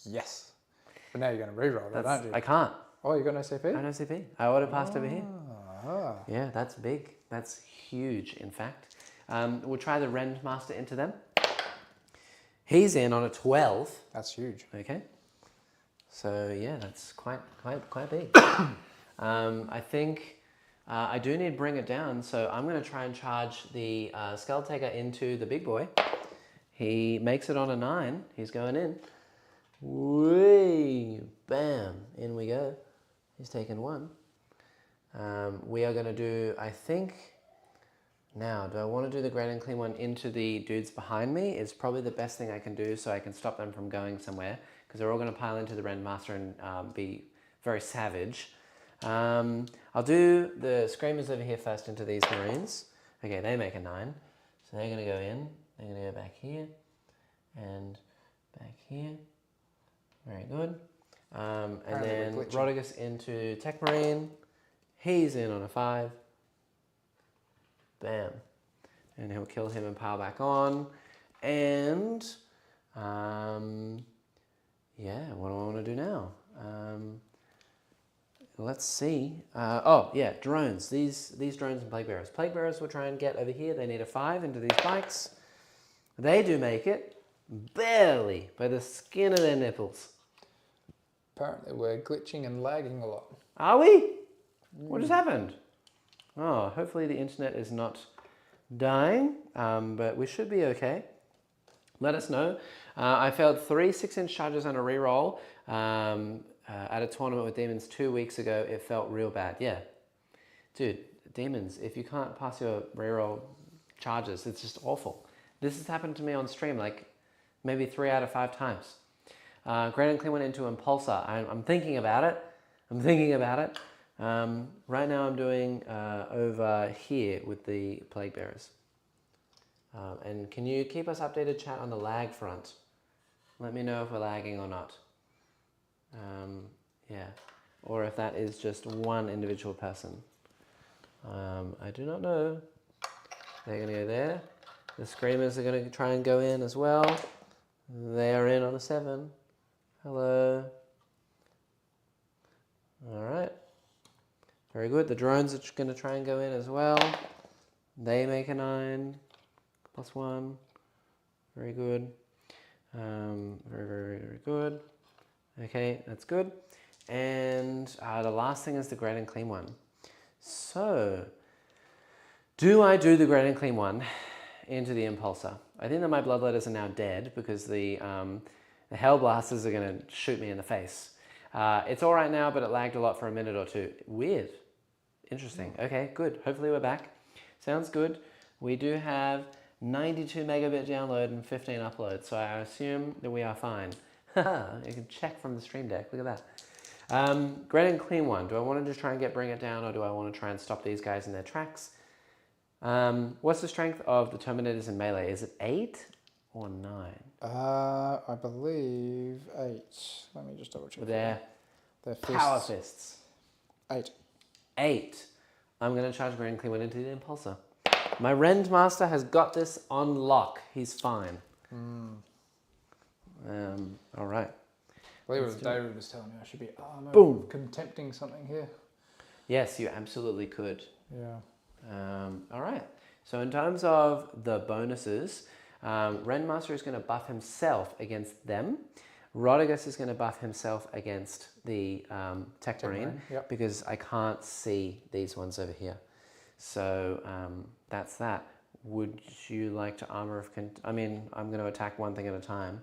Yes. But now you're going to re-roll that, aren't you? I can't. Oh, you got no CP? I have no CP. I would have passed over here. Ah. Yeah, that's big. That's huge, in fact. We'll try the Rend Master into them. He's in on a 12. That's huge. Okay. So yeah, that's quite big. I think I do need to bring it down, so I'm going to try and charge the Skull Taker into the big boy. He makes it on a 9. He's going in. Whee! Bam! In we go. He's taken 1. We are going to do, I think, now, do I want to do the Great and Clean one into the dudes behind me? It's probably the best thing I can do so I can stop them from going somewhere, because they're all going to pile into the Rend Master and be very savage. I'll do the Screamers over here first into these Marines. Okay, they make a 9. So they're going to go in. They're going to go back here and back here. Very good. And then Rodigus into Tech Marine. He's in on a 5. Bam. And he'll kill him and pile back on. And, yeah, what do I want to do now? Let's see. Oh, yeah, drones. These drones and Plague Bearers. Plague Bearers will try and get over here. They need a 5 into these bikes. They do make it. Barely. By the skin of their nipples. Apparently we're glitching and lagging a lot. Are we? What just happened? Oh, hopefully the internet is not dying, but we should be okay. Let us know. I failed 3 6-inch charges on a reroll at a tournament with Daemons 2 weeks ago. It felt real bad. Yeah. Dude, Daemons, if you can't pass your reroll charges, it's just awful. This has happened to me on stream like maybe 3 out of 5 times. Great and Clean went into Impulsor. I'm thinking about it. Right now I'm doing over here with the Plague Bearers. And can you keep us updated, chat, on the lag front? Let me know if we're lagging or not. Yeah, or if that is just one individual person. I do not know. They're going to go there. The Screamers are going to try and go in as well. They are in on a 7. Hello. All right. Very good. The drones are going to try and go in as well. They make a 9. +1. Very good. Very good. Okay, that's good. And the last thing is the Great and Clean one. So, do I do the Great and Clean one into the Impulsor? I think that my Bloodletters are now dead because the Hellblasters are going to shoot me in the face. It's all right now, but it lagged a lot for a minute or two. Weird. Interesting. Okay, good. Hopefully we're back. Sounds good. We do have 92 megabit download and 15 upload, so I assume that we are fine. You can check from the stream deck. Look at that. Great and Clean one. Do I want to just try and bring it down, or do I want to try and stop these guys in their tracks? What's the strength of the Terminators in melee? Is it 8 or 9? I believe 8. Let me just double check. They're fists. Power Fists. 8. 8. I'm going to charge Great and Clean one into the Impulsor. My Rend Master has got this on lock. He's fine. All right. I believe it was David was telling me I should be Boom. Contempting something here. Yes, you absolutely could. Yeah. All right. So in terms of the bonuses, Rend Master is going to buff himself against them. Rodigus is going to buff himself against the Tech Marine, yep. because I can't see these ones over here. So that's that. Would you like to Armor of... I'm going to attack one thing at a time.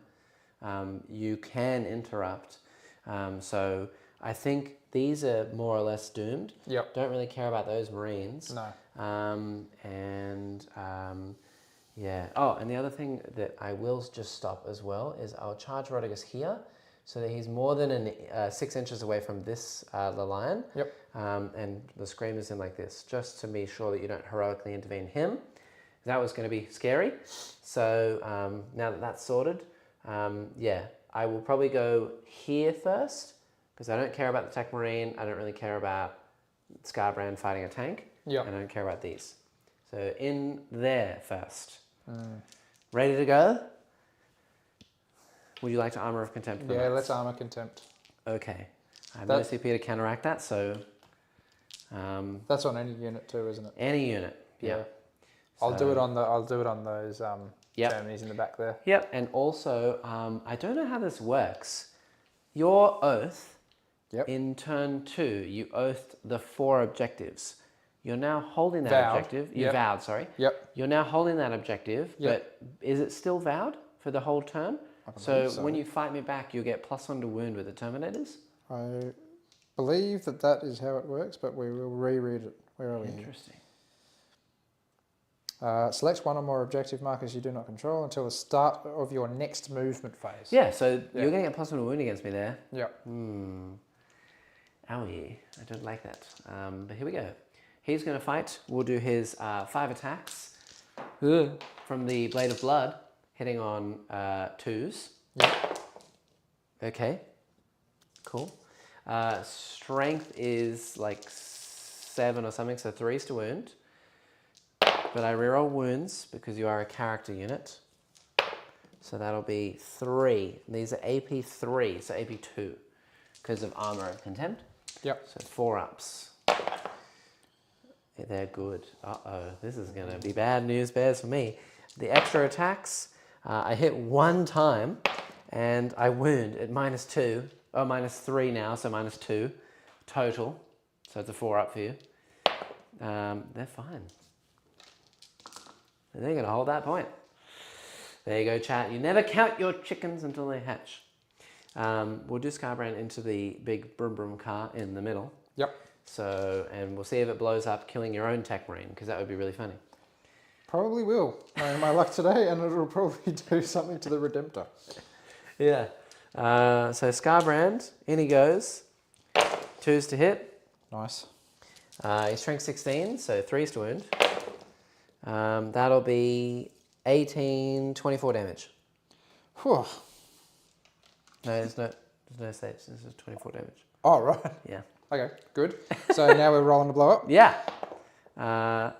You can interrupt. So I think these are more or less doomed. Yep. Don't really care about those Marines. No. Yeah. Oh, and the other thing that I will just stop as well is I'll charge Rodigus here, so that he's more than 6 inches away from this the lion. Yep. And the Screamer's in like this, just to be sure that you don't heroically intervene him. That was going to be scary. So now that that's sorted, yeah, I will probably go here first, because I don't care about the Tech Marine. I don't really care about Scarbrand fighting a tank. Yep. And I don't care about these. So in there first. Ready to go? Would you like to Armor of Contempt? Yeah, let's Armor Contempt. Okay. I have no CP to counteract that, so... that's on any unit too, isn't it? Any unit, yeah. I'll do it on those Germany's in the back there. Yep, and also, I don't know how this works. Your oath, in turn 2, you oathed the 4 objectives. You're now holding that objective. You vowed, sorry. Yep. You're now holding that objective, but is it still vowed for the whole turn? So when you fight me back, you'll get +1 to wound with the Terminators? I believe that is how it works, but we will reread it. Where are we? Interesting. Select one or more objective markers you do not control until the start of your next movement phase. Yeah, so you're going to get +1 to wound against me there. Yep. Owie, I don't like that. But here we go. He's going to fight. We'll do his 5 attacks from the Blade of Blood, hitting on 2s. Yep. Okay, cool. Strength is like 7 or something, so 3s to wound. But I reroll wounds because you are a character unit. So that'll be 3. These are AP 3, so AP 2 because of Armor of Contempt. Yep. So 4 ups. They're good. Uh-oh, this is going to be bad news bears for me. The extra attacks, I hit 1 time and I wound at -2. Oh, -3 now, so -2 total. So it's a 4 up for you. They're fine. They're going to hold that point. There you go, chat. You never count your chickens until they hatch. We'll do Scarbrand into the big brum brum car in the middle. Yep. So, and we'll see if it blows up, killing your own Tech Marine, because that would be really funny. Probably will. Knowing my luck today, and it'll probably do something to the Redemptor. Yeah. So Scarbrand, in he goes. 2s to hit. Nice. He's strength 16, so 3s to wound. That'll be 18, 24 damage. Whew. No, there's no saves. This is 24 damage. Oh, right. Yeah. Okay, good. So now we're rolling to blow up? Yeah. No.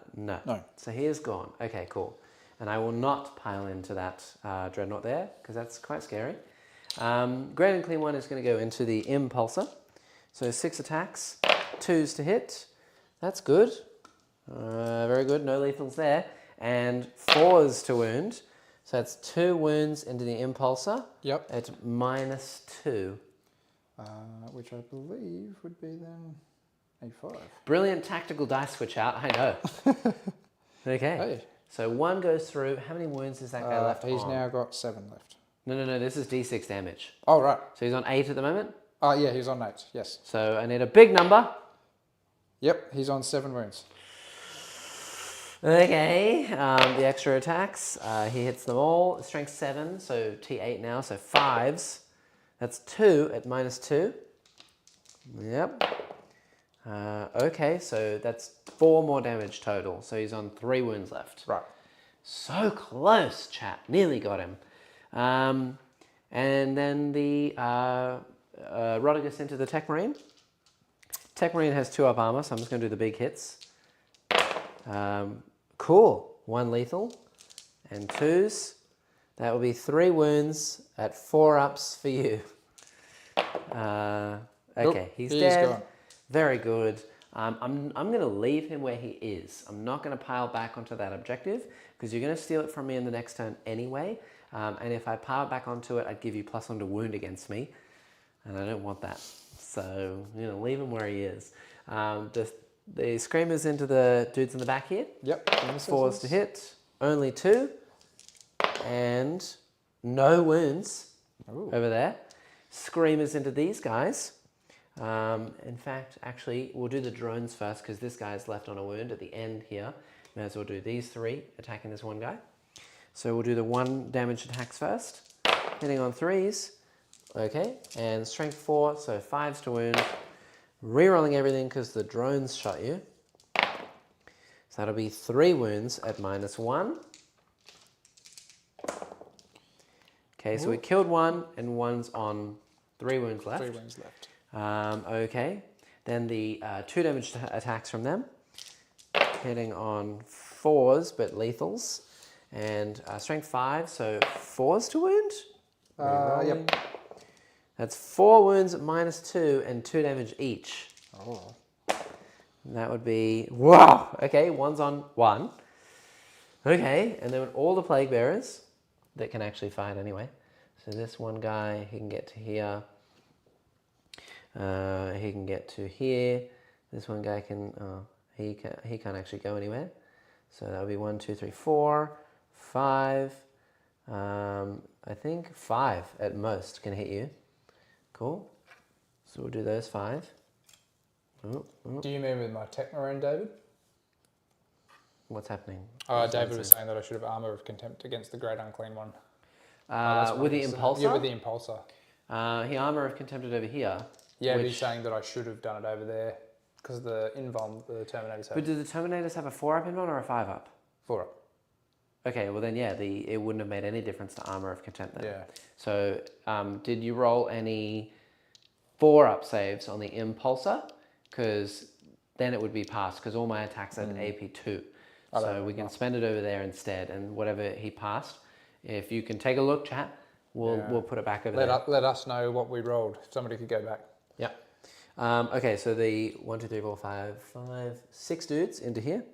No. So he is gone. Okay, cool. And I will not pile into that Dreadnought there, because that's quite scary. Great and Clean one is going to go into the Impulsor. So 6 attacks, 2s to hit. That's good. Very good. No lethals there. And 4s to wound. So that's 2 wounds into the Impulsor. Yep. At -2. Which I believe would be then a 5. Brilliant tactical dice switch out. I know. Okay. Hey. So 1 goes through. How many wounds is that guy left He's on? now got 7 left. No. This is D6 damage. Oh, right. So he's on 8 at the moment. Yeah, he's on 8, yes. So I need a big number. Yep, he's on 7 wounds. Okay. The extra attacks. He hits them all. Strength 7, so T8 now, so 5s. That's 2 at -2. Yep. Okay, so that's 4 more damage total. So he's on 3 wounds left. Right. So close, chat. Nearly got him. And then the Rodigus into the Tech Marine. Tech Marine has 2 up armor, so I'm just going to do the big hits. Cool. 1 lethal and 2s. That will be 3 wounds at 4 ups for you. Okay, he's dead. Gone. Very good. I'm going to leave him where he is. I'm not going to pile back onto that objective because you're going to steal it from me in the next turn anyway. And if I pile back onto it, I'd give you +1 to wound against me. And I don't want that. So, leave him where he is. The Screamers into the dudes in the back here. Yep. 4s to hit. Only 2. And no wounds over there. Screamers into these guys. In fact, actually, we'll do the drones first because this guy's left on a wound at the end here. May as well do these 3 attacking this one guy. So we'll do the 1 damage attacks first. Hitting on 3s. Okay, and strength 4, so 5s to wound. Rerolling everything because the drones shot you. So that'll be 3 wounds at -1. Okay, so we killed 1 and 1's on 3 wounds left. 3 wounds left. Okay, then the 2 damage attacks from them. Hitting on 4s, but lethals. And strength 5, so 4s to wound? Yep. That's 4 wounds at -2 and 2 damage each. Oh. And that would be... Wow! Okay, one's on 1. Okay, and then all the plague bearers that can actually fight anyway. So this one guy, he can get to here. He can get to here. This one guy can... he can't actually go anywhere. So that would be 1, 2, 3, 4, 5. I think 5 at most can hit you. Cool. So we'll do those 5. Oh. Do you mean with my Techmarine, David? What's happening? David was saying that I should have Armour of Contempt against the Great Unclean One. With the Impulsor? Yeah, with the Impulsor. He Armour of Contempt over here. Yeah, but he's saying that I should have done it over there because the Invuln, the Terminators have. But do the Terminators have a 4-up Invuln or a 5-up? 4-up. Okay, well then, yeah, it wouldn't have made any difference to Armour of Contempt then. Yeah. So, did you roll any 4-up saves on the Impulsor? Because then it would be passed, because all my attacks are at AP2. So we can spend it over there instead, and whatever he passed, if you can take a look, chat, we'll put it back over there. Let us know what we rolled, if somebody could go back. Yeah. Okay, so the 1, 2, 3, 4, 5, 6 dudes into here.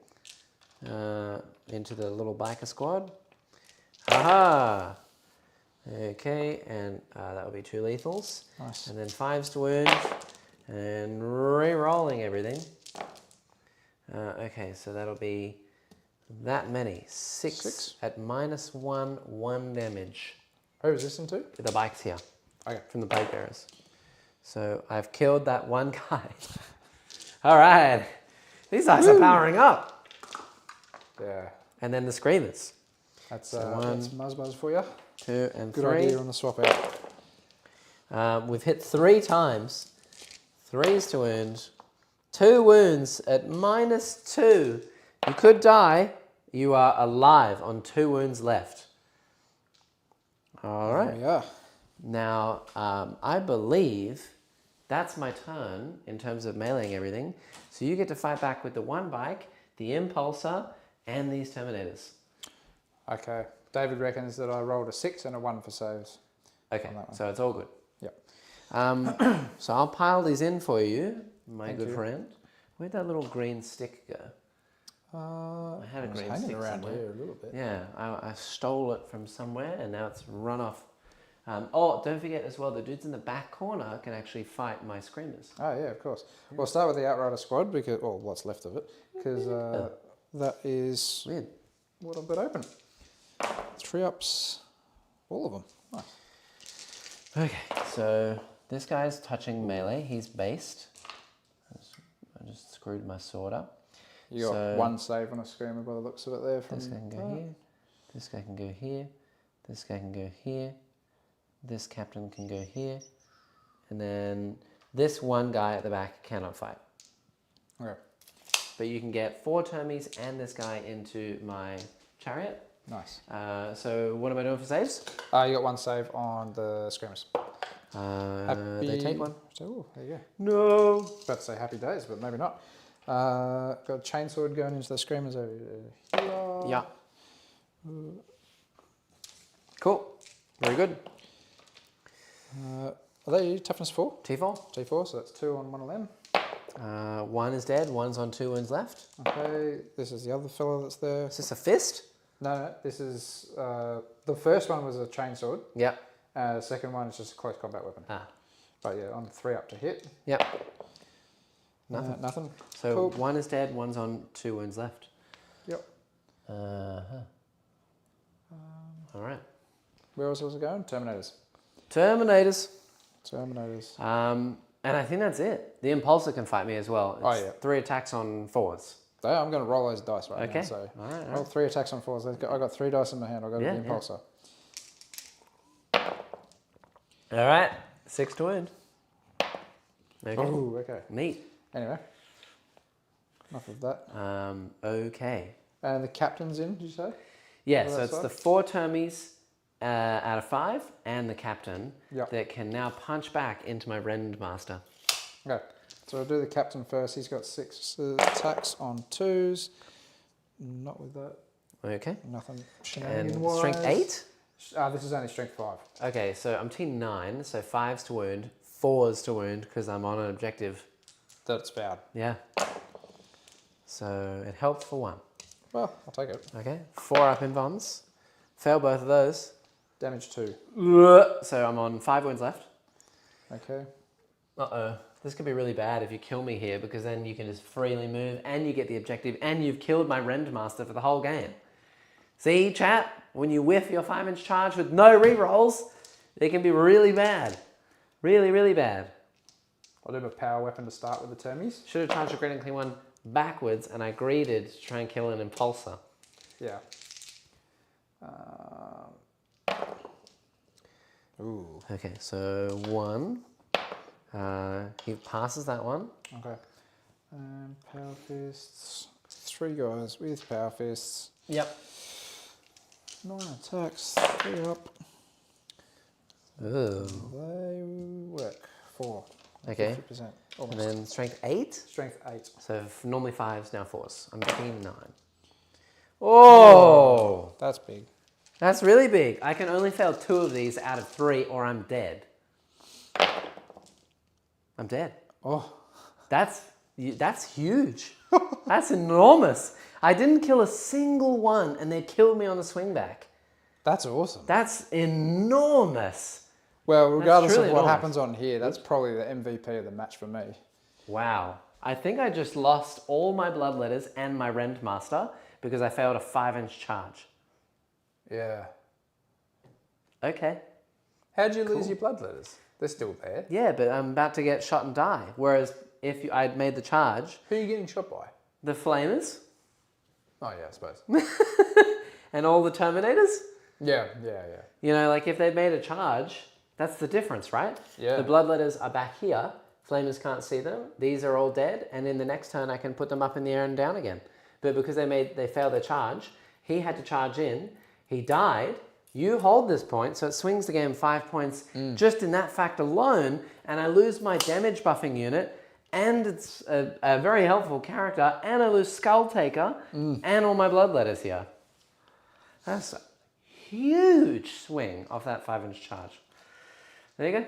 Into the little biker squad. Aha! Okay, and that will be 2 lethals. Nice. And then 5s to wound. And re-rolling everything. Okay, so that'll be that many. 6 at -1, 1 damage. Who is this into? The bikes here. Okay. From the plague bearers. So I've killed that one guy. All right. These guys are powering up. Yeah. And then the screamers. That's one, Muzz for you. 2 and Good 3. idea on the swap out. We've hit 3 times. 3s to wound. 2 wounds at -2. You could die. You are alive on 2 wounds left. All right. There we are. Now, I believe that's my turn in terms of meleeing everything. So you get to fight back with the 1 bike, the Impulsor, and these Terminators. Okay. David reckons that I rolled a 6 and a 1 for saves. Okay, so it's all good. Yep. So I'll pile these in for you, my Thank good you. friend. Where'd that little green stick go? I had a green hanging stick around somewhere. here a little bit. Yeah, I stole it from somewhere and now it's run off. Oh, don't forget as well, the dudes in the back corner can actually fight my screamers. Oh yeah, of course. We'll start with the Outrider squad because, well, what's left of it, because that is Weird. what I've got open. 3-ups, all of them. Nice. Okay, so this guy's touching melee. He's based. I just screwed my sword up. You got 1 save on a screamer by the looks of it there. From this guy can go here. This guy can go here. This guy can go here. This captain can go here. And then this one guy at the back cannot fight. Okay. But you can get 4 termies and this guy into my chariot. Nice. So what am I doing for saves? You got 1 save on the screamers. They take 1. Oh, there you go. No. I was about to say happy days, but maybe not. Got a chainsword going into the screamers over here. Yeah. Cool. Very good. Are they toughness 4? T4. T4, so that's 2 on one of them. 1 is dead. 1's on 2 wounds left. Okay, this is the other fellow that's there. Is this a fist? No, this is the first one was a chainsword. Yep. The second one is just a close combat weapon. But yeah, on 3 up to hit. Yep. Nothing. Nothing. So Cool. 1 is dead. 1's on 2 wounds left. Yep. All right. Where else was it going? Terminators. Terminators. Terminators. And I think that's it. The Impulsor can fight me as well. It's yeah. 3 attacks on 4s. So I'm going to roll those dice right now. Okay. So All right. roll 3 attacks on 4s. I got 3 dice in my hand. I'll go to the Impulsor. All right. 6 to wound. Okay. Oh, okay. Neat. Anyway, enough of that. Okay. And the captain's in, did you say? Yeah, On so that it's side? the 4 termies out of 5 and the captain Yep. that can now punch back into my Rendmaster. Okay. So I'll do the captain first. He's got 6 attacks on 2s. Not with that. Okay. Nothing And shenanigan-wise. strength 8? This is only strength 5. Okay, so I'm team 9, so 5's to wound, 4's to wound because I'm on an objective. That's bad. Yeah. So it helped for 1. Well, I'll take it. Okay, 4 up in bombs. Fail both of those. Damage 2. So I'm on 5 wounds left. Okay. Uh-oh. This could be really bad if you kill me here because then you can just freely move and you get the objective and you've killed my Rendmaster for the whole game. See, chat? When you whiff your 5-inch charge with no rerolls, they can be really bad. Really, really bad. I'll do my power weapon to start with the termies. Should have charged a Great Unclean One backwards and I greeted to try and kill an Impulsor. Yeah. Ooh. Okay, so 1. He passes that one. Okay. Power fists. 3 guys with power fists. Yep. 9 attacks. 3 up. Ooh. They work. 4. Okay. 50%. And Almost. then strength 8. Strength 8. So normally 5s, now 4s. I'm team 9. Oh! That's big. That's really big. I can only fail 2 of these out of 3 or I'm dead. I'm dead. Oh. That's huge. That's enormous. I didn't kill a single one and they killed me on the swing back. That's awesome. That's enormous. Well, regardless truly of what enormous. happens on here, that's probably the MVP of the match for me. Wow. I think I just lost all my Bloodletters and my Rendmaster because I failed a 5-inch charge. Yeah. Okay. How'd you lose your bloodletters? They're still there. Yeah, but I'm about to get shot and die. Whereas if I'd made the charge, Who are you getting shot by? the Flamers Oh, yeah, I suppose. and all the Terminators, yeah. you know, like if they'd made a charge, that's the difference, right? Yeah. The Bloodletters are back here. Flamers can't see them. These are all dead. And in the next turn, I can put them up in the air and down again. But because they failed their charge, he had to charge in. He died. You hold this point, so it swings the game 5 points just in that fact alone, and I lose my damage buffing unit, and it's a very helpful character, and I lose Skull Taker, and all my Bloodletters here. That's a huge swing off that 5-inch charge. There you go.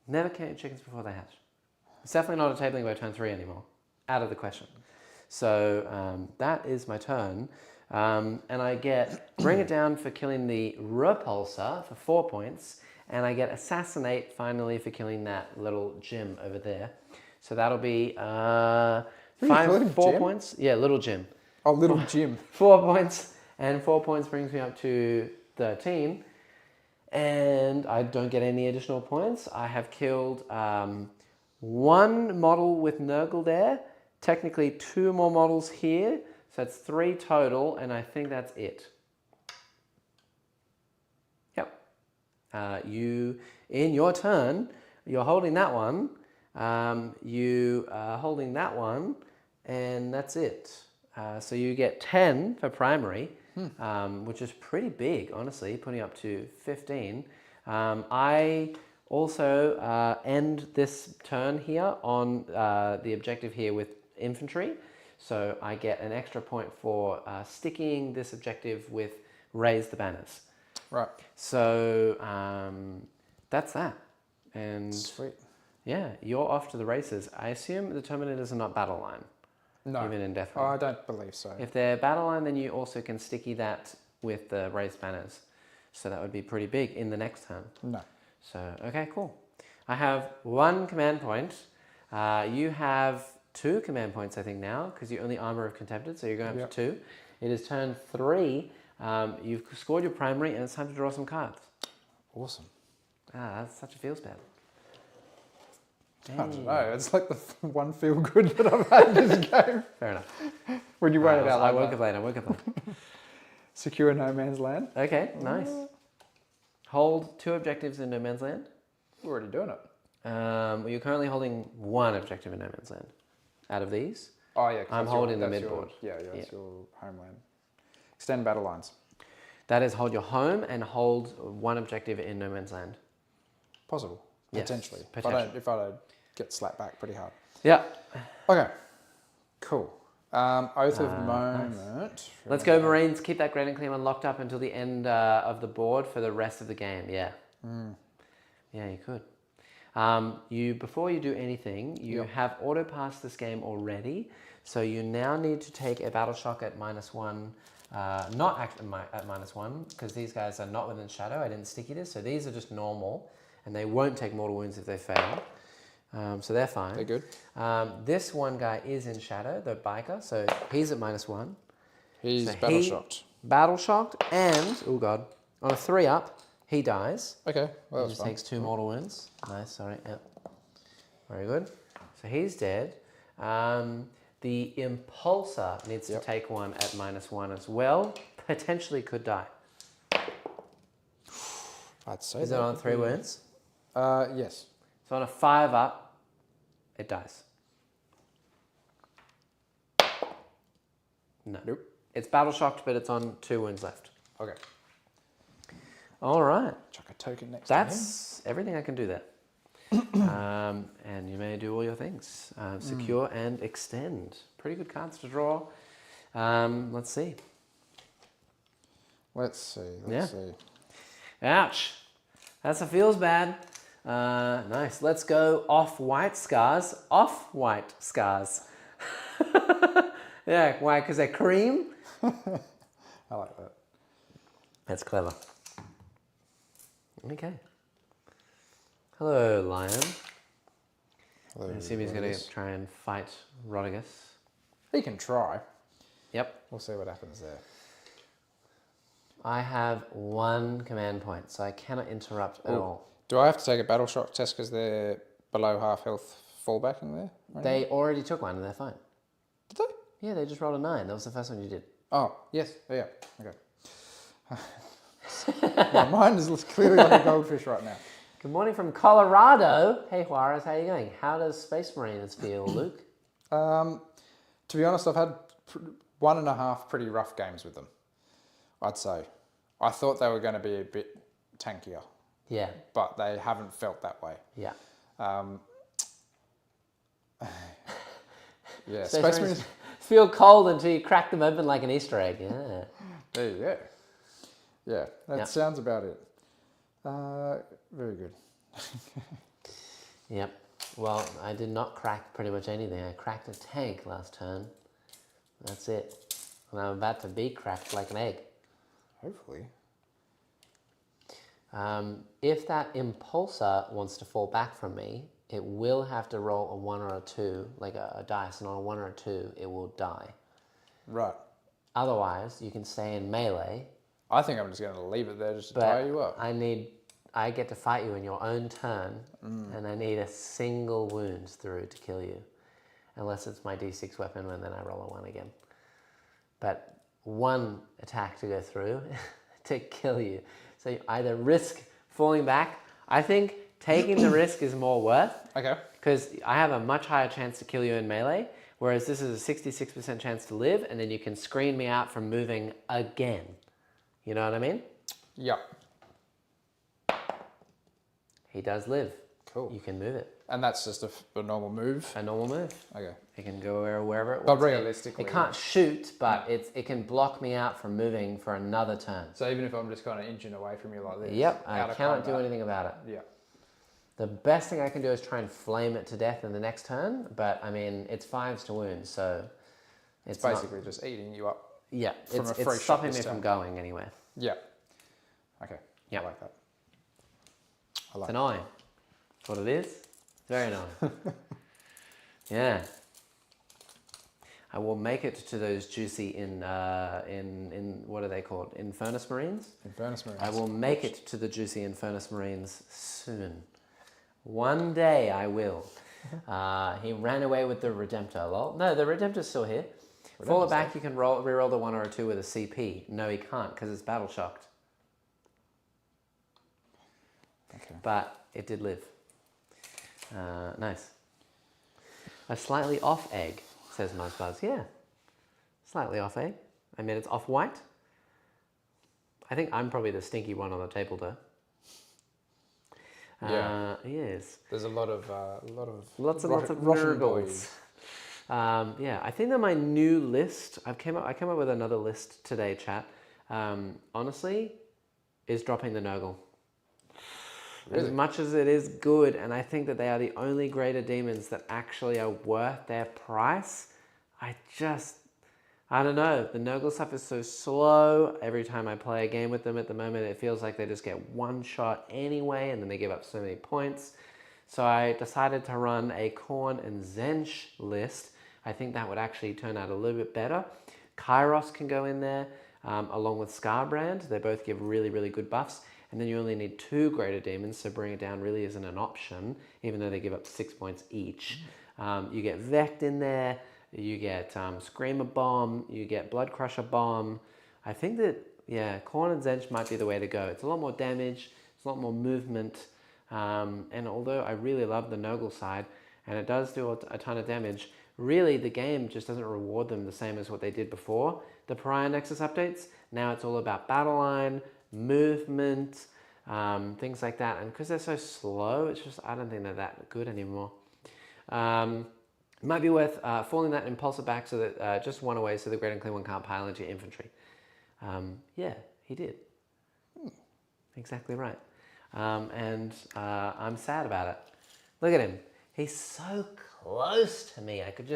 Never count your chickens before they hatch. It's definitely not a tabling by turn 3 anymore. Out of the question. So that is my turn. And I get Bring It Down for killing the Repulsor for 4 points, and I get Assassinate finally for killing that little Jim over there. So that'll be 4 points. Yeah, little Jim. Oh, little Jim. 4 points, and 4 points brings me up to 13. And I don't get any additional points. I have killed 1 model with Nurgle there, technically 2 more models here. So that's 3 total, and I think that's it. Yep. In your turn, you're holding that one, you are holding that one, and that's it. So you get 10 for primary, which is pretty big, honestly, putting up to 15. I also end this turn here on the objective here with infantry. So I get an extra point for sticking this objective with Raise the Banners. Right. So that's that. And Sweet. yeah, you're off to the races. I assume the Terminators are not battle line. No. Even in Death Oh, Ring. I don't believe so. If they're battle line, then you also can sticky that with the Raised Banners. So that would be pretty big in the next turn. No. So, okay, cool. I have 1 command point. You have 2 command points, I think, now, because you only Armor of Contempted, so you're going up to 2. It is turn 3. You've scored your primary, and it's time to draw some cards. Awesome. That's such a feels bad. I don't know. It's like the one feel good that I've had in this game. Fair enough. When you wait it out I like won't that. complain. Secure no man's land. Okay, nice. Hold 2 objectives in No Man's Land. We're already doing it. Well, you're currently holding 1 objective in No Man's Land. Out of these, Oh, yeah. 'cause I'm that's holding the that's midboard. That's your homeland. Extend battle lines. that is hold your home and hold 1 objective in No Man's Land. Possible. Yes, Potentially. potentially. If I don't get slapped back pretty hard. Yeah. Okay. Cool. Oath of Nice. Moment. Let's go, Marines. Keep that Granite Claymore locked up until the end of the board for the rest of the game. Yeah. Yeah, you could. Before you do anything, you have auto passed this game already, so you now need to take a battle shock at -1. Not actually at -1, because these guys are not within shadow. I didn't sticky this, so these are just normal, and they won't take mortal wounds if they fail. So they're fine. They're good. This one guy is in shadow, the biker, so he's at -1. He's So battle shocked. Battle shocked, and, oh god, on a 3-up, he dies. Okay, well, He just takes 2 mortal wounds. Nice, sorry. Yep. Very good. So he's dead. The Impulsor needs to take one at -1 as well. Potentially could die. I'd say Is it on 3 wounds? Yes. So on a 5-up, it dies. No. Nope. It's battle shocked, but it's on 2 wounds left. Okay. All right. Chuck a token next That's everything I can do there. And you may do all your things. Secure and extend. Pretty good cards to draw. Let's see. Let's see. Ouch. That's a feels bad. Nice. Let's go off-white scars. Off-white scars. Yeah, why? Because they're cream? I like that. That's clever. Okay. Hello, Lion. Hello, I assume he's going to try and fight Rodigus. He can try. Yep. We'll see what happens there. I have 1 command point, so I cannot interrupt at all. Do I have to take a battle shock test because they're below half health fallback in there? They already took one and they're fine. Did they? Yeah, they just rolled a 9. That was the first one you did. Oh, yes. Oh, yeah. Okay. My mind is clearly like a goldfish right now. Good morning from Colorado. Hey, Juarez, how are you going? How does Space Marines feel, Luke? To be honest, I've had 1.5 pretty rough games with them, I'd say. I thought they were going to be a bit tankier. Yeah. But they haven't felt that way. Yeah. Yeah. Space Marines feel cold until you crack them open like an Easter egg. Yeah. There you go. Yeah, that sounds about it. Very good. Yep. Well, I did not crack pretty much anything. I cracked a tank last turn. That's it. And I'm about to be cracked like an egg. Hopefully. If that Impulsor wants to fall back from me, it will have to roll a 1 or a 2, like a dice, and on a 1 or a 2, it will die. Right. Otherwise, you can stay in melee. I think I'm just going to leave it there just to tie you up. I get to fight you in your own turn, and I need a single wound through to kill you. Unless it's my D6 weapon, and then I roll a 1 again. But 1 attack to go through to kill you. So you either risk falling back. I think taking the risk is more worth. Okay. Because I have a much higher chance to kill you in melee, whereas this is a 66% chance to live, and then you can screen me out from moving again. You know what I mean? Yep. He does live. Cool. You can move it. And that's just a normal move? A normal move. Okay. It can go wherever it wants. But realistically... It can't shoot, but it can block me out from moving for another turn. So even if I'm just kind of inching away from you like this? Yep, I cannot do anything about it. Yeah. The best thing I can do is try and flame it to death in the next turn, but I mean, it's 5s to wound, so... It's basically just eating you up. Yeah, from it's stopping me from going anywhere. Yeah. Okay. Yep. I like that. It's annoying. That's what it is. It's very annoying. Yeah. I will make it to those juicy in what are they called? Infernus Marines? Infernus Marines. I will make it to the juicy Infernus Marines soon. One day I will. He ran away with the Redemptor, lol. No, the Redemptor's still here. Fall it back, you can reroll the 1 or a 2 with a CP. No, he can't, because it's battle shocked. Okay. But it did live. Nice. A slightly off egg, says Muzzbuzz. Yeah, slightly off egg. I mean, it's off white. I think I'm probably the stinky one on the table, though. Yeah. Yes. There's lots of Rotten Nurgles. boys. Yeah, I think that my new list, I came up with another list today, chat. Honestly, is dropping the Nurgle. Really? As much as it is good, and I think that they are the only greater demons that actually are worth their price, I don't know. The Nurgle stuff is so slow. Every time I play a game with them at the moment, it feels like they just get one shot anyway, and then they give up so many points. So I decided to run a Khorne and Zench list. I think that would actually turn out a little bit better. Kairos can go in there, along with Scarbrand. They both give really, really good buffs. And then you only need 2 greater demons, so bring it down really isn't an option, even though they give up 6 points each. You get Vect in there, you get Screamer Bomb, you get Blood Crusher Bomb. I think that, yeah, Khorne and Zench might be the way to go. It's a lot more damage, it's a lot more movement, and although I really love the Nurgle side, and it does do a ton of damage, really the game just doesn't reward them the same as what they did before the Pariah Nexus updates. Now it's all about battle line, movement, things like that, and because they're so slow, it's just, I don't think they're that good anymore. It might be worth falling that Impulsor back so that just one away so the Great and Clean One can't pile into your infantry. Yeah, he did. Exactly right. And I'm sad about it. Look at him. He's so close to me. I could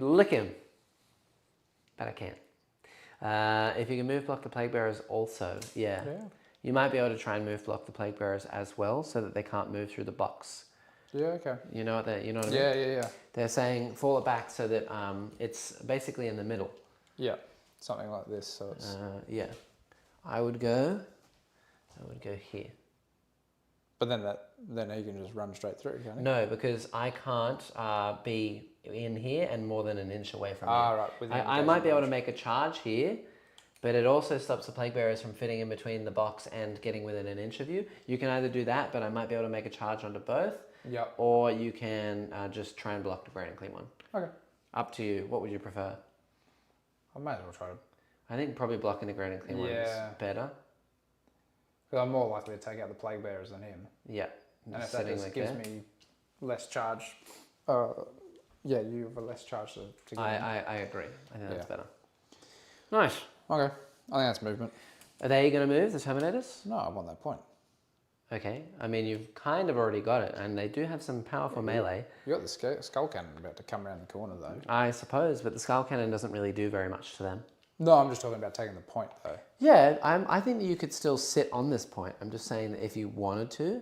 lick him, but I can't. If you can move block the Plague Bearers also, yeah. You might be able to try and move block the Plague Bearers as well so that they can't move through the box. Yeah, okay. You know what I mean? Yeah. They're saying fall it back so that it's basically in the middle. Yeah, something like this, so it's... yeah. I would go here. But then he can just run straight through, can't he? No, because I can't be in here and more than an inch away from you. Right. I might be able to make a charge here, but it also stops the Plague Bearers from fitting in between the box and getting within an inch of you. You can either do that, but I might be able to make a charge onto both. Yep. Or you can just try and block the Great and Clean One. Okay. Up to you. What would you prefer? I might as well try to... I think probably blocking the Great and Clean One is better. Because I'm more likely to take out the Plague Bearers than him. Yeah. And if that just gives me less charge... you have a less charge to get I agree. I think that's better. Nice. Okay. I think that's movement. Are they going to move, the Terminators? No, I want that point. Okay. I mean, you've kind of already got it, and they do have some powerful melee. You got the Skull Cannon about to come around the corner, though. I suppose, but the Skull Cannon doesn't really do very much to them. No, I'm just talking about taking the point, though. Yeah, I think that you could still sit on this point. I'm just saying that if you wanted to,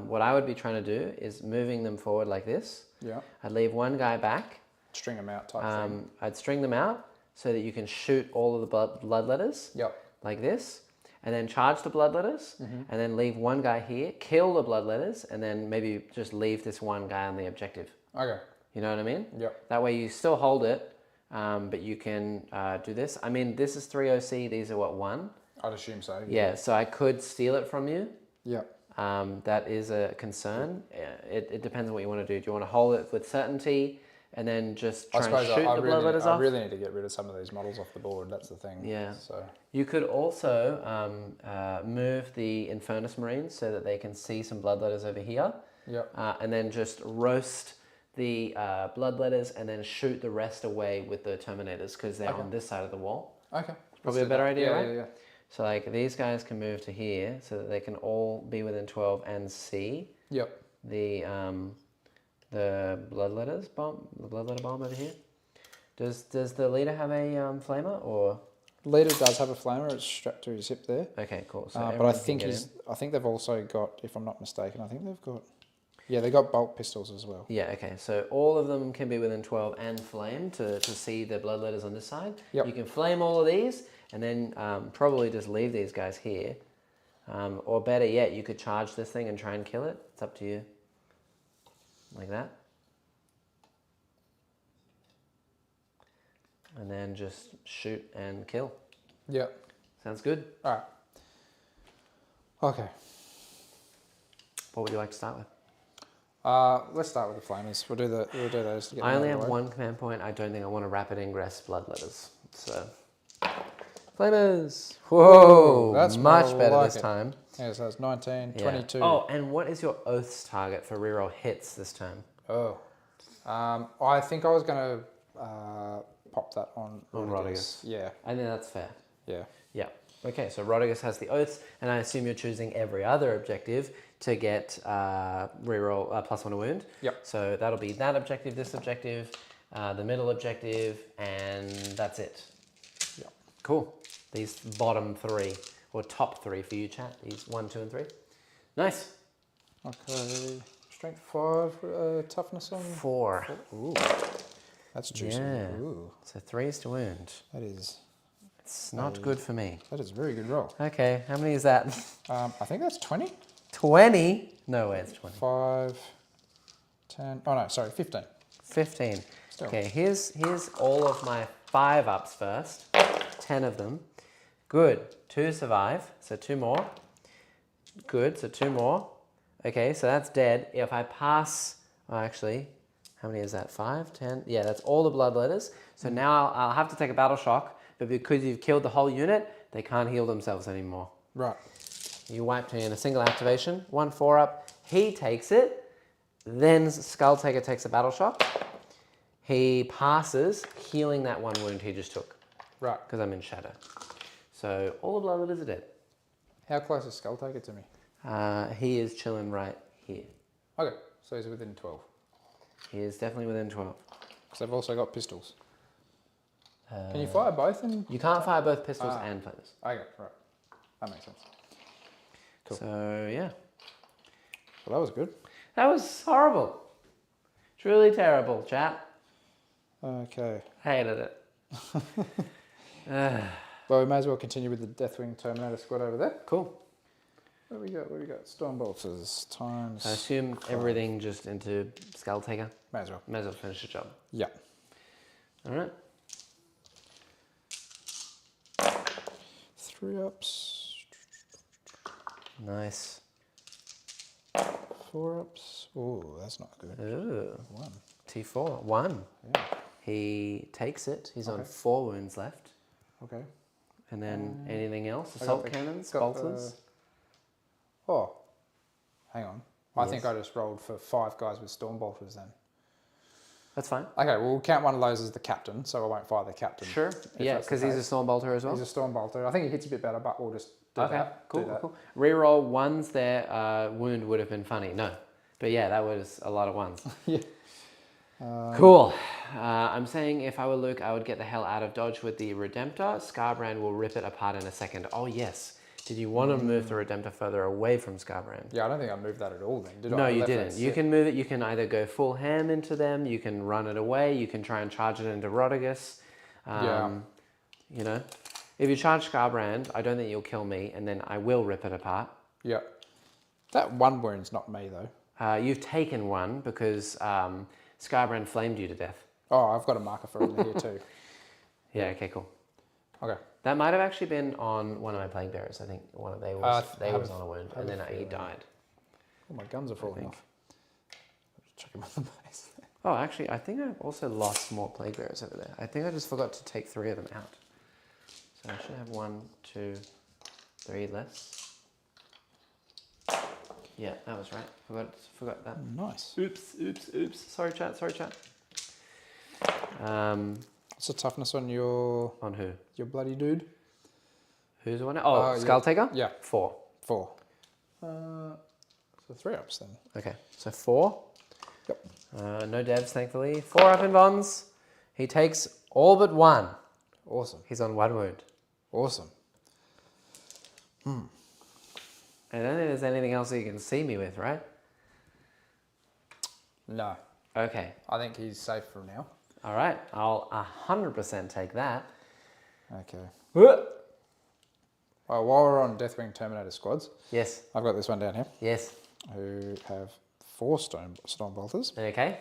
what I would be trying to do is moving them forward like this. Yeah. I'd leave one guy back. String them out type thing. I'd string them out so that you can shoot all of the bloodletters. Yep. Like this. And then charge the bloodletters. And then leave one guy here, kill the bloodletters, and then maybe just leave this one guy on the objective. Okay. You know what I mean? Yep. That way you still hold it. But you can do this. I mean, this is 3 OC. These are what, 1? I'd assume so. Yeah, so I could steal it from you. Yeah. That is a concern. It depends on what you want to do. Do you want to hold it with certainty and then just try and shoot the bloodletters off? I really need to get rid of some of these models off the board. That's the thing. Yeah. So you could also move the Infernus Marines so that they can see some bloodletters over here. Yep. And then just roast the bloodletters and then shoot the rest away with the Terminators because they're on this side of the wall. Okay. Probably a better idea, right? Yeah. So like these guys can move to here so that they can all be within 12 and see the bloodletters bomb, the bloodletter bomb over here. Does the leader have a flamer or? Leader does have a flamer. It's strapped to his hip there. Okay, cool. So but I think they've also got, if I'm not mistaken, I think they've got. Yeah, they got bolt pistols as well. Yeah, okay. So all of them can be within 12 and flame to see the bloodletters on this side. Yep. You can flame all of these and then probably just leave these guys here. Or better yet, you could charge this thing and try and kill it. It's up to you. Like that. And then just shoot and kill. Yep. Sounds good. All right. Okay. What would you like to start with? Let's start with the flamers. We'll do those to get them I only out of have the way. one command point. I don't think I want a rapid ingress bloodletters. So, flamers. Whoa, that's much better this time. Yeah, so it's 19, 22. Oh, and what is your oaths target for reroll hits this time? Oh, I think I was going to pop that on Rodriguez. Yeah. I think that's fair. Yeah. Yeah. Okay, so Rodriguez has the oaths, and I assume you're choosing every other objective to get reroll +1 a wound. Yep. So that'll be that objective, this objective, the middle objective, and that's it. Yep. Cool. These bottom 3, or top 3 for you, chat. These 1, 2, and 3. Nice. Okay. Strength 5, toughness on 4. Ooh. That's juicy. Yeah. Ooh. So 3s to wound. That is. It's not good for me. That is a very good roll. Okay, how many is that? I think that's 20. 20? No way, it's 20. 5, 10. Oh no, sorry, 15. 15. Still. Okay, here's all of my 5-ups first. 10 of them. Good. 2 survive, so 2 more. Good, so 2 more. Okay, so that's dead. If I pass, oh, actually, how many is that? 5, 10? Yeah, that's all the blood letters. So now I'll have to take a battle shock, but because you've killed the whole unit, they can't heal themselves anymore. Right. You wiped me in a single activation. 1 4-up. He takes it. Then Skull Taker takes a battle shock. He passes, healing that 1 wound he just took. Right. Because I'm in shadow. So all the blood letters are dead. How close is Skull Taker to me? He is chilling right here. Okay, so he's within 12. He is definitely within 12. Because they've also got pistols. Can you fire both? You can't fire both pistols and flames. Okay, right. That makes sense. Cool. So yeah. Well, that was good. That was horrible. Truly terrible, chat. Okay. Hated it. Well, we may as well continue with the Deathwing Terminator squad over there. Cool. What do we got? What do we got? Stormbolters times. I assume 5. everything just into Skull Taker. May as well. May as well finish the job. Yeah. All right. 3 ups. Nice. 4 ups. Oh, that's not good. Ooh. 1. T4. 1. Yeah. He takes it. He's on Okay. 4 wounds left. Okay. And then anything else? I got Assault the- cannons? got Bolters? Oh, hang on. I Yes. think I just rolled for 5 guys with Stormbolters then. That's fine. Okay, we'll count one of those as the captain, so I won't fire the captain. Sure. Yeah, that's the because he's a case. storm bolter as well. He's a Stormbolter. I think he hits a bit better, but we'll just do Okay, that. cool, do that. cool. Reroll ones there. Wound would have been funny. No. But yeah, that was a lot of ones. Yeah. Cool. I'm saying if I were Luke, I would get the hell out of dodge with the Redemptor. Scarbrand will rip it apart in a second. Oh, yes. Did you want to move the Redemptor further away from Scarbrand? Yeah, I don't think I moved that at all then, did I? No, I you left that didn't. You sit. can move it. You can either go full ham into them. You can run it away. You can try and charge it into Rodriguez. Yeah. You know, if you charge Scarbrand, I don't think you'll kill me, and then I will rip it apart. Yeah. That 1 wound's not me though. You've taken 1 because Scarbrand flamed you to death. Oh, I've got a marker for him here too. Yeah. Okay. Cool. Okay. That might have actually been on one of my plague bearers. I think one of they was on a wound, and then he died. Oh, my guns are falling off. Just chuck him on the base. Oh, actually, I think I've also lost more plague bearers over there. I think I just forgot to take 3 of them out. So I should have 1, 2, 3 less. Yeah, that was right. Forgot that. Nice. Oops. Sorry, chat. What's the toughness on your On who? bloody dude? Who's the one? Oh, yeah. Skull Taker? Yeah. 4. 4. So 3 ups then. Okay, so 4. Yep. No devs, thankfully. 4 up in bonds. He takes all but 1. Awesome. He's on 1 wound. Awesome. I don't think there's anything else that you can see me with, right? No. Okay. I think he's safe for now. All right. I'll 100% take that. Okay. Yes. While we're on Deathwing Terminator squads, Yes. I've got this one down here, Yes. who have 4 Stormbolters. Okay.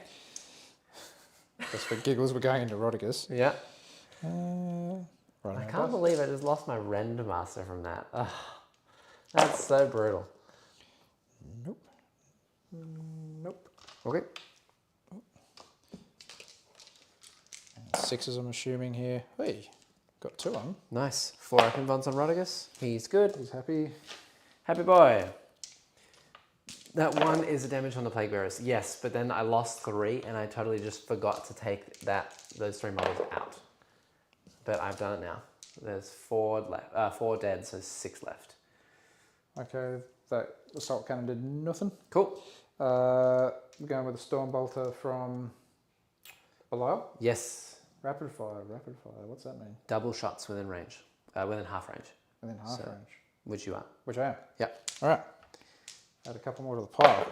Just for giggles, we're going into Rodriguez. Yeah. Right, I can't believe I just lost my Rend Master from that. Ugh. That's so brutal. Nope. Nope. Okay. 6s, I'm assuming here. Hey, got 2 on. Nice. 4 up in bonds on Rodriguez. He's good. He's happy. Happy boy. That 1 is a damage on the Plague Bearers. Yes, but then I lost 3 and I totally just forgot to take those 3 models out. But I've done it now. There's 4 left, 4 dead, so 6 left. Okay, that assault cannon did nothing. Cool. We're going with a Storm Bolter from Belial. Yes. Rapid fire. What's that mean? Double shots within range, within half range. Within half range. Which you are. Which I am. Yep. All right. Add a couple more to the pile.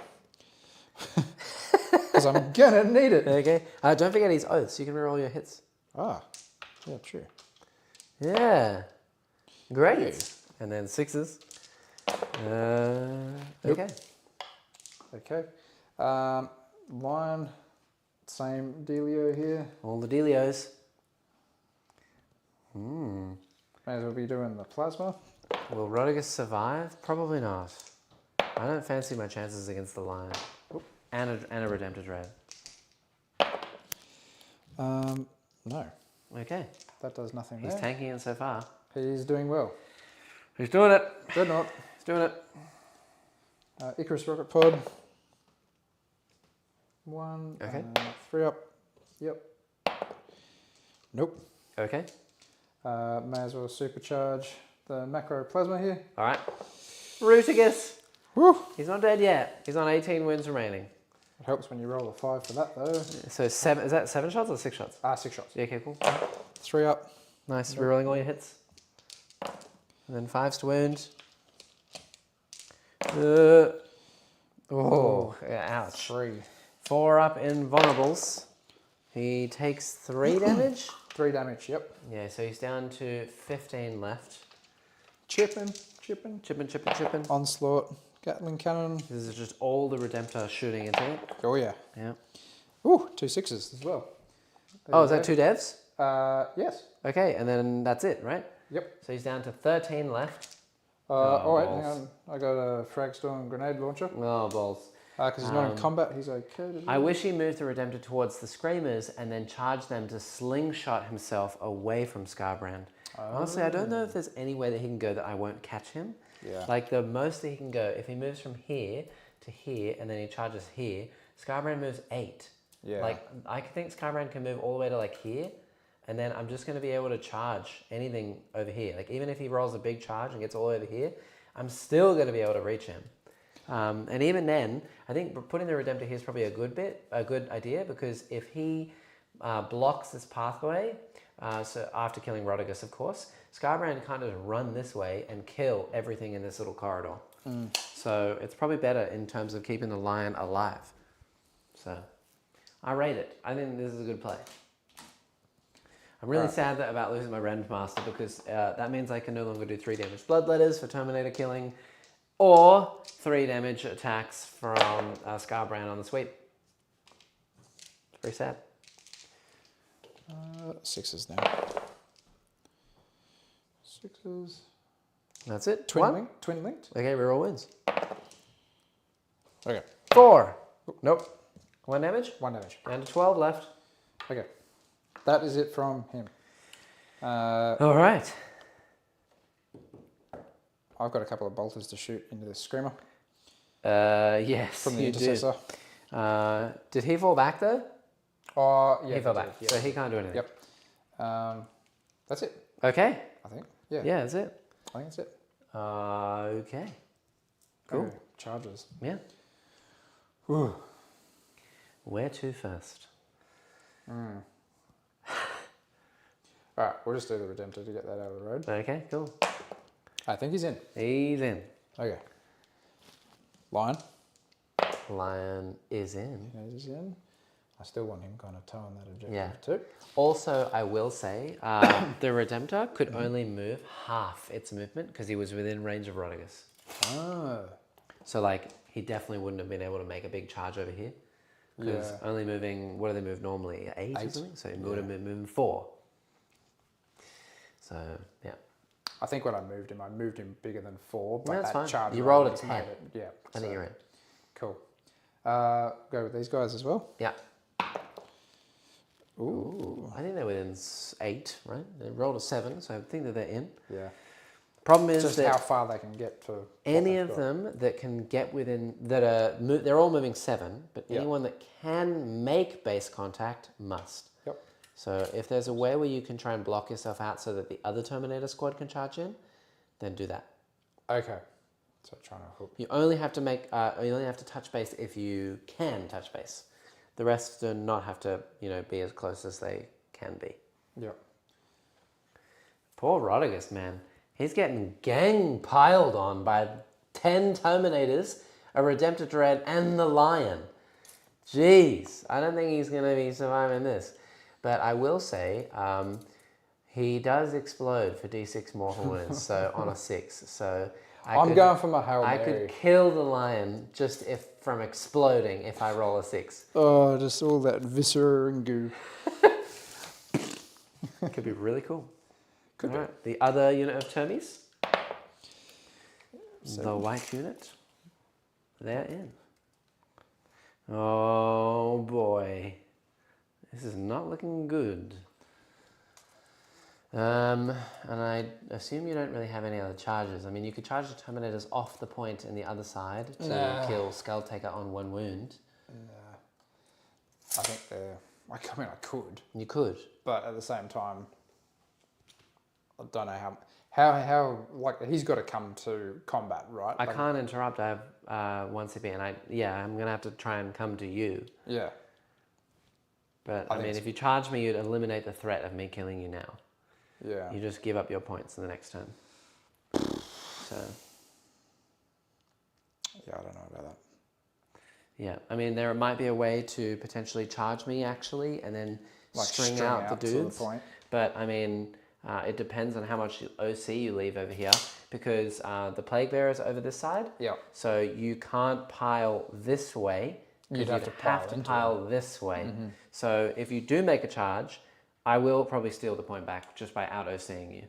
Because I'm gonna need it. Okay. Don't forget his oaths. You can reroll your hits. Ah, yeah, true. Yeah. Great. Yeah. And then 6s. Okay. Okay. Lion, same dealio here. All the dealios. May as well be doing the plasma. Will Rodigus survive? Probably not. I don't fancy my chances against the lion. And a Redemptor Dread. No, Okay. that does nothing He's there. tanking it so far. He's doing well. He's doing it. Dreadnought. He's doing it. Icarus Rocket Pod. 1. Okay. 3 up. Yep. Nope. Okay. May as well supercharge the macro plasma here. All right. Rutigus. Woo! He's not dead yet. He's on 18 wounds remaining. It helps when you roll a 5 for that though. So 7, is that 7 shots or 6 shots? 6 shots. Yeah, okay, cool. 3 up. Nice, rerolling all your hits. And then 5s to wound. Ouch. 3. 4 up in vulnerables. He takes 3 damage. 3 damage, yep. Yeah, so he's down to 15 left. Chipping. Chipping. Onslaught. Gatling cannon. This is just all the Redemptor shooting into it. Oh yeah. Yeah. Ooh, 2 6s as well. Oh, is that 2 devs? Yes. Okay, and then that's it, right? Yep. So he's down to 13 left. Oh wait, hang balls. on. I got a Fragstorm grenade launcher. Oh, balls. Because he's not in combat, he's okay to do. I wish he moved the Redemptor towards the Screamers and then charged them to slingshot himself away from Scarbrand. Honestly, I don't know if there's any way that he can go that I won't catch him. Yeah. Like the most that he can go, if he moves from here to here and then he charges here, Scarbrand moves 8. Yeah. Like I think Scarbrand can move all the way to like here, and then I'm just going to be able to charge anything over here. Like even if he rolls a big charge and gets all over here, I'm still going to be able to reach him. And even then, I think putting the Redemptor here is probably a good idea, because if he blocks this pathway, so after killing Rodigus, of course, Scarbrand can't just run this way and kill everything in this little corridor. So it's probably better in terms of keeping the lion alive. So I rate it. I think this is a good play. I'm really sad about losing my Rend Master, because that means I can no longer do 3 damage Bloodletters for Terminator killing, or 3 damage attacks from Scarbrand on the sweep. It's pretty sad. 6s now. 6s. That's it. Twin One. linked. Okay, reroll wins. Okay. 4. Nope. 1 damage. 1 damage. Down to 12 left. Okay. That is it from him. All right. I've got a couple of bolters to shoot into this Screamer. Yes, From the you Intercessor. do. Did he fall back though? Oh, yeah. He fell back, did, so he can't do anything. Yep. That's it, Okay. I think. Yeah. Yeah, that's it. I think that's it. Okay. Cool. Oh, charges. Yeah. Whew. Where to first? All right, we'll just do the Redemptor to get that out of the road. Okay, cool. I think he's in. He's in. Okay. Lion. Lion is in. He's in. I still want him kind of towing that objective Yeah. too. Also, I will say, the Redemptor could only move half its movement because he was within range of Rodigus. Oh. So, like, he definitely wouldn't have been able to make a big charge over here. Because only moving, what do they move normally? 8 or something? So he would have been moving 4. So, yeah. I think when I moved him bigger than 4, but That's that fine. charge You rolled a made 10. it. Yeah. I think you're in. Cool. Go with these guys as well. Yeah. Ooh. I think they're within 8, right? They rolled a 7, so I think that they're in. Yeah. Problem is Just that how far they can get to any of them that can get within, they're all moving 7, but Yep. anyone that can make base contact must. Yep. So if there's a way where you can try and block yourself out so that the other Terminator squad can charge in, then do that. Okay. So trying to hook. You only have to you only have to touch base if you can touch base. The rest do not have to, be as close as they can be. Yep. Poor Rodriguez, man. He's getting gang piled on by 10 Terminators, a Redemptor Dread, and the Lion. Jeez, I don't think he's going to be surviving this. But I will say, he does explode for D6 mortal wounds, so on a 6. So I'm going for my Hail Mary. I could kill the Lion just from exploding if I roll a 6. Oh, just all that viscera and goo. Could be really cool. Could be. Right. The other unit of Termies, the white unit, they're in. Oh boy, this is not looking good. And I assume you don't really have any other charges. I mean, you could charge the Terminators off the point in the other side to kill Skull Taker on 1 wound. I think they're... I mean, I could. You could. But at the same time, I don't know how like, he's got to come to combat, right? I can't interrupt. I have 1 CP, and I'm going to have to try and come to you. Yeah. But, I mean, if you charge me, you'd eliminate the threat of me killing you now. Yeah. You just give up your points in the next turn. So. Yeah, I don't know about that. Yeah, I mean, there might be a way to potentially charge me, actually, and then Like string out the dudes. to the point. But, I mean, it depends on how much OC you leave over here, because the Plague Bearer is over this side. Yeah. So you can't pile this way. You'd have to pile this way. Mm-hmm. So if you do make a charge, I will probably steal the point back just by out OCing you.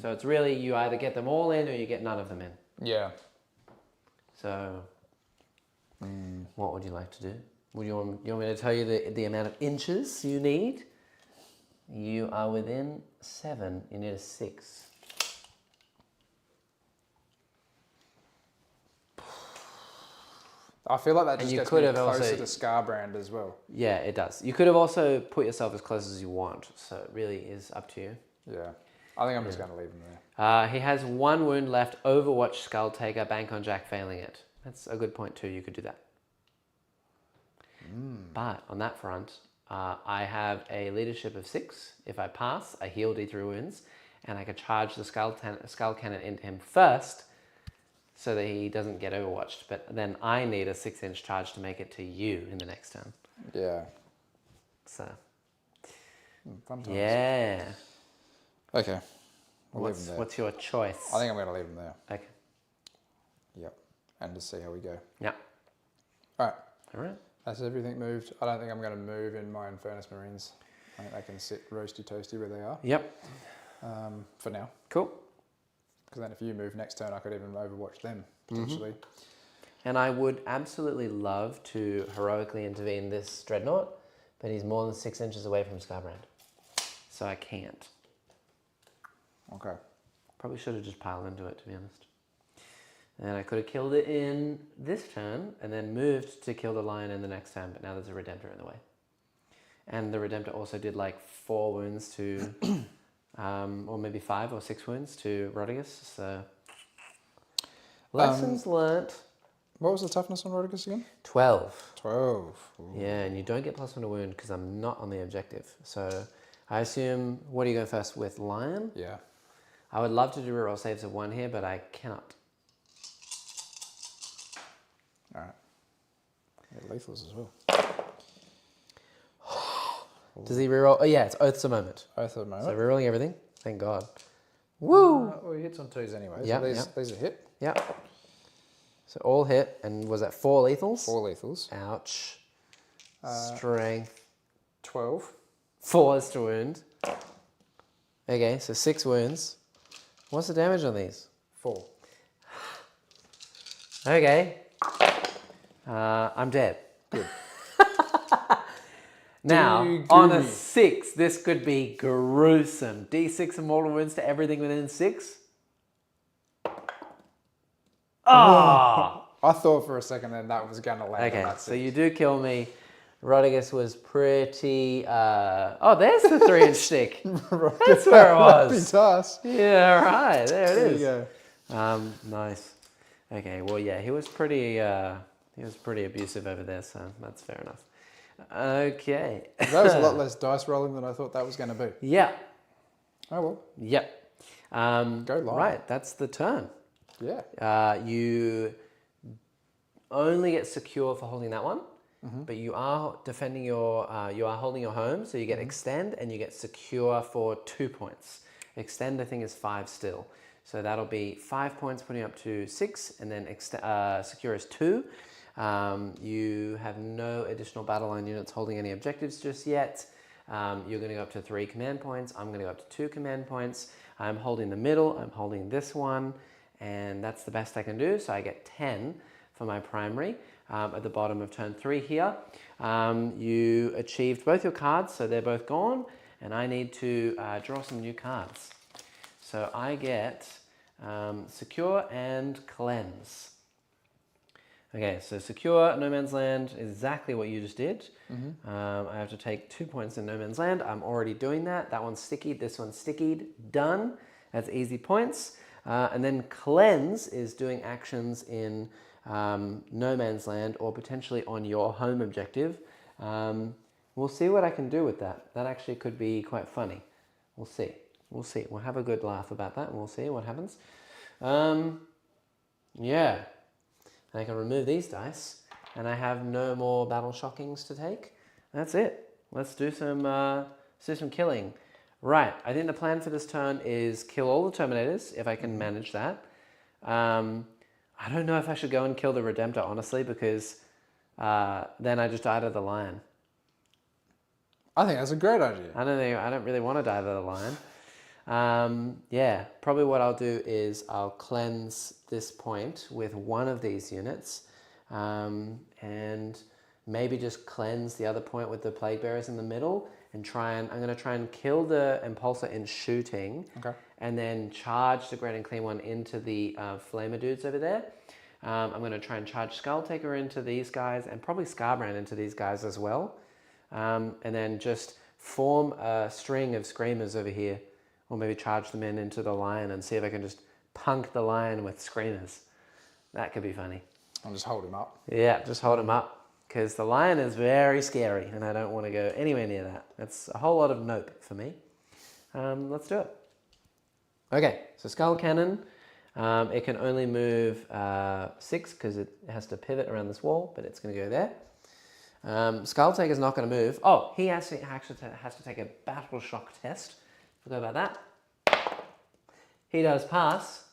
So it's really, you either get them all in or you get none of them in. Yeah. So, what would you like to do? You want me to tell you the amount of inches you need? You are within 7. You need a 6. I feel like that just gets me have closer also, to Scarbrand as well. Yeah, it does. You could have also put yourself as close as you want, so it really is up to you. Yeah. I think I'm just going to leave him there. He has 1 wound left. Overwatch Skull Taker, bank on Jack failing it. That's a good point too. You could do that. But on that front, I have a leadership of 6. If I pass, I heal D3 wounds, and I could charge the skull cannon into him first, so that he doesn't get overwatched. But then I need a 6-inch charge to make it to you in the next turn. Yeah. So. Fun times. Yeah. Okay. We'll leave him there. What's your choice? I think I'm going to leave him there. Okay. Yep. And just see how we go. Yeah. All right. All right. That's everything moved. I don't think I'm going to move in my Infernus Marines. I think they can sit roasty toasty where they are. Yep. For now. Cool. Because then if you move next turn, I could even overwatch them, potentially. And I would absolutely love to heroically intervene this Dreadnought, but he's more than 6 inches away from Scarbrand. So I can't. Okay. Probably should have just piled into it, to be honest. And I could have killed it in this turn, and then moved to kill the Lion in the next turn, but now there's a Redemptor in the way. And the Redemptor also did like 4 wounds to... or maybe 5 or 6 wounds to Rodriguez. So lessons learnt. What was the toughness on Rodriguez again? 12. 12. Ooh. Yeah, and you don't get +1 to wound because I'm not on the objective. So I assume, what do you go first with? Lion? Yeah. I would love to do reroll saves of 1 here, but I cannot. All right. Yeah, lethals as well. Does he reroll? Oh yeah, it's Oaths a moment. Oath at the moment. So rerolling everything. Thank God. Woo! Well, he hits on 2s anyway. Yeah, So these are hit. Yep. So all hit, and was that 4 lethals? 4 lethals. Ouch. Strength. 12. 4 is to wound. Okay, so 6 wounds. What's the damage on these? 4. Okay. I'm dead. Good. Now, on a 6, this could be gruesome. D6 of mortal wounds to everything within 6. Oh! I thought for a second then that was going to land. Okay, on that so six. you do kill me. Rodigus was pretty... oh, there's the 3-inch stick. That's where it was. Task. Yeah, right. There it There is. you go. Nice. Okay, well, yeah, he was pretty abusive over there, so that's fair enough. Okay. That was a lot less dice rolling than I thought that was going to be. Yeah. Oh, well. Yep. Go live. Right, that's the turn. Yeah. You only get secure for holding that one, but you are defending your, you are holding your home, so you get extend and you get secure for 2 points. Extend, I think, is 5 still. So that'll be 5 points, putting up to 6, and then secure is 2. You have no additional battle line units holding any objectives just yet. You're going to go up to 3 command points. I'm going to go up to 2 command points. I'm holding the middle. I'm holding this one, and that's the best I can do. So I get 10 for my primary at the bottom of turn 3 here. You achieved both your cards, so they're both gone, and I need to draw some new cards. So I get Secure and Cleanse. Okay, so Secure, No Man's Land, exactly what you just did. I have to take 2 points in No Man's Land. I'm already doing that. That one's stickied, this one's stickied. Done. That's easy points. And then Cleanse is doing actions in No Man's Land or potentially on your home objective. We'll see what I can do with that. That actually could be quite funny. We'll see. We'll see. We'll have a good laugh about that and we'll see what happens. Yeah. I can remove these dice and I have no more battle shockings to take. That's it. Let's do some killing. Right. I think the plan for this turn is kill all the Terminators if I can manage that. I don't know if I should go and kill the Redemptor, honestly, because then I just die to the Lion. I think that's a great idea. I don't really want to die to the Lion. Yeah, probably what I'll do is I'll cleanse this point with one of these units, and maybe just cleanse the other point with the Plague Bearers in the middle, and I'm going to try and kill the Impulsor in shooting, and then charge the Great and Clean One into the Flamer dudes over there. I'm going to try and charge Skull Taker into these guys, and probably Scarbrand into these guys as well, and then just form a string of Screamers over here. Or maybe charge them into the Lion and see if I can just punk the Lion with Screamers. That could be funny. I'll just hold him up. Yeah, just hold him up. Because the Lion is very scary and I don't want to go anywhere near that. That's a whole lot of nope for me. Let's do it. Okay, so Skull Cannon. It can only move 6 because it has to pivot around this wall, but it's going to go there. Skull Taker's not going to move. Oh, he actually has to take a Battle Shock test. Forgot about that. He does pass.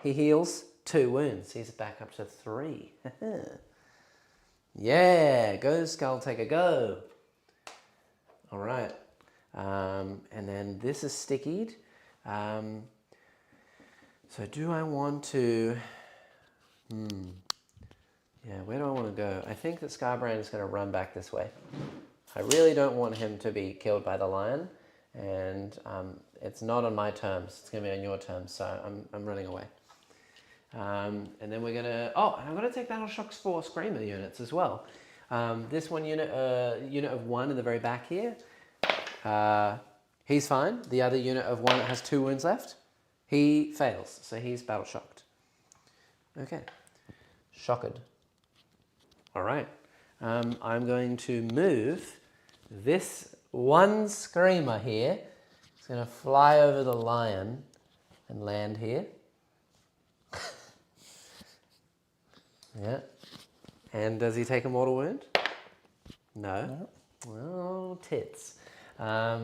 He heals 2 wounds. He's back up to 3. Yeah, go Skull Taker, go. All right. And then this is stickied. So do I want to... Yeah, where do I want to go? I think that Scarbrand is going to run back this way. I really don't want him to be killed by the Lion. And it's not on my terms. It's going to be on your terms, so I'm running away. And then we're going to... Oh, and I'm going to take Battle Shocks for Screamer units as well. This one unit of 1 in the very back here, he's fine. The other unit of 1 that has 2 wounds left, he fails, so he's Battle Shocked. Okay. Shocked. All right. I'm going to move this... one Screamer here. It's going to fly over the Lion and land here. Yeah. And does he take a mortal wound? No. Oh, tits.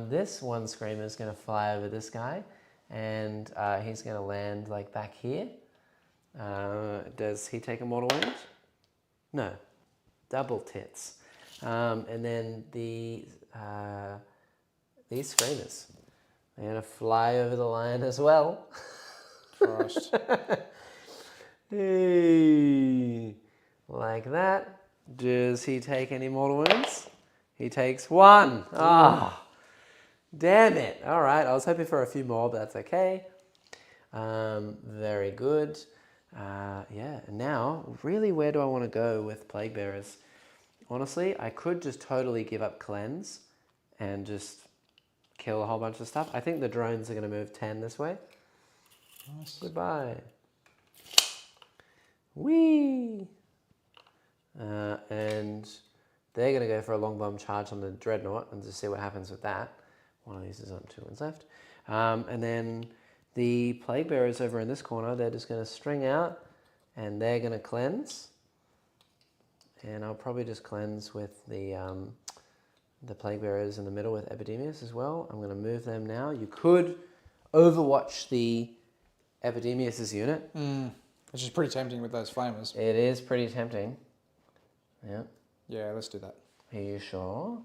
This one Screamer is going to fly over this guy and he's going to land like back here. Does he take a mortal wound? No. Double tits. And then these Screamers, they're going to fly over the Lion as well. Christ. Hey, like that. Does he take any mortal wounds? He takes 1. Ah, damn it. All right, I was hoping for a few more, but that's okay. Very good. Yeah, now, really, where do I want to go with Plague Bearers? Honestly, I could just totally give up Cleanse and just kill a whole bunch of stuff. I think the drones are going to move 10 this way. Nice. Goodbye. Whee! And they're going to go for a long bomb charge on the Dreadnought and just see what happens with that. One of these is on 2 ones left. And then the Plague Bearers over in this corner, they're just going to string out and they're going to cleanse. And I'll probably just cleanse with the Plague Bearers in the middle with Epidemius as well. I'm going to move them now. You could overwatch the Epidemius' unit. Which is pretty tempting with those flamers. It is pretty tempting. Yeah. Yeah, let's do that. Are you sure?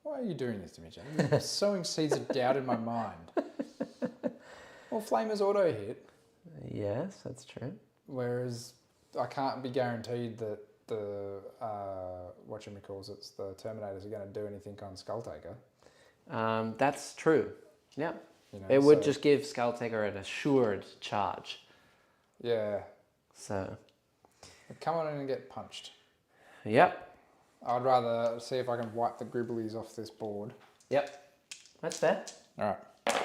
Why are you doing this to me, Jay? You're sowing seeds of doubt in my mind. Well, flamers auto hit. Yes, that's true. Whereas I can't be guaranteed that the it's the Terminators are going to do anything on Skulltaker. That's true. Yeah. You know, It would just give Skulltaker an assured charge. Yeah. So. Come on in and get punched. Yep. I'd rather see if I can wipe the Gribblies off this board. Yep. That's fair. All right.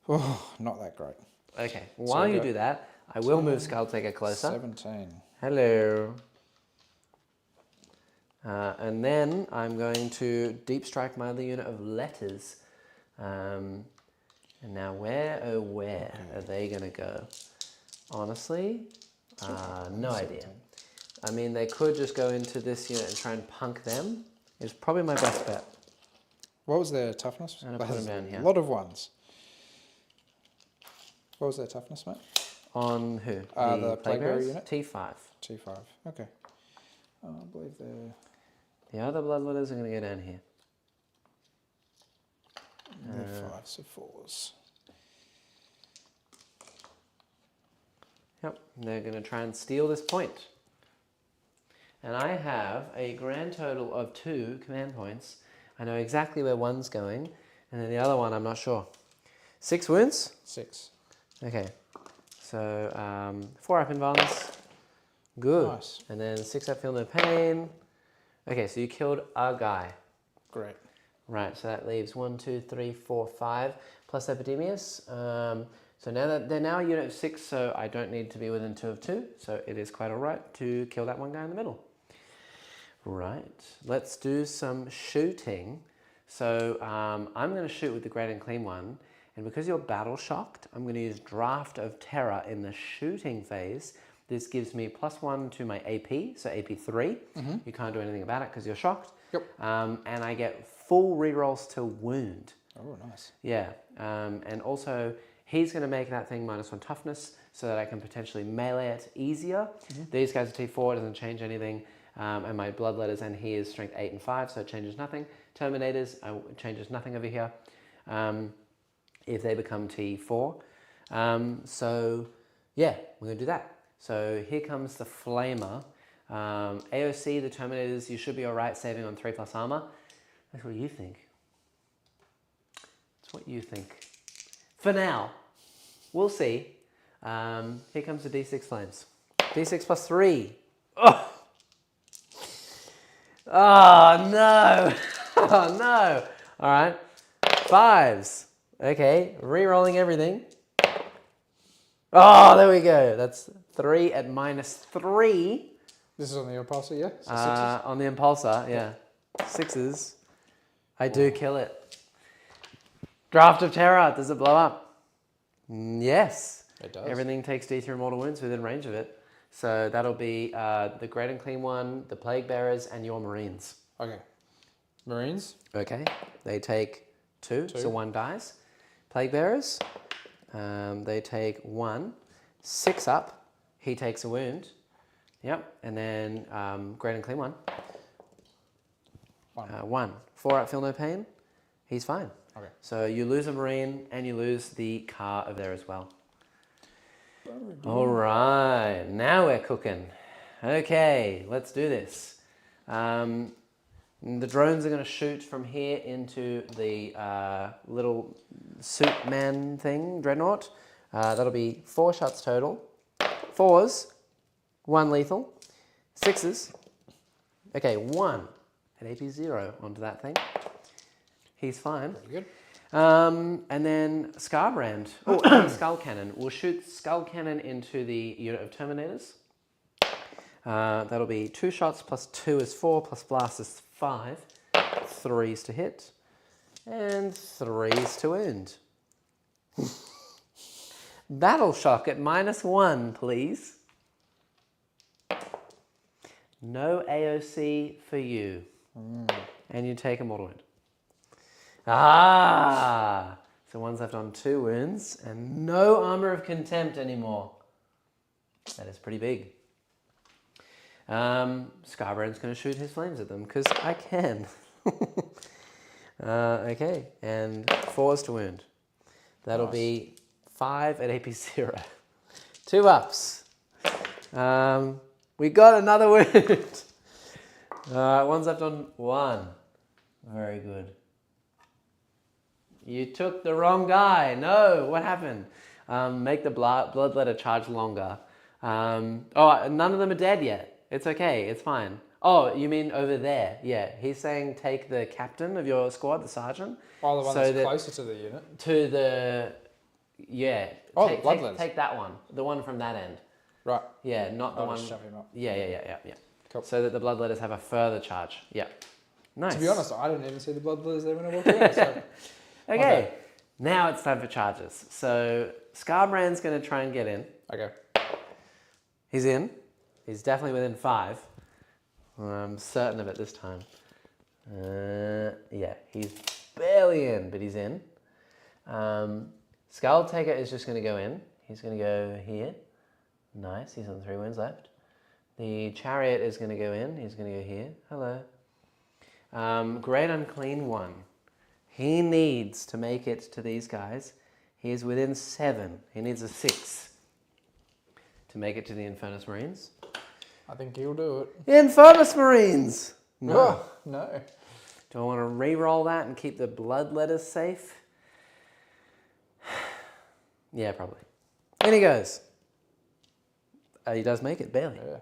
Oh, not that great. Okay. While you do that, I will move Skulltaker closer. 17. Hello. And then I'm going to deep strike my other unit of letters. And now where are they going to go? Honestly, no idea. I mean, they could just go into this unit and try and punk them. It's probably my best bet. What was their toughness? I'm going to put them down here. A lot of ones. What was their toughness, mate? On who? The Plague Bearer unit? T5. T5, okay. I believe they're... The other bloodletters are going to go down here. They're 5s, so 4s. Yep, they're going to try and steal this point. And I have a grand total of 2 command points. I know exactly where one's going, and then the other one I'm not sure. 6 wounds? 6. Okay, so 4 up invulns. Good. Nice. And then 6 up feel no pain. Okay, so you killed a guy. Great. Right, so that leaves 1, 2, 3, 4, 5 plus Epidemius. So now that they're now a unit of 6, so I don't need to be within 2 of 2. So it is quite all right to kill that one guy in the middle. Right, let's do some shooting. So I'm going to shoot with the Great and Clean one. And because you're battle shocked, I'm going to use Draft of Terror in the shooting phase. This gives me +1 to my AP, so AP 3. You can't do anything about it because you're shocked. Yep. And I get full rerolls to wound. Oh, nice. Yeah, and also he's going to make that thing -1 toughness so that I can potentially melee it easier. These guys are T4, it doesn't change anything. And my bloodletters, and he is strength 8 and 5, so it changes nothing. Terminators, changes nothing over here if they become T4. So yeah, we're going to do that. So here comes the Flamer. AOC, the Terminators, you should be alright saving on 3+ armor. That's what you think. That's what you think. For now. We'll see. Here comes the D6 Flames. D6 +3. Oh! Oh no! Oh no! Alright. 5s. Okay, re-rolling everything. Oh, there we go. That's 3 at -3. This is on the Impulsor, yeah? So On the Impulsor, yeah. 6s. I do kill it. Draft of Terror. Does it blow up? Yes. It does. Everything takes D3 mortal wounds within range of it. So that'll be the Great and Clean one, the Plague Bearers, and your Marines. Okay. Marines? Okay. They take 2, so 1 dies. Plague Bearers, they take 1. 6 up, he takes a wound. Yep. And then Great and Clean one. 1. 4 up, feel no pain. He's fine. Okay. So you lose a Marine and you lose the car over there as well. All right, now we're cooking. Okay, let's do this. And the drones are going to shoot from here into the little suit man thing, dreadnought. That'll be 4 shots total. 4s, 1 lethal. 6s. Okay, 1 at AP 0 onto that thing. He's fine. Pretty good. And then Scarbrand, and Skull Cannon. We'll shoot Skull Cannon into the unit of Terminators. That'll be 2 shots plus 2 is 4 plus blast is 5. 3s to hit and 3s to wound. Battle Shock at -1, please. No AOC for you. And you take a mortal wound. Ah! So 1's left on 2 wounds and no Armor of Contempt anymore. That is pretty big. Scarbrand's going to shoot his flames at them because I can. Okay, and 4s to wound. That'll be 5 at AP 0. 2 ups. We got another wound. 1's left on 1. Very good. You took the wrong guy. No, what happened? Make the bloodletter charge longer. None of them are dead yet. It's okay, it's fine. Oh, you mean over there? Yeah, he's saying take the captain of your squad, the sergeant. Oh, the one that's closer to the unit. To the, yeah. Oh, the bloodletters. Take that one, the one from that end. Right. Yeah, not the I'll one. Just shove him up. Yeah. Cool. So that the bloodletters have a further charge. Yeah. Nice. To be honest, I didn't even see the bloodletters there when I walked around. So. Okay, now it's time for charges. So Scarbrand's going to try and get in. Okay. He's in. He's definitely within 5. I'm certain of it this time. Yeah, he's barely in, but he's in. Skull Taker is just going to go in. He's going to go here. Nice, he's on 3 wounds left. The Chariot is going to go in. He's going to go here. Hello. Great Unclean One. He needs to make it to these guys. He is within 7. He needs a 6 to make it to the Infernus Marines. I think he'll do it. Infernus Marines! No. Oh, no. Do I want to re-roll that and keep the bloodletters safe? Yeah, probably. In he goes. He does make it, barely. Yeah.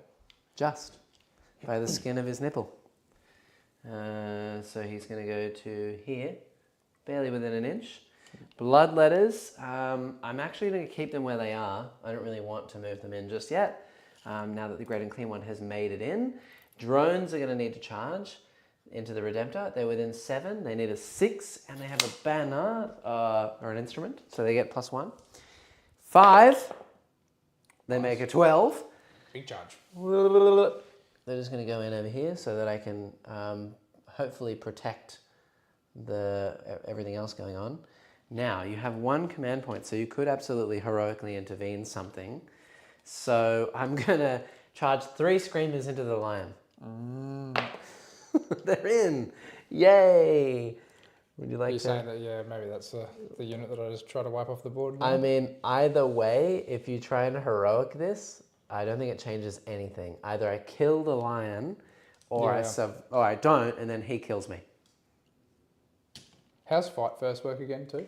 Just. By the skin of his nipple. So he's going to go to here. Barely within an inch. Bloodletters. I'm actually going to keep them where they are. I don't really want to move them in just yet. Now that the Great and Clean One has made it in. Drones are going to need to charge into the Redemptor. They're within 7. They need a 6 and they have a banner or an instrument. So they get +1. 5. They make a 12. Big charge. They're just going to go in over here so that I can hopefully protect everything else going on. Now, you have 1 command point, so you could absolutely heroically intervene something. So I'm going to charge 3 Screamers into the Lion. They're in. Yay. Would you like You're to... saying that, yeah, maybe that's the unit that I just try to wipe off the board now? I mean, either way, if you try and heroic this, I don't think it changes anything. Either I kill the lion, or I don't, and then he kills me. How's Fight First work again too?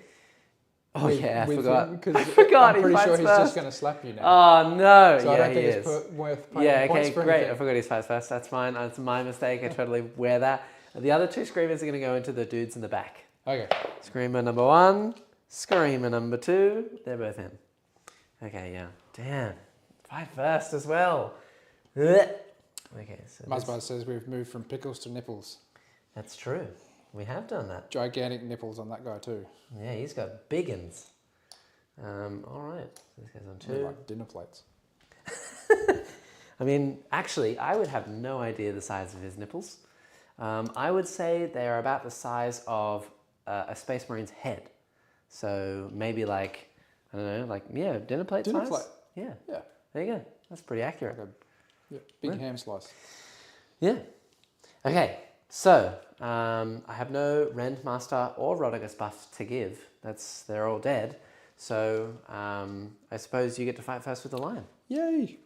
Oh yeah, I forgot. I forgot. I'm pretty sure he's just going to slap you now. Oh no! So yeah, I don't think he it's is. worth paying Yeah, points okay, for great. anything. I forgot he's fights first. That's fine. That's my mistake. I totally wear that. The other 2 Screamers are going to go into the dudes in the back. Okay. Screamer number 1, Screamer number 2. They're both in. Okay, yeah. Damn. Fight first as well. Okay, so Muzbuzz says we've moved from pickles to nipples. that's true. We have done that. Gigantic nipples on that guy too. Yeah, he's got big uns. All right. So this goes on 2. They're like dinner plates. I mean, actually, I would have no idea the size of his nipples. I would say they're about the size of a Space Marine's head. So maybe like, I don't know, like, yeah, dinner plate size? Dinner plate. Yeah. Yeah. There you go. That's pretty accurate. Like a big ham slice. Yeah. Okay, so I have no Rendmaster or Rodigus buff to give. They're all dead. So I suppose you get to fight first with the lion. Yay!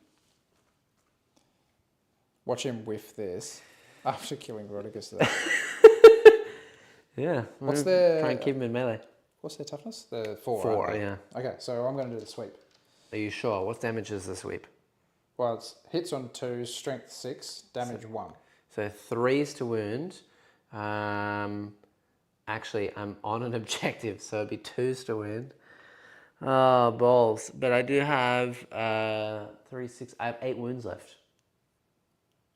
Watch him whiff this. After killing Rodicus, though. Yeah. What's their... Try and keep him in melee. What's their toughness? The 4, 4, aren't they? yeah. Okay, so I'm going to do the sweep. Are you sure? What damage is the sweep? Well, it's hits on 2, strength 6, damage 1. So 3s to wound. Actually, I'm on an objective, so it'd be 2s to wound. Oh, balls. But I do have 3, 6... I have 8 wounds left.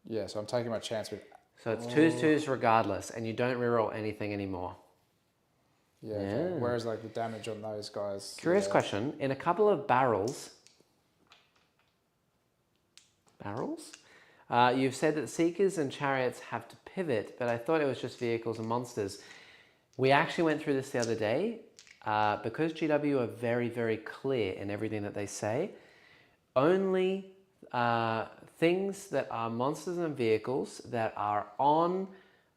Yeah, so I'm taking my chance with... So it's 2s regardless, and you don't reroll anything anymore. Yeah, okay. Whereas like the damage on those guys... Curious question. In a couple of barrels... you've said that Seekers and Chariots have to pivot, but I thought it was just vehicles and monsters. We actually went through this the other day. Because GW are very, very clear in everything that they say, only things that are monsters and vehicles that are on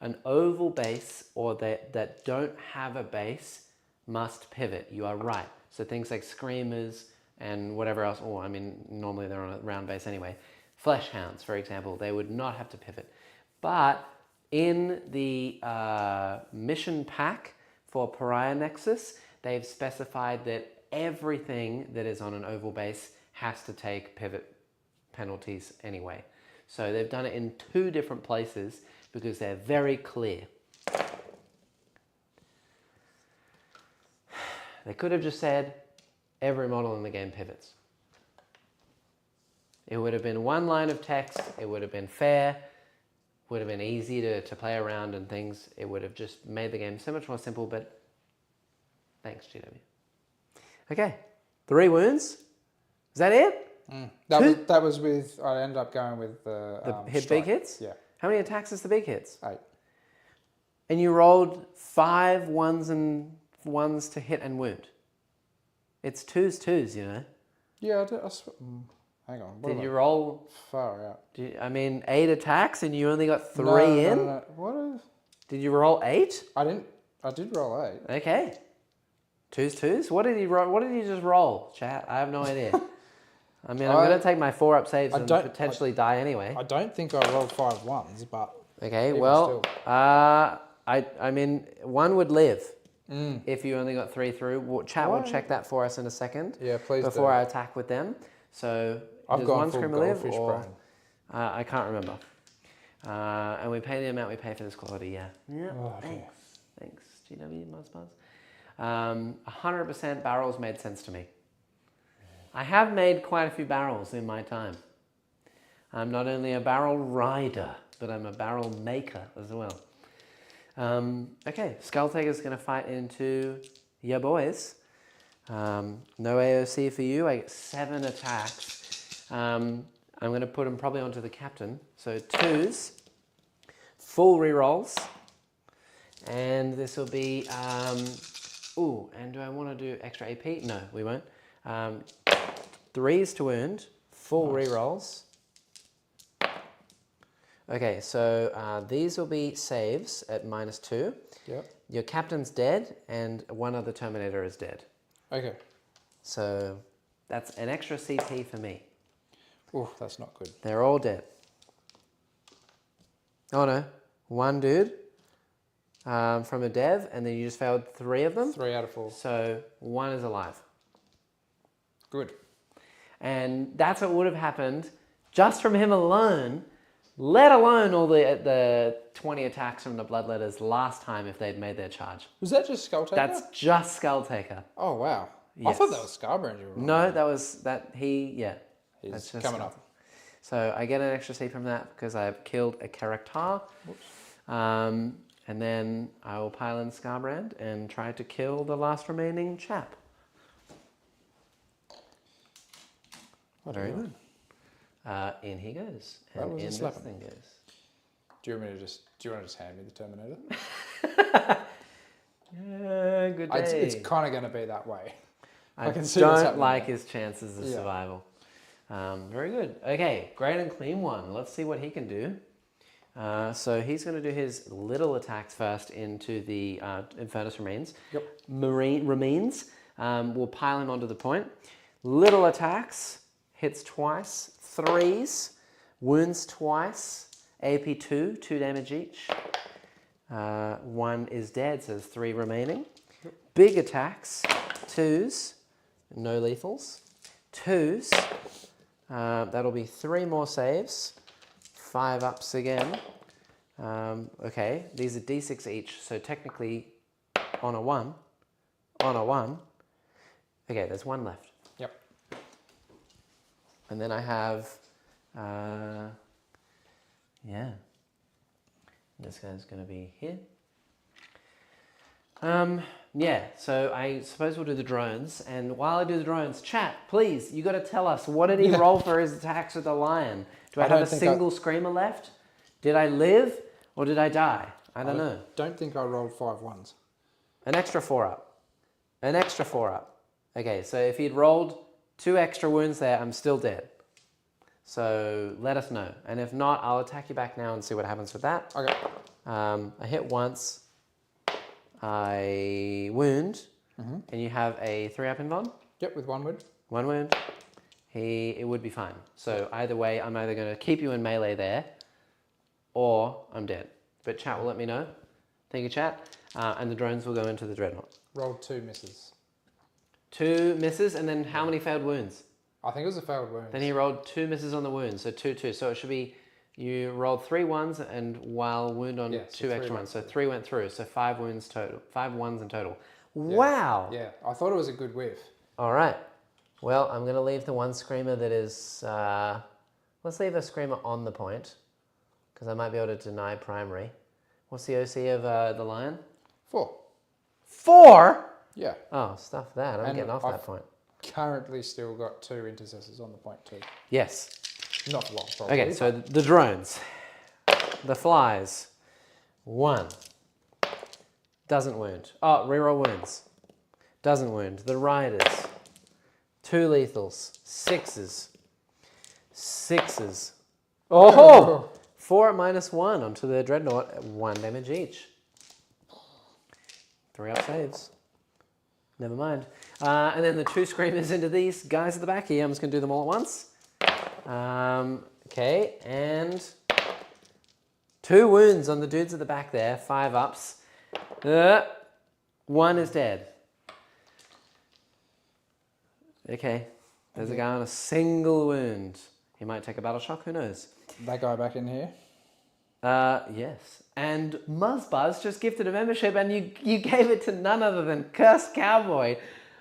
an oval base or that don't have a base must pivot. You are right. So things like Screamers and whatever else, or I mean, normally they're on a round base anyway. Flesh Hounds, for example, they would not have to pivot. But in the mission pack for Pariah Nexus, they've specified that everything that is on an oval base has to take pivot penalties anyway. So they've done it in 2 different places because they're very clear. They could have just said every model in the game pivots. It would have been 1 line of text, it would have been fair, would have been easy to play around and things. It would have just made the game so much more simple, but thanks, GW. Okay, 3 wounds. Is that it? That was with... I ended up going with the big hits? Yeah. How many attacks is the big hits? 8. And you rolled 5 1s and 1s to hit and wound. It's 2s, you know. Yeah, I did. Hang on. Did you roll... Far out. I mean, 8 attacks and you only got 3 in? No. What? Did you roll 8? I didn't. I did roll 8. Okay. 2s? What did you roll? What did you just roll, chat? I have no idea. I mean, I'm going to take my 4 up saves and potentially die anyway. I don't think I rolled 5 1s, but... Okay, well, I mean, 1 would live if you only got 3 through. Chat will check that for us in a second. Yeah, please before I attack with them. So I've does gone 1 full screamer live goldfish or... brain. I can't remember. And we pay the amount we pay for this quality, yeah. Yeah, thanks. Thanks, GW, Muzzbuzz. 100% barrels made sense to me. I have made quite a few barrels in my time. I'm not only a barrel rider, but I'm a barrel maker as well. Okay, Skulltaker's going to fight into ya boys. No AOC for you. I get 7 attacks. I'm going to put them probably onto the captain. So 2s, full rerolls, and this will be. And do I want to do extra AP? No, we won't. 3s to wound, full rerolls. Okay, so these will be saves at -2. Yep. Your captain's dead, and 1 other Terminator is dead. Okay. So that's an extra CP for me. Oh, that's not good. They're all dead. Oh no, 1 dude from a dev, and then you just failed 3 of them. 3 out of 4. So 1 is alive. Good. And that's what would have happened just from him alone, let alone all the 20 attacks from the Bloodletters last time if they'd made their charge. Was that just Skulltaker? That's just Skulltaker. Oh, wow. Yes. I thought that was Scarbrand. No, that was He's that's just coming up. So I get an extra C from that because I've killed a character. And then I will pile in Scarbrand and try to kill the last remaining chap. Very good. In he goes. And in this thing goes. Do you want to just hand me the Terminator? Yeah, good day. It's kind of going to be that way. I can see what's don't happening like there. his chances of survival. Very good. Okay, great and clean one. Let's see what he can do. So he's going to do his little attacks first into the Infernus Remains. Yep. Remains. We'll pile him onto the point. Little attacks. Hits twice. 3s. Wounds twice. AP 2, 2 damage each. 1 is dead, so there's 3 remaining. Big attacks, 2s, no lethals. 2s, that'll be 3 more saves. 5 ups again. Okay, these are d6 each, so technically on a 1. Okay, there's 1 left. Yep. And then I have, this guy's going to be here. Yeah, so I suppose we'll do the drones. And while I do the drones, chat, please, you got to tell us, what did he roll for his attacks with the lion? Do I have a single screamer left? Did I live or did I die? I don't know. Don't think I rolled 5 ones. An extra 4 up. An extra 4 up. Okay, so if he'd rolled 2 extra wounds there, I'm still dead. So let us know. And if not, I'll attack you back now and see what happens with that. Okay. I hit once. I wound. And you have a 3 up invuln? Yep, with 1 wound. 1 wound. It would be fine. So either way, I'm either going to keep you in melee there, or I'm dead. But chat will let me know. Thank you, chat. And the drones will go into the dreadnought. Rolled 2 misses. 2 misses, and then how many failed wounds? I think it was a failed wound. Then he rolled 2 misses on the wounds, so 2, 2. So it should be, you rolled 3 ones and while wound on 2 extra ones. So 3 went through, so 5 wounds total. 5 ones in total. Yeah. Wow! Yeah, I thought it was a good whiff. All right. Well, I'm going to leave the 1 screamer that is... let's leave a screamer on the point, because I might be able to deny primary. What's the OC of the lion? 4. 4? Yeah. Oh, stuff that. I'm getting off that point. Currently still got 2 intercessors on the point too. Yes. Not for long, probably. Okay, so the drones. The flies. 1. Doesn't wound. Oh, reroll wounds. Doesn't wound. The riders. 2 lethals. 6s. 6s. Oh! 4 at -1 onto the dreadnought at 1 damage each. 3 up saves. Never mind. And then the 2 screamers into these guys at the back here. I'm just going to do them all at once. Okay, and 2 wounds on the dudes at the back there. 5 ups. 1 is dead. Okay, there's a guy on a single wound. He might take a battle shock, who knows? That guy back in here? Yes. And Muzzbuzz just gifted a membership and you gave it to none other than Cursed Cowboy.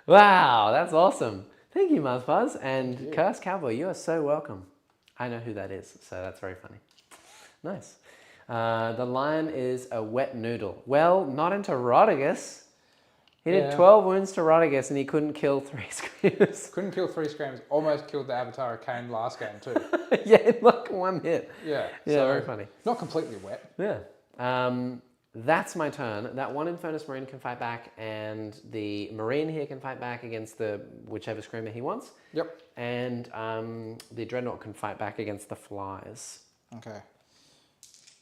Wow, that's awesome. Thank you, Muzzbuzz. And Cursed Cowboy, you are so welcome. I know who that is, so that's very funny. Nice. The lion is a wet noodle. Well, not into Rodigus. He did 12 wounds to Rodigus and he couldn't kill 3 screamers. Couldn't kill 3 screamers. Almost killed the Avatar of Cain last game too. Yeah, in like 1 hit. Yeah. Yeah, so very funny. Not completely wet. Yeah. That's my turn. That 1 Infernus Marine can fight back, and the Marine here can fight back against the whichever screamer he wants. Yep. And the Dreadnought can fight back against the flies. Okay.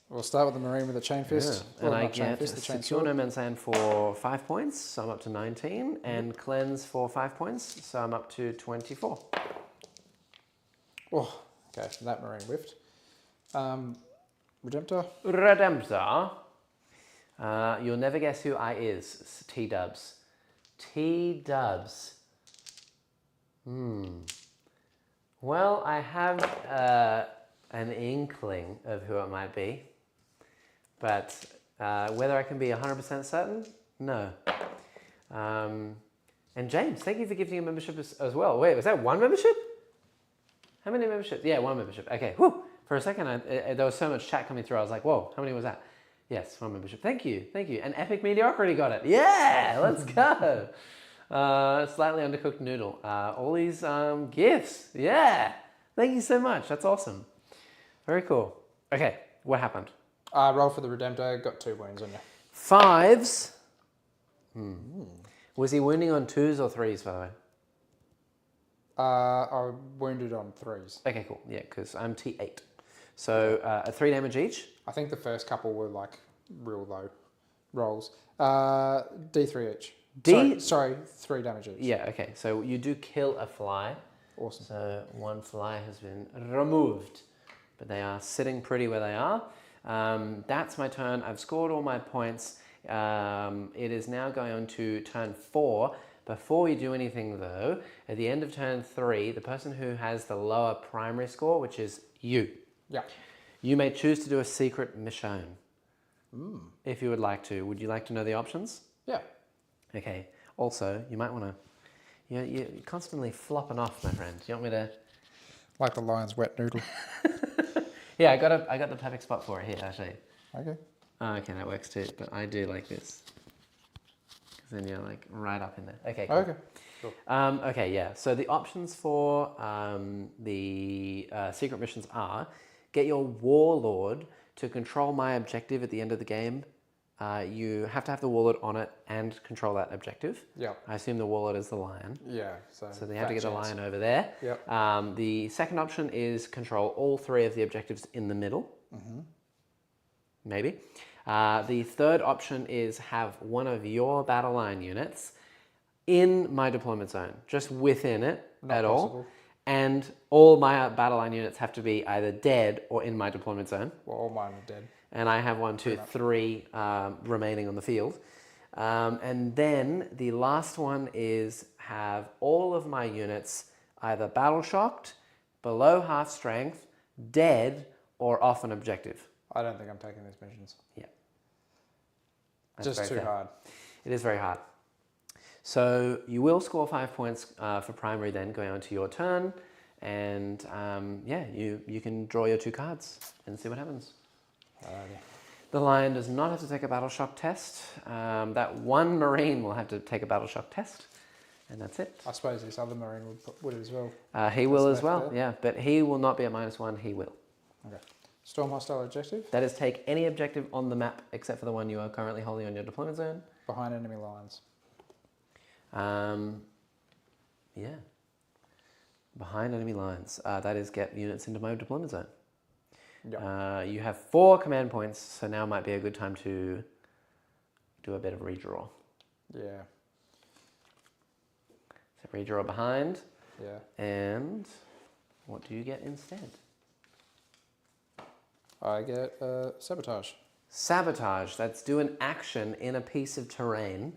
We'll start with the Marine with a Chain Fist. Yeah. Well, and I chain get fist, the chain Secure sword. No Man's Land for 5 points, so I'm up to 19, and Cleanse for 5 points, so I'm up to 24. Oh, okay, so that Marine whiffed. Redemptor. Redemptor. You'll never guess who I is. T-dubs. T-dubs. Well, I have an inkling of who it might be, but whether I can be 100% certain, no. And James, thank you for gifting a membership as well. Wait, was that 1 membership? How many memberships? Yeah, 1 membership. Okay, whew. For a second, there was so much chat coming through. I was like, whoa, how many was that? Yes, 1 membership. Thank you, thank you. And Epic Mediocrity got it. Yeah, let's go. Slightly undercooked noodle. All these gifts. Yeah, thank you so much. That's awesome. Very cool. Okay, what happened? Roll for the Redemptor, got 2 wounds on you. 5s. Was he wounding on 2s or 3s, by the way? I wounded on 3s. Okay, cool. Yeah, because I'm T8. So 3 damage each. I think the first couple were like real low rolls. D3 each. Sorry, 3 damage each. Yeah, okay. So you do kill a fly. Awesome. So 1 fly has been removed. but they are sitting pretty where they are. That's my turn. I've scored all my points. It is now going on to turn 4. Before we do anything though, at the end of turn 3, the person who has the lower primary score, which is you, you may choose to do a secret mission. If you would like to. Would you like to know the options? Yeah. Okay. Also, you might want to, you're constantly flopping off, my friend. Do you want me to? Like the lion's wet noodle. Yeah, I got the perfect spot for it here, actually. Okay. Oh, okay, that works too, but I do like this. Because then you're like right up in there. Okay, cool. Okay. Cool. Okay, yeah. So the options for the secret missions are get your warlord to control my objective at the end of the game. You have to have the warlord on it and control that objective. Yeah. I assume the warlord is the lion. Yeah. So they have to get the lion over there. Yep. The second option is control all 3 of the objectives in the middle. Maybe. The third option is have one of your battle line units in my deployment zone, just within it Not all. possible. And all my battle line units have to be either dead or in my deployment zone. Well, all mine are dead. And I have 1, 2, 3 remaining on the field. And then the last one is have all of my units either battle shocked, below half strength, dead, or off an objective. I don't think I'm taking these missions. Yeah. Just too hard. It is very hard. So you will score 5 points for primary then going on to your turn. And yeah, you can draw your 2 cards and see what happens. Alrighty. The lion does not have to take a battle shock test. That one marine will have to take a battle shock test. And that's it. I suppose this other marine would as well. He will as well, yeah. But he will not be at -1, he will. Okay. Storm hostile objective. That is take any objective on the map except for the one you are currently holding on your deployment zone. Behind enemy lines. Yeah. Behind enemy lines. That is get units into my deployment zone. Yep. You have 4 command points, so now might be a good time to do a bit of redraw. Yeah. So redraw behind. Yeah. And what do you get instead? I get sabotage. Sabotage. That's do an action in a piece of terrain.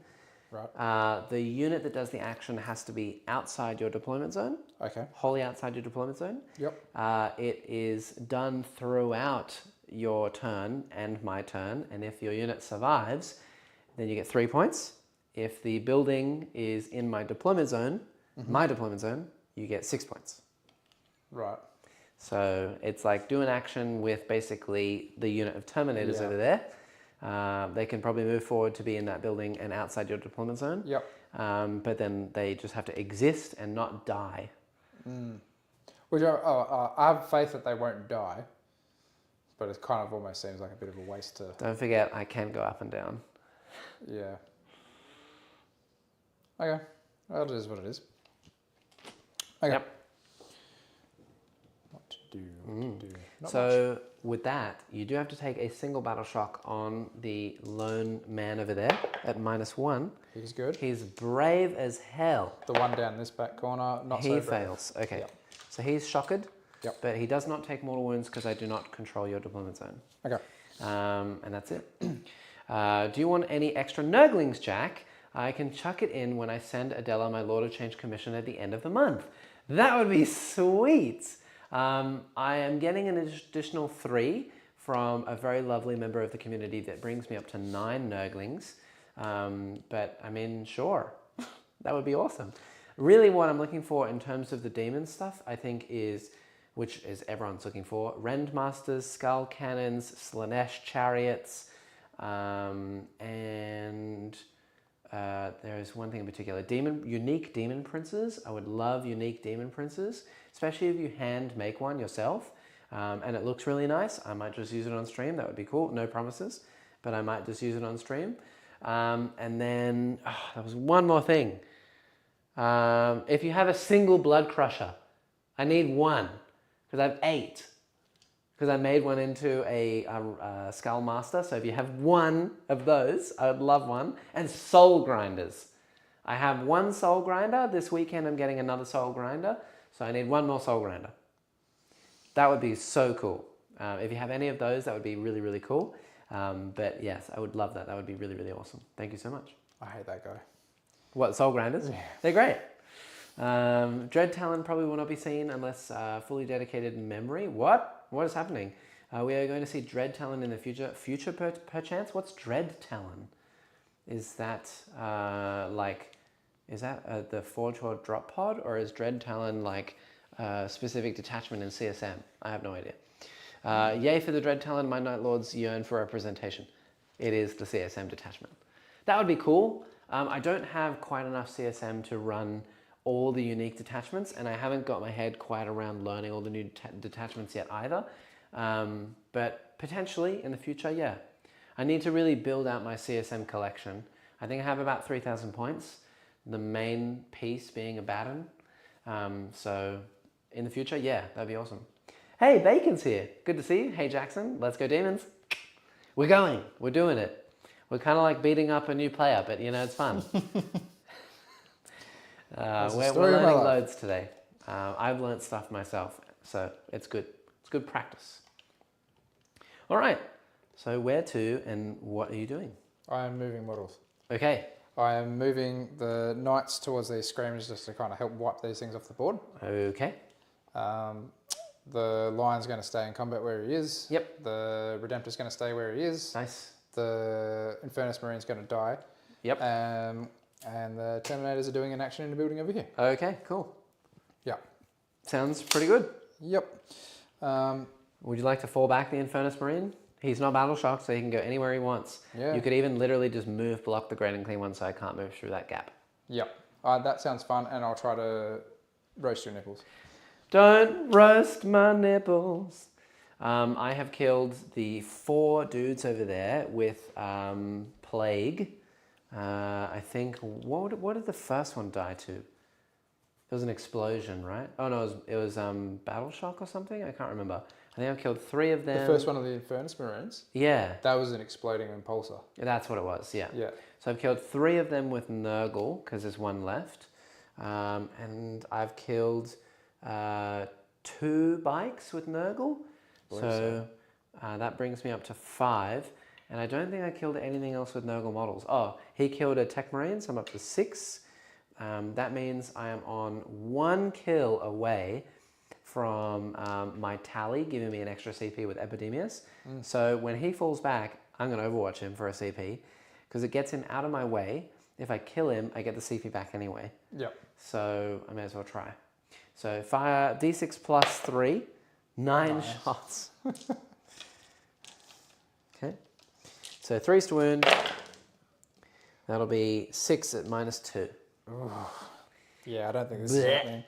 Right. The unit that does the action has to be outside your deployment zone. Okay. Wholly outside your deployment zone. Yep. It is done throughout your turn and my turn, and if your unit survives, then you get 3 points. If the building is in my deployment zone, you get 6 points. Right. So it's like do an action with basically the unit of Terminators over there. They can probably move forward to be in that building and outside your deployment zone. Yep. But then they just have to exist and not die. Which I have faith that they won't die, but it kind of almost seems like a bit of a waste to... Don't forget, I can go up and down. Yeah. Okay. Well, it is what it is. Okay. Yep. What to do? What to do? Not So with that, you do have to take a single battle shock on the lone man over there at -1. He's good. He's brave as hell. The one down this back corner, not so He brave. fails. Okay. Yep. So he's shocked. Yep. But he does not take mortal wounds because I do not control your deployment zone. Okay. And that's it. Do you want any extra nurglings, Jack? I can chuck it in when I send Adela my Lord of Change commission at the end of the month. That would be sweet. I am getting an additional 3 from a very lovely member of the community that brings me up to 9 nurglings. But I mean, sure, that would be awesome. Really what I'm looking for in terms of the demon stuff, I think is, which is everyone's looking for, Rendmasters, Skull Cannons, Slanesh Chariots, and there is one thing in particular, unique Demon Princes. I would love unique Demon Princes, especially if you hand make one yourself, and it looks really nice. I might just use it on stream, that would be cool, no promises, but I might just use it on stream. And then, there was one more thing. If you have a single Blood Crusher, I need 1, because I have 8. Because I made one into a Skull Master, so if you have 1 of those, I would love 1. And Soul Grinders. I have 1 Soul Grinder. This weekend I'm getting another Soul Grinder, so I need 1 more Soul Grinder. That would be so cool. If you have any of those, that would be really, really cool. But yes, I would love that. That would be really, really awesome. Thank you so much. I hate that guy. What, Soul Grinders? Yeah. They're great. Dread Talon probably will not be seen unless fully dedicated memory. What? What is happening? We are going to see Dread Talon in the future. Future perchance? What's Dread Talon? Is that the Forge Horde drop pod, or is Dread Talon like a specific detachment in CSM? I have no idea. Yay for the Dread Talon, my Night Lords yearn for representation. It is the CSM detachment. That would be cool. I don't have quite enough CSM to run all the unique detachments, and I haven't got my head quite around learning all the new detachments yet either. But potentially in the future, yeah. I need to really build out my CSM collection. I think I have about 3,000 points, the main piece being a baton. So in the future, yeah, that'd be awesome. Hey, Bacon's here. Good to see you. Hey, Jackson. Let's go Demons. We're going. We're doing it. We're kind of like beating up a new player, but you know, it's fun. We're learning loads today. I've learned stuff myself, so it's good. It's good practice. All right. So where to and what are you doing? I am moving models. Okay. I am moving the knights towards these screamers just to kind of help wipe these things off the board. Okay. The lion's going to stay in combat where he is. Yep. The Redemptor's going to stay where he is. Nice. The Infernus Marine's going to die. Yep. And the Terminators are doing an action in the building over here. Okay, cool. Yeah. Sounds pretty good. Yep. Would you like to fall back the Infernus Marine? He's not battle shocked, so he can go anywhere he wants. Yeah. You could even literally just block the Great and Clean one so I can't move through that gap. Yep. That sounds fun, and I'll try to roast your nipples. Don't roast my nipples. I have killed the 4 dudes over there with Plague. I think, what did the first one die to? It was an explosion, right? Oh no, it was Battle Shock or something? I can't remember. I think I've killed 3 of them. The first one of the Infernus Marines? Yeah. That was an exploding impulsor. That's what it was, yeah. Yeah. So I've killed 3 of them with Nurgle, because there's 1 left. And I've killed 2 bikes with Nurgle. So that brings me up to 5. And I don't think I killed anything else with Nurgle models. Oh, he killed a Tech Marine, so I'm up to 6. That means I am on 1 kill away from my tally giving me an extra CP with Epidemius. So when he falls back, I'm going to Overwatch him for a CP because it gets him out of my way. If I kill him, I get the CP back anyway. Yep. So I may as well try. So fire D6 plus 3, 9 Nice. shots. Okay. So 3's to wound. That'll be 6 at -2. Ooh. Yeah, I don't think this is happening.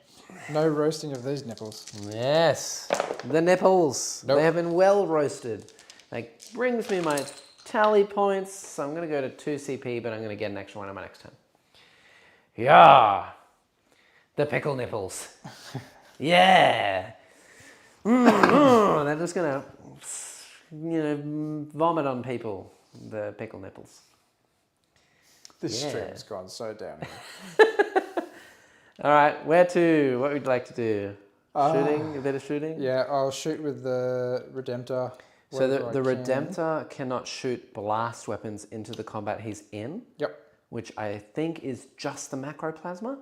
No roasting of these nipples. Yes, the nipples. Nope. They have been well roasted. That brings me my tally points. So I'm going to go to 2 CP, but I'm going to get an extra one on my next turn. Yeah, the pickle nipples. Yeah. They're just going to, vomit on people. The pickle nipples. This Yeah. stream's gone so down. All right, where to? What would you like to do? Shooting? A bit of shooting? Yeah, I'll shoot with the Redemptor. So the wherever I can. Redemptor cannot shoot blast weapons into the combat he's in. Yep. Which I think is just the Macroplasma.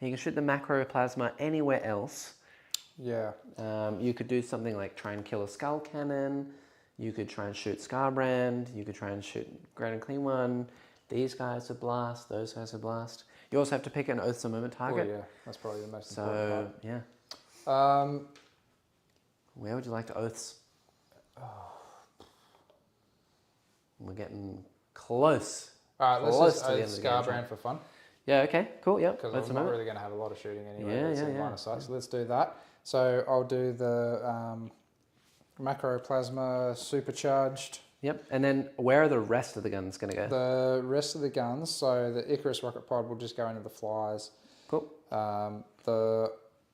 He can shoot the Macroplasma anywhere else. Yeah. You could do something like try and kill a Skull Cannon. You could try and shoot Scarbrand. You could try and shoot Great and Clean One. These guys are blast. Those guys are blast. You also have to pick an Oaths of Moment target. Oh yeah, that's probably the most important So, yeah. part. Where would you like to Oaths? We're getting close. Alright, let's Close just to the Oath end of the game, Scarbrand for fun. Yeah, okay, cool, yep. Because Oaths of I'm not Moment. really going to have a lot of shooting anyway. Yeah, It's yeah, in yeah. line of sight, so let's do that. So I'll do the Macroplasma supercharged. Yep, and then where are the rest of the guns going to go? The rest of the guns, so the Icarus rocket pod will just go into the flies. Cool. The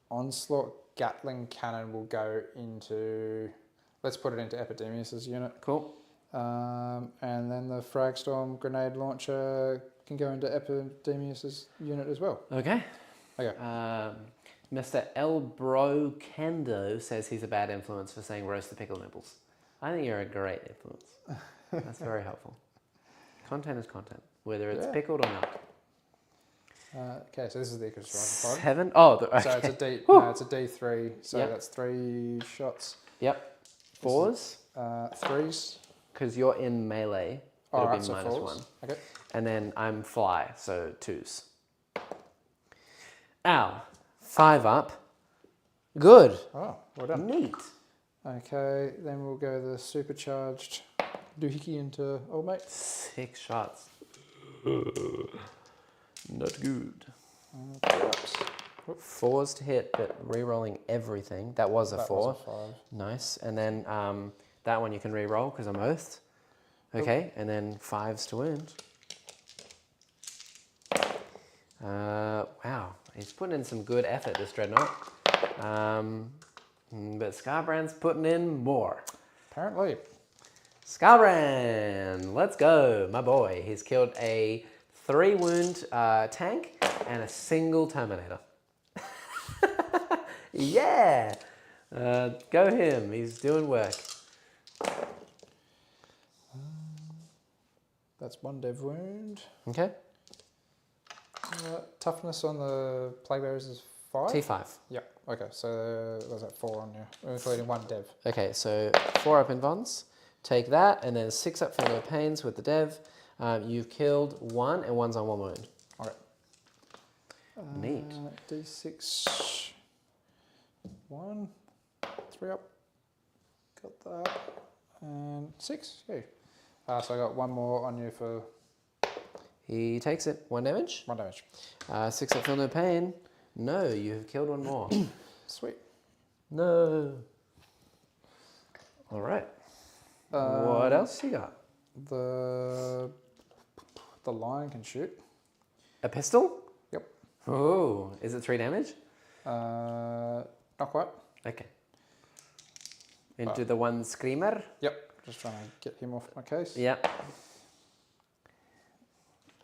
Onslaught Gatling cannon will go into, let's put it into Epidemius' unit. Cool. And then the Fragstorm grenade launcher can go into Epidemius' unit as well. Okay. Okay. Mr. Elbro Kendo says he's a bad influence for saying roast the pickle nibbles. I think you're a great influence. That's very helpful. Content is content, whether it's pickled or not. Okay, so this is the equal striker pod. 7? Oh, okay. So it's a D. No, it's a D3. So Yep. that's 3 shots. Yep. 4s? 3s. Because you're in melee. It'll be so minus 4s. 1. Okay. And then I'm fly, so 2s. Ow. 5 up. Good. Oh, well done. Neat. Okay, then we'll go the supercharged doohickey into old mate. 6 shots. Not good. 4s to hit, but re-rolling everything. That was a 4. Was a 5. Nice. And then that one you can re-roll because I'm oathed. Okay, and then 5s to wound. Wow, he's putting in some good effort, this Dreadnought. But Scarbrand's putting in more. Apparently. Scarbrand, let's go, my boy. He's killed a 3-wound tank and a single Terminator. Yeah! Go him, he's doing work. That's 1 dev wound. Okay. Toughness on the plague bearers is 5? T5. Yeah, okay, so there's that 4 on you, including 1 dev. Okay, so 4 up in Vons. Take that, and then 6 up for no pains with the dev. You've killed 1, and 1's on 1 wound. Okay. Neat. D6. 1. 3 up. Got that. And 6. Yeah. So I got 1 more on you for... He takes it. 1 damage. 1 damage. 6 up, feel no pain. No, you have killed 1 more. Sweet. No. All right. What else you got? The lion can shoot. A pistol? Yep. Oh, is it 3 damage? Not quite. Okay. Into the 1 screamer? Yep. Just trying to get him off my case. Yep.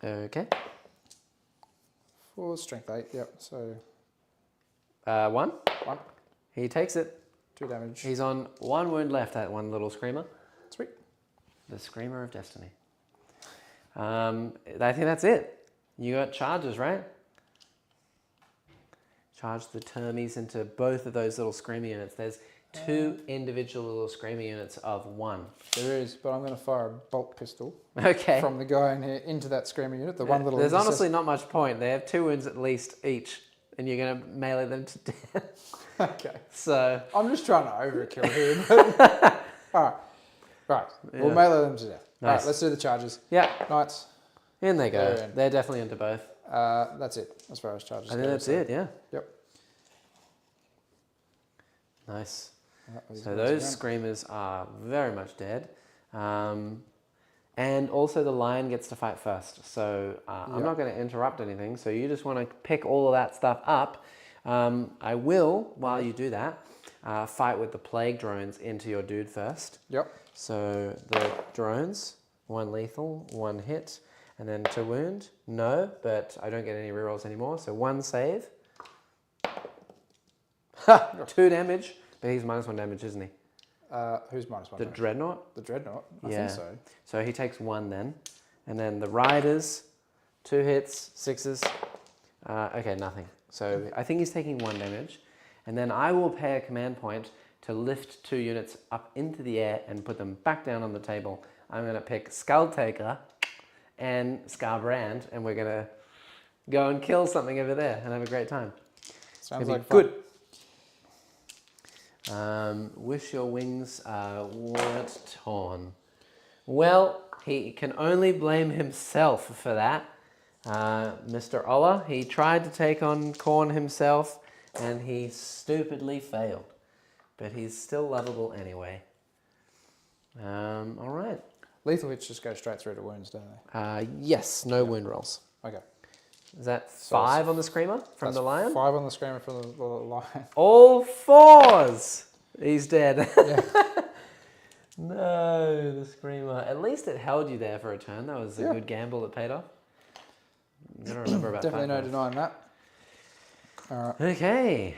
Okay. 4 strength 8. Yep. So 1? 1. He takes it. 2 damage. He's on 1 wound left, that 1 little screamer. Sweet. The Screamer of Destiny. I think that's it. You got charges, right? Charge the termies into both of those little Screamer units. There's 2 individual little Screamer units of 1. There is, but I'm going to fire a bolt pistol Okay. from the guy in here into that Screamer unit. The one little. There's honestly not much point. They have 2 wounds at least each, and you're going to melee them to death. Okay. So I'm just trying to overkill here. All right. Right. We'll Yeah. melee them to death. Nice. All right. Let's do the charges. yeah, Knights. in they go. They're in. They're definitely into both. That's it as far as charges I think go, that's so- it. Yeah. Yep. Nice. That was So once those again. screamers are very much dead. And also the lion gets to fight first. So I'm Yep. not going to interrupt anything. So you just want to pick all of that stuff up. I will, while you do that, fight with the plague drones into your dude first. Yep. So the drones, 1 lethal, 1 hit, and then 2 wound. No, but I don't get any rerolls anymore. So 1 save. Ha! 2 damage. But he's -1 damage, isn't he? Who's -1? The Dreadnought? The Dreadnought. I Yeah. think so. So he takes 1 then. And then the Riders, 2 hits, 6s. Okay, nothing. So I think he's taking 1 damage. And then I will pay a command point to lift 2 units up into the air and put them back down on the table. I'm going to pick Skulltaker and Scarbrand, and we're going to go and kill something over there and have a great time. Sounds It'll be like fun. good. Wish your wings weren't torn. Well, he can only blame himself for that. Mr. Oller, he tried to take on Korn himself, and he stupidly failed. But he's still lovable anyway. All right. Lethal hits just go straight through to wounds, don't they? Yes, no wound rolls. Okay. Is that So 5 on the Screamer from That's the lion? 5 on the Screamer from the lion. All 4s! He's dead. Yeah. No, the Screamer. At least it held you there for a turn. That was a Yeah. good gamble that paid off. I'm going to remember about Definitely no that. denying that. All right. Okay.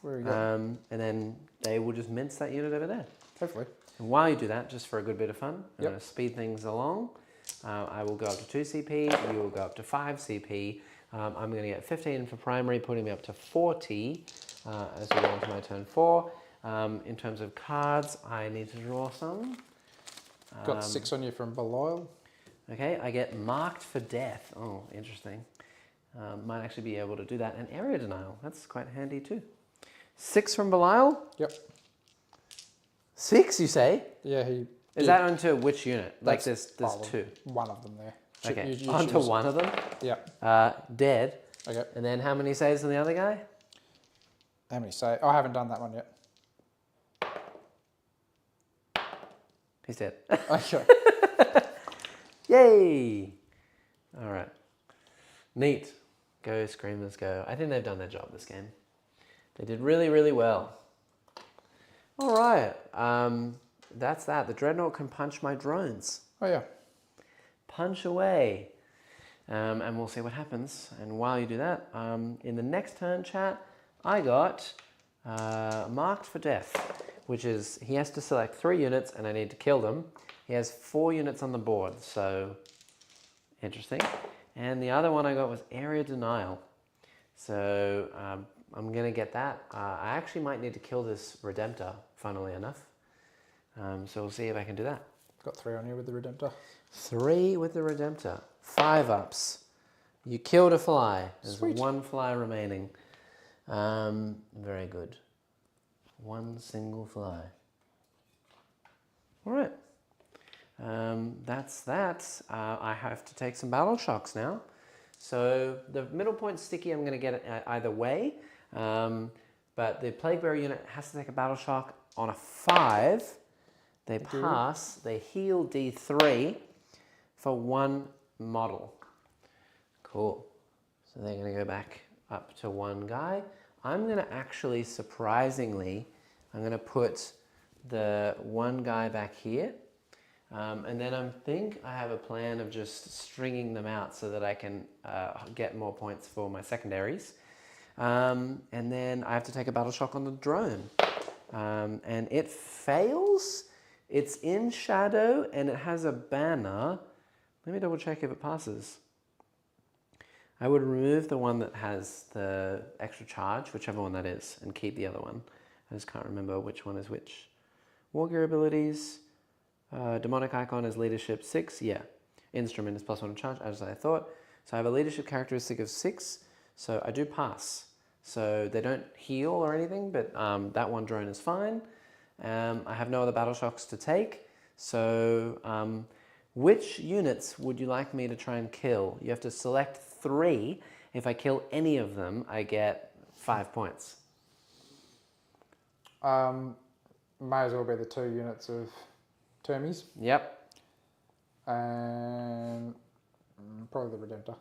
Where we go? And then they will just mince that unit over there. Hopefully. And while you do that, just for a good bit of fun, I'm Yep. going to speed things along. I will go up to 2 CP, you will go up to 5 CP. I'm going to get 15 for primary, putting me up to 40 as we go into my turn 4. In terms of cards, I need to draw some. Got 6 on you from Belial. Okay, I get marked for death. Oh, interesting. Might actually be able to do that. And area denial, that's quite handy too. 6 from Belial? Yep. 6, you say? Yeah, he... Is that onto which unit? Like there's 2. One of them there. Okay, You onto choose. one of them? Yeah. Dead. Okay. And then how many saves on the other guy? How many say? Oh, I haven't done that one yet. He's dead. Okay. Yay! All right. Neat. Go, Screamers, go. I think they've done their job this game. They did really, really well. All right. That's that. The Dreadnought can punch my drones. Oh, yeah. Punch away. And we'll see what happens. And while you do that, in the next turn, chat, I got marked for death, which is he has to select 3 units and I need to kill them. He has 4 units on the board, so interesting. And the other one I got was area denial. So I'm going to get that. I actually might need to kill this Redemptor, funnily enough. So we'll see if I can do that. Got 3 on you with the Redemptor. 3 with the Redemptor. 5 ups. You killed a fly. There's Sweet. 1 fly remaining. Very good. 1 single fly. All right. That's that. I have to take some battle shocks now. So the middle point sticky, I'm going to get it either way. But the Plaguebearer unit has to take a battle shock on a 5. They pass. They heal D3 for 1 model. Cool. So they're going to go back up to 1 guy. I'm going to actually, surprisingly, I'm going to put the 1 guy back here. And then I think I have a plan of just stringing them out so that I can get more points for my secondaries. And then I have to take a battle shock on the drone. And it fails. It's in shadow and it has a banner. Let me double check if it passes. I would remove the one that has the extra charge, whichever one that is, and keep the other one. I just can't remember which one is which. War gear abilities. Demonic icon is leadership 6. Yeah. Instrument is +1 charge, as I thought. So I have a leadership characteristic of 6. So I do pass. So they don't heal or anything, but that 1 drone is fine. I have no other battle shocks to take. So which units would you like me to try and kill? You have to select 3. If I kill any of them, I get 5 points. May as well be the 2 units of Termies. Yep. And probably the Redemptor.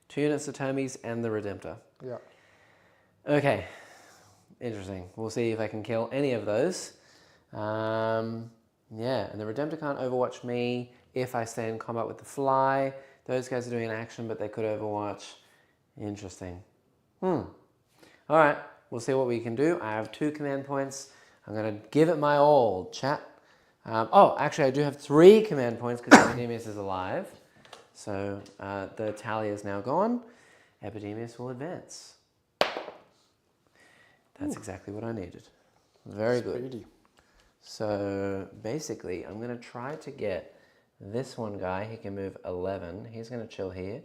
2 units of Termies and the Redemptor. Yeah. Okay. Interesting. We'll see if I can kill any of those. Yeah, and the Redemptor can't overwatch me if I stay in combat with the fly. Those guys are doing an action, but they could overwatch. Interesting. All right. We'll see what we can do. I have 2 command points. I'm going to give it my all, chat. Oh, actually, I do have 3 command points because Epidemius is alive. So the tally is now gone. Epidemius will advance. That's exactly what I needed. Very good. So basically, I'm going to try to get this 1 guy. He can move 11. He's going to chill here.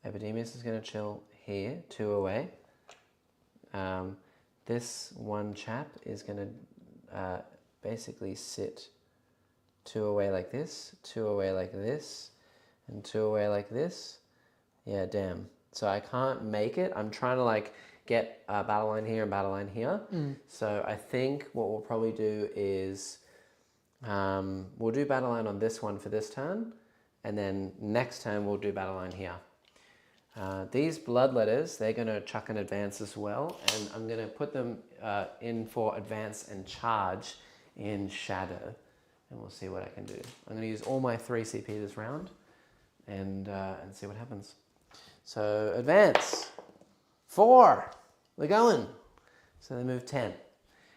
Epidemius is going to chill here, 2 away. This 1 chap is going to basically sit 2 away like this, 2 away like this, and 2 away like this. Yeah, damn. So I can't make it. I'm trying to like get a battle line here and battle line here. So I think what we'll probably do is we'll do battle line on this one for this turn, and then next turn we'll do battle line here. These bloodletters, they're going to chuck an advance as well, and I'm going to put them in for advance and charge in shadow, and we'll see what I can do. I'm going to use all my 3 CP this round and see what happens. So advance. 4. We're going. So they move 10.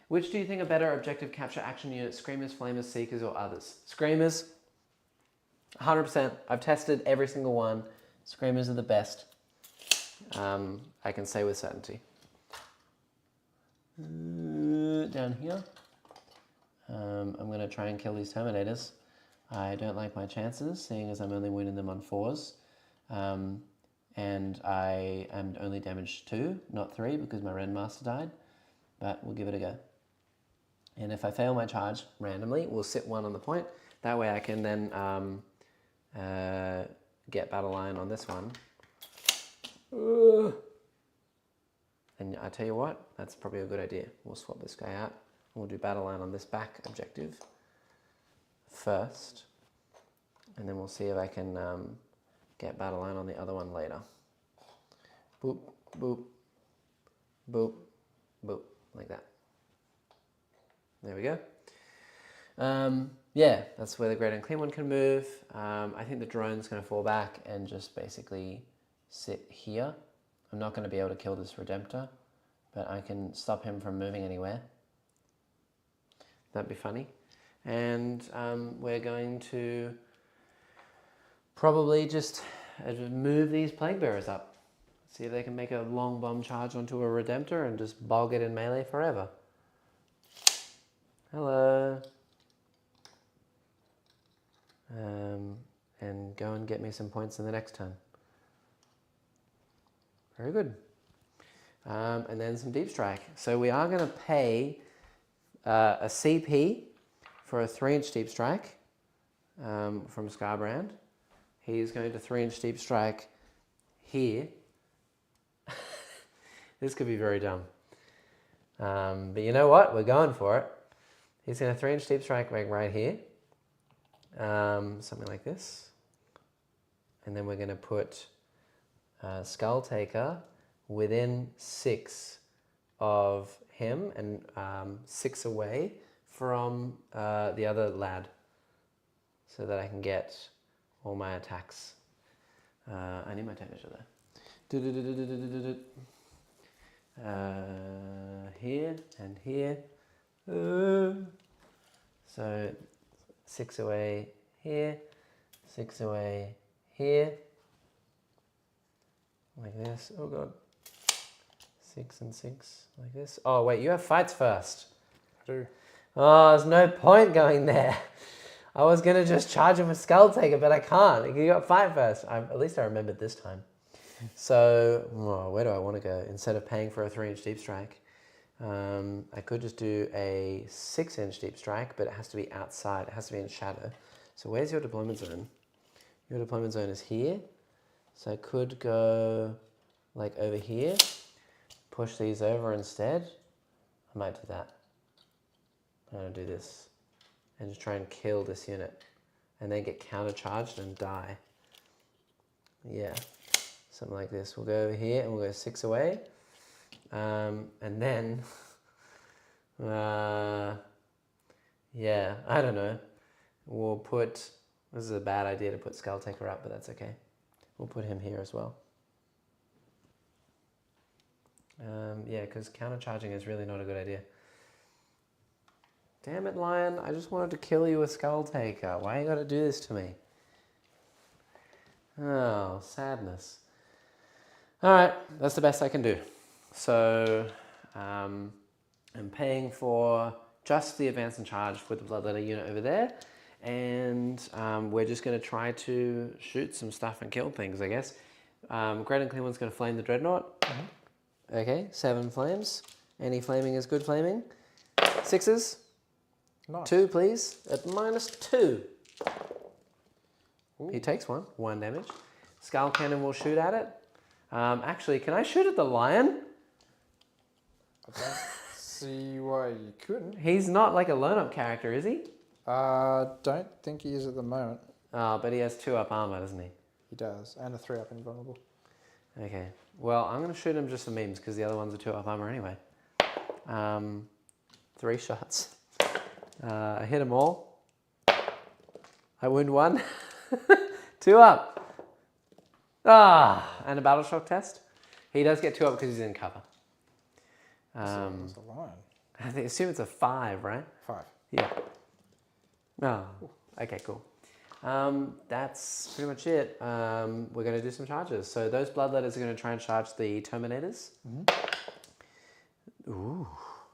Which do you think are better objective capture action units? Screamers, Flamers, Seekers, or others? Screamers, 100%. I've tested every single one. Screamers are the best. I can say with certainty. Down here. I'm going to try and kill these Terminators. I don't like my chances, seeing as I'm only winning them on 4s. And I am only damaged 2, not 3, because my Rendmaster died. But we'll give it a go. And if I fail my charge randomly, we'll sit 1 on the point. That way I can then get Battle Line on this one. And I tell you what, that's probably a good idea. We'll swap this guy out. We'll do Battle Line on this back objective first. And then we'll see if I can get Battle Line on the other one later. Boop, boop, boop, boop, like that. There we go. Yeah, that's where the Great Unclean One can move. I think the drone's going to fall back and just basically sit here. I'm not going to be able to kill this Redemptor, but I can stop him from moving anywhere. That'd be funny. And we're going to probably just move these Plague Bearers up. See if they can make a long bomb charge onto a Redemptor and just bog it in melee forever. Hello. And go and get me some points in the next turn. Very good. And then some Deep Strike. So we are going to pay a CP for a 3-inch Deep Strike from Scarbrand. He's going to 3-inch Deep Strike here. This could be very dumb. But you know what? We're going for it. He's going to 3-inch Deep Strike right here. Something like this. And then we're going to put Skull Taker within 6 of him and 6 away from the other lad, so that I can get all my attacks. I need my tape measure though. Here and here. So 6 away here, 6 away here. Like this. Oh god. 6 and 6. Like this. Oh wait, you have fights first. I do. Oh, there's no point going there. I was going to just charge him with Skull Taker, but I can't. You got fight first. At least I remembered this time. So, where do I want to go? Instead of paying for a 3-inch Deep Strike, I could just do a 6-inch Deep Strike, but it has to be outside. It has to be in shadow. So where's your deployment zone? Your deployment zone is here. So I could go like over here, push these over instead. I might do that. I'm going to do this and just try and kill this unit and then get countercharged and die. Yeah, something like this. We'll go over here and we'll go 6 away. And then, yeah, I don't know. We'll put, this is a bad idea to put Skull Taker up, but that's okay. We'll put him here as well. Yeah, because countercharging is really not a good idea. Damn it, Lion. I just wanted to kill you with Skull Taker. Why you gotta do this to me? Oh, sadness. Alright, that's the best I can do. So, I'm paying for just the advance and charge with the Bloodletter unit over there. And we're just going to try to shoot some stuff and kill things, I guess. Great Unclean One's going to flame the Dreadnought. Mm-hmm. Okay, 7 flames. Any flaming is good flaming. 6s. Nice. 2, please. At -2. Ooh. He takes 1 damage. Skull Cannon will shoot at it. Actually, can I shoot at the Lion? I don't see why you couldn't. He's not like a lone-up character, is he? Don't think he is at the moment. Oh, but he has 2-up armor, doesn't he? He does, and a 3-up invulnerable. Okay. Well, I'm going to shoot him just for memes, because the other ones are 2-up armor anyway. 3 shots. I hit them all. I wound 1. 2 up. And a battle shock test. He does get 2 up because he's in cover. That's a lion. I assume it's a 5, right? 5. Yeah. Oh, okay, cool. That's pretty much it. We're going to do some charges. So those bloodletters are going to try and charge the Terminators. Ooh,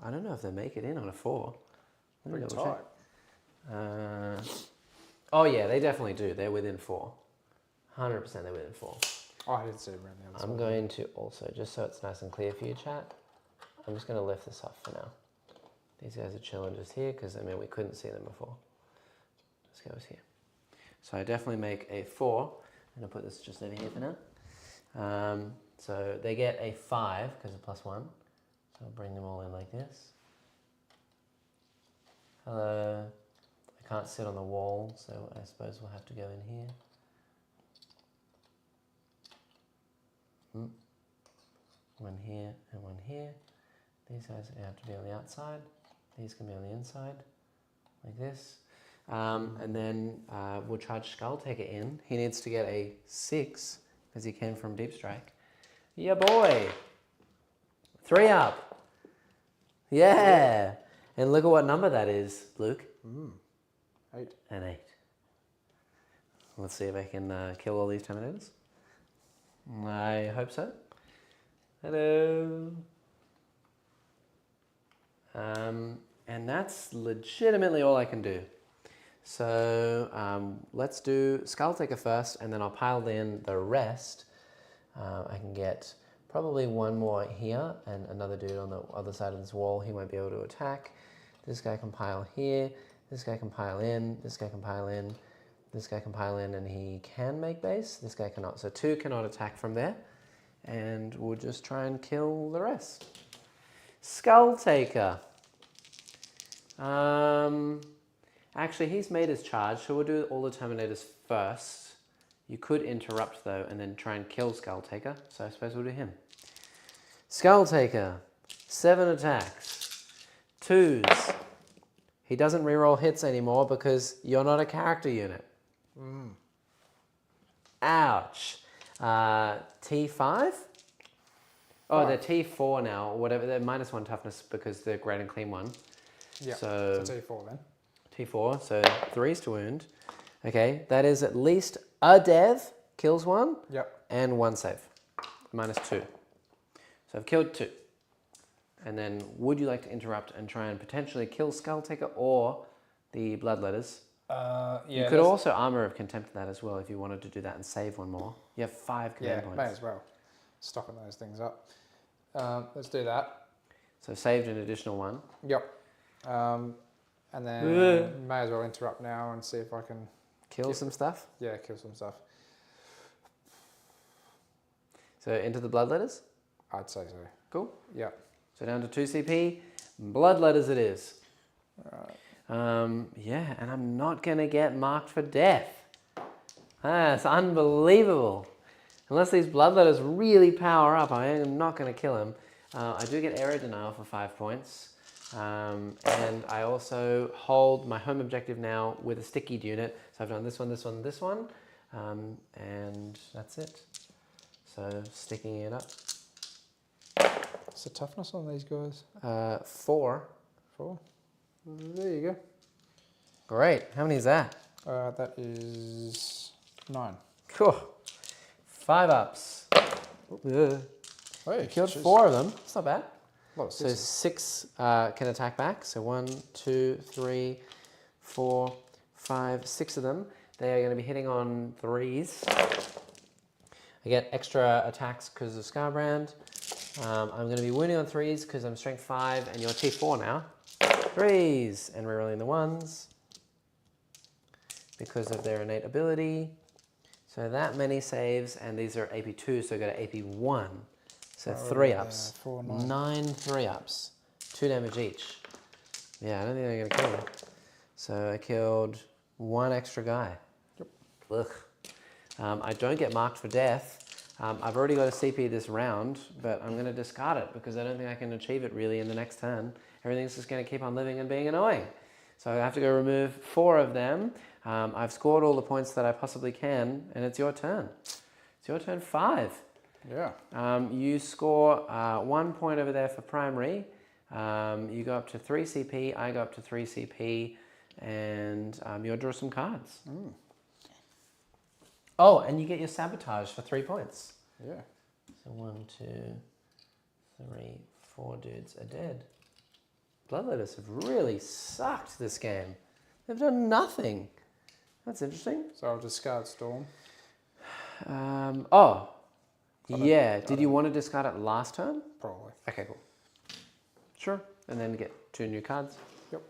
I don't know if they make it in on a 4. Pretty tight. Oh yeah, they definitely do. They're within 4. 100% they're within 4. Oh, I didn't see it around the other side. I'm going to also, just so it's nice and clear for you, chat, I'm just going to lift this up for now. These guys are chilling just here because, I mean, we couldn't see them before. This guy was here. So I definitely make a 4. I'm going to put this just over here for now. So they get a 5 because of +1. So I'll bring them all in like this. Hello. I can't sit on the wall, so I suppose we'll have to go in here. One here and one here. These guys have to be on the outside. These can be on the inside, like this. And then we'll charge Skulltaker in. He needs to get a 6 because he came from Deep Strike. Yeah, boy. 3 up. Yeah. And look at what number that is, Luke. 8. An 8. Let's see if I can kill all these Terminators. I hope so. Hello. And that's legitimately all I can do. So let's do Skulltaker first, and then I'll pile in the rest. I can get probably one more here, and another dude on the other side of this wall. He won't be able to attack. This guy can pile here. This guy can pile in. This guy can pile in. This guy can pile in, and he can make base. This guy cannot. So 2 cannot attack from there. And we'll just try and kill the rest. Skulltaker. Actually, he's made his charge, so we'll do all the Terminators first. You could interrupt, though, and then try and kill Skulltaker. So I suppose we'll do him. Skulltaker. 7 attacks. 2s. He doesn't reroll hits anymore because you're not a character unit. Ouch. T5? Oh, they're T4 now, or whatever. They're -1 toughness because they're great and clean 1. Yeah, so T4 then. T4, so 3s to wound. Okay, that is at least a dev, kills 1, Yep. and 1 save. -2. So I've killed 2. And then would you like to interrupt and try and potentially kill Skulltaker or the Bloodletters? Yeah. You could also Armor of Contempt that as well if you wanted to do that and save 1 more. You have 5 command points. May as well. Stocking those things up. Let's do that. So saved an additional 1. Yep. And then may as well interrupt now and see if I can kill some stuff. Yeah, kill some stuff. So into the Bloodletters? I'd say so. Cool. Yep. So down to 2 CP. Bloodletters it is. Alright. Yeah, and I'm not going to get marked for death. That's unbelievable. Unless these Bloodletters really power up, I am not going to kill him. I do get Area Denial for 5 points. And I also hold my home objective now with a sticky unit. So I've done this one, this one, this one. And that's it. So sticking it up. What's the toughness on these guys? 4. 4. There you go. Great. How many is that? That is 9. Cool. 5 ups. Hey, You killed 4 of them. It's not bad. So 6 can attack back. So 1, 2, 3, 4, 5, 6 of them. They are going to be hitting on 3s. I get extra attacks because of Scarbrand. I'm going to be wounding on 3s because I'm strength 5 and you're T4 now. 3s and rerolling the 1s because of their innate ability. So that many saves, and these are AP2, so go to AP1. So 3 ups. 4, 9. 9 3 ups. 2 damage each. Yeah, I don't think they're going to kill me. So I killed 1 extra guy. Yep. Ugh. I don't get marked for death. I've already got a CP this round, but I'm going to discard it because I don't think I can achieve it really in the next turn. Everything's just going to keep on living and being annoying. So I have to go remove 4 of them. I've scored all the points that I possibly can, and it's your turn. It's your turn 5. Yeah. You score 1 point over there for primary. You go up to 3 CP, I go up to 3 CP, and you'll draw some cards. Oh, and you get your sabotage for 3 points. Yeah. So 1, 2, 3, 4 dudes are dead. Bloodletters have really sucked this game. They've done nothing. That's interesting. So I'll discard Storm. Yeah. Did you want to discard it last turn? Probably. Okay, cool. Sure. And then get 2 new cards. Yep.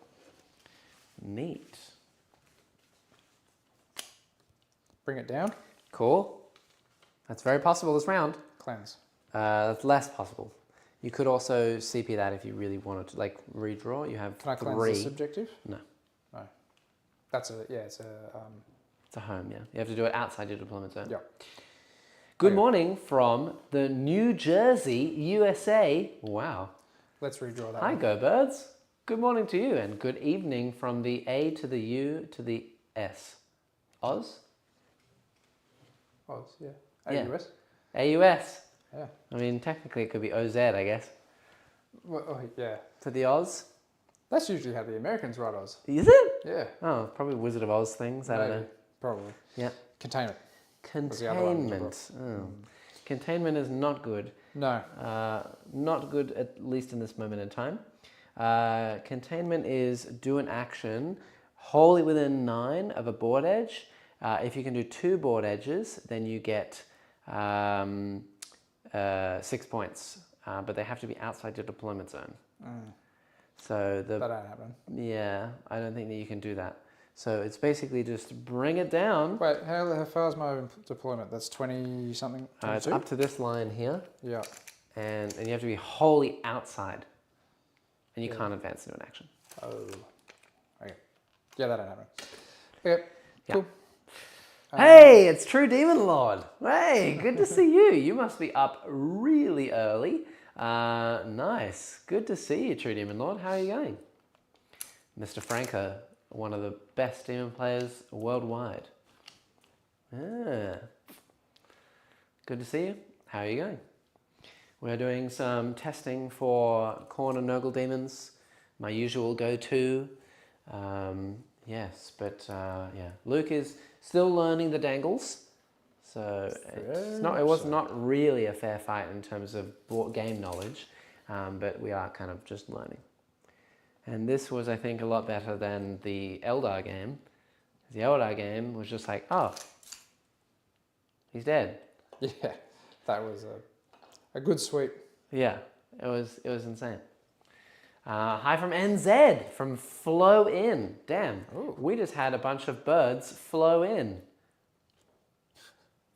Neat. Bring it down. Cool. That's very possible this round. Cleanse. That's less possible. You could also CP that if you really wanted to, like, redraw. You have Can I 3. cleanse the subjective? No. No. That's a, yeah, it's a... It's a home, yeah. You have to do it outside your deployment zone. Yep. Good morning from the New Jersey, USA. Wow. Let's redraw that Hi, one. Go Birds. Good morning to you, and good evening from the A to the U to the S. Oz? Oz, yeah. Yeah. AUS? AUS. Yeah. I mean, technically it could be OZ, I guess. Well, oh, yeah. For the Oz. That's usually how the Americans write Oz. Is it? Yeah. Oh, probably Wizard of Oz things. I don't know. Probably. Yeah. Containment. Containment. Oh. Containment is not good. No. Not good, at least in this moment in time. Containment is do an action wholly within 9 of a board edge. If you can do 2 board edges, then you get 6 points. But they have to be outside your deployment zone. So That ain't happening. yeah, I don't think that you can do that. So it's basically just bring it down. Wait, how far is my deployment? That's 20 something? It's up to this line here. Yeah. And you have to be wholly outside. And you can't advance into an action. Oh. Okay. Yeah, that ain't happening. Okay. Yeah. Cool. Hey, it's True Demon Lord. Hey, good to see you. You must be up really early. Nice. Good to see you, True Demon Lord. How are you going? Mr. Franco, one of the best demon players worldwide. Ah. Good to see you. How are you going? We're doing some testing for Corner Nurgle Demons, my usual go-to. Yes, but yeah, Luke is still learning the dangles, so it was not really a fair fight in terms of game knowledge, but we are kind of just learning. And this was, I think, a lot better than the Eldar game. The Eldar game was just like, oh, he's dead. Yeah, that was a good sweep. Yeah, it was insane. Hi from NZ, from Flow In. Damn, Ooh. we just had a bunch of birds flow in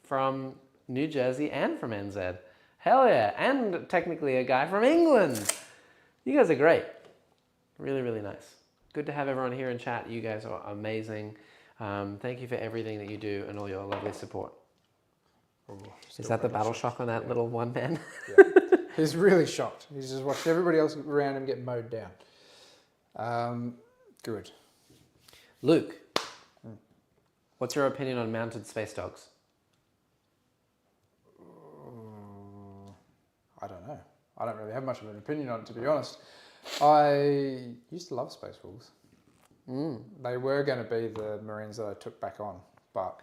from New Jersey and from NZ. Hell yeah, and technically a guy from England. You guys are great. Really, really nice. Good to have everyone here in chat. You guys are amazing. Thank you for everything that you do and all your lovely support. Ooh, Is that the battle shock on that little one man? Yeah. He's really shocked. He's just watched everybody else around him get mowed down. Good. Luke, what's your opinion on mounted space dogs? I don't know. I don't really have much of an opinion on it, to be honest. I used to love Space Wolves. They were going to be the Marines that I took back on, but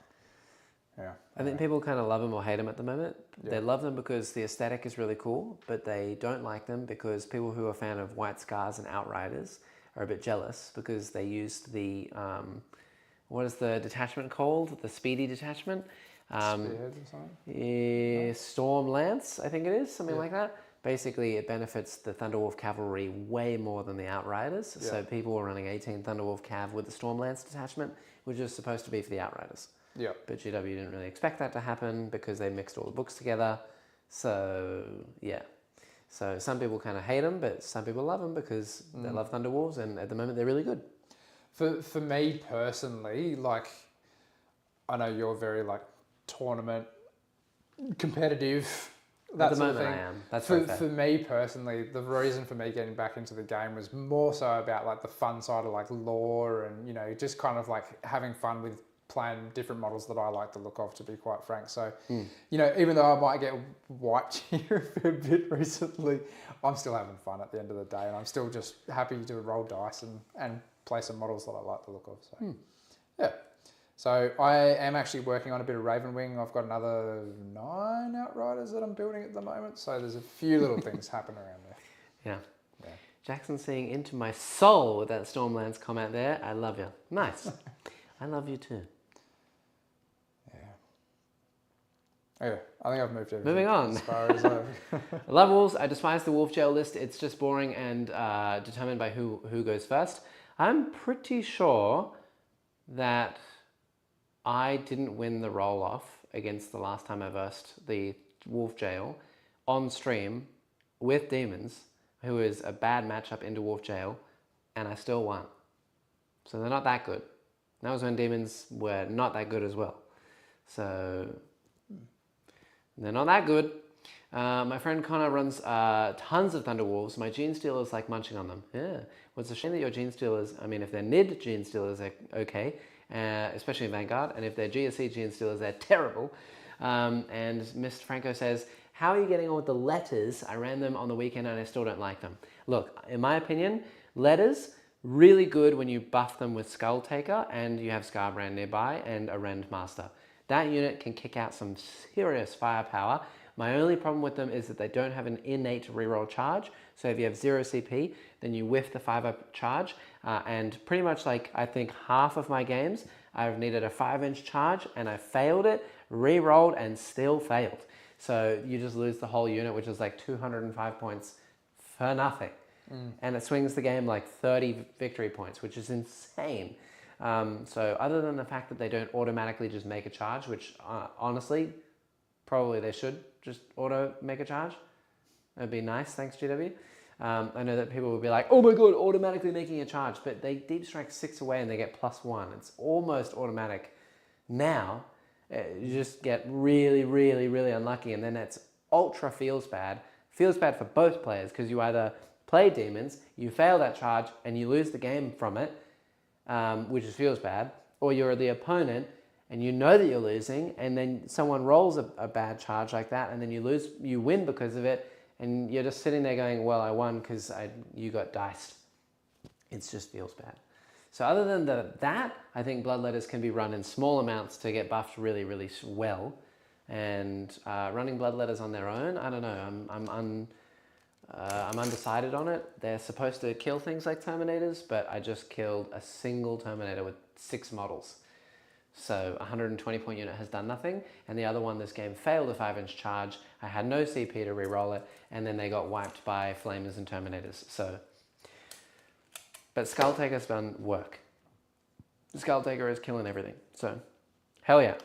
yeah. I think people kind of love them or hate them at the moment. Yeah. They love them because the aesthetic is really cool, but they don't like them because people who are a fan of White Scars and Outriders are a bit jealous because they used the, what is the detachment called? The Speedy Detachment? Spearheads or something? Yeah, Storm Lance, I think it is, something like that. Basically, it benefits the Thunderwolf Cavalry way more than the Outriders. Yeah. So people were running 18 Thunderwolf Cav with the Storm Lance detachment, which is supposed to be for the Outriders. Yeah. But GW didn't really expect that to happen because they mixed all the books together. So, yeah. So some people kind of hate them, but some people love them because they love Thunderwolves, and at the moment they're really good. For me personally, like, I know you're very, like, tournament competitive. At the moment I am. That's for me personally, the reason for me getting back into the game was more so about like the fun side of like lore and, you know, just kind of like having fun with playing different models that I like the look of, to be quite frank. So, you know, even though I might get wiped here a bit recently, I'm still having fun at the end of the day, and I'm still just happy to roll dice and play some models that I like the look of. So, yeah. So I am actually working on a bit of Ravenwing. I've got another 9 Outriders that I'm building at the moment. So there's a few little things happening around there. Yeah. Jackson saying into my soul with that Stormlands comment there. I love you. Nice. I love you too. Yeah, I think I've moved everything. Moving on. As far as I love wolves. I despise the wolf jail list. It's just boring and determined by who goes first. I'm pretty sure that I didn't win the roll-off against the last time I versed the wolf jail on stream with Daemons, who is a bad matchup into wolf jail, and I still won. So they're not that good. That was when Daemons were not that good as well. So they're not that good. My friend Connor runs tons of Thunderwolves. My Gene Stealers like munching on them. Yeah. Well, it's a shame that your Gene Stealers, I mean, if they're NID Gene Stealers, they're okay, especially in Vanguard. And if they're GSC Gene Stealers, they're terrible. And Mr. Franco says, how are you getting on with the letters? I ran them on the weekend and I still don't like them. Look, in my opinion, letters, really good when you buff them with Skull Taker and you have Scarbrand nearby and a Rend Master. That unit can kick out some serious firepower. My only problem with them is that they don't have an innate reroll charge. So if you have 0 CP, then you whiff the 5-up charge. And pretty much like, I think half of my games, I've needed a 5-inch charge and I failed it, re-rolled and still failed. So you just lose the whole unit, which is like 205 points for nothing. And it swings the game like 30 victory points, which is insane. So other than the fact that they don't automatically just make a charge, which honestly, probably they should just auto make a charge. It'd be nice, thanks GW. I know that people would be like, oh my god, automatically making a charge, but they deep strike 6 away and they get +1. It's almost automatic. Now, you just get really, really, really unlucky, and then it's ultra feels bad. Feels bad for both players, because you either play Demons, you fail that charge, and you lose the game from it, which feels bad, or you're the opponent, and you know that you're losing, and then someone rolls a bad charge like that, and then you lose, you win because of it, and you're just sitting there going, well, I won because you got diced. It just feels bad. So other than that, I think Bloodletters can be run in small amounts to get buffed really, really well. And running Bloodletters on their own, I don't know, I'm undecided on it. They're supposed to kill things like Terminators, but I just killed a single Terminator with 6 models. So a 120-point unit has done nothing, and the other one this game failed a 5-inch charge. I had no CP to re-roll it, and then they got wiped by Flamers and Terminators. So, but Skull Taker's done work. Skull Taker is killing everything. So, hell yeah.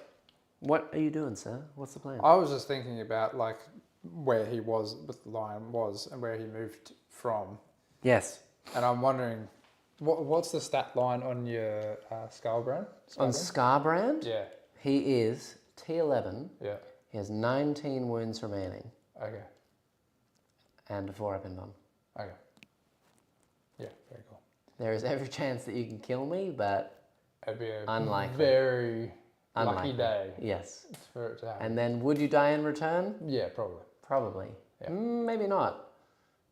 What are you doing, sir? What's the plan? I was just thinking about like where he was, with the Lion was, and where he moved from. Yes. And I'm wondering, what's the stat line on your Scarbrand? On Scarbrand? Yeah. He is T11. Yeah. He has 19 wounds remaining. Okay. And a 4-up in bomb. Okay. Yeah, very cool. There is every chance that you can kill me, but it'd be a unlikely. Very lucky day. Yes. For it to happen. And then would you die in return? Yeah, probably. Probably. Yeah. Maybe not.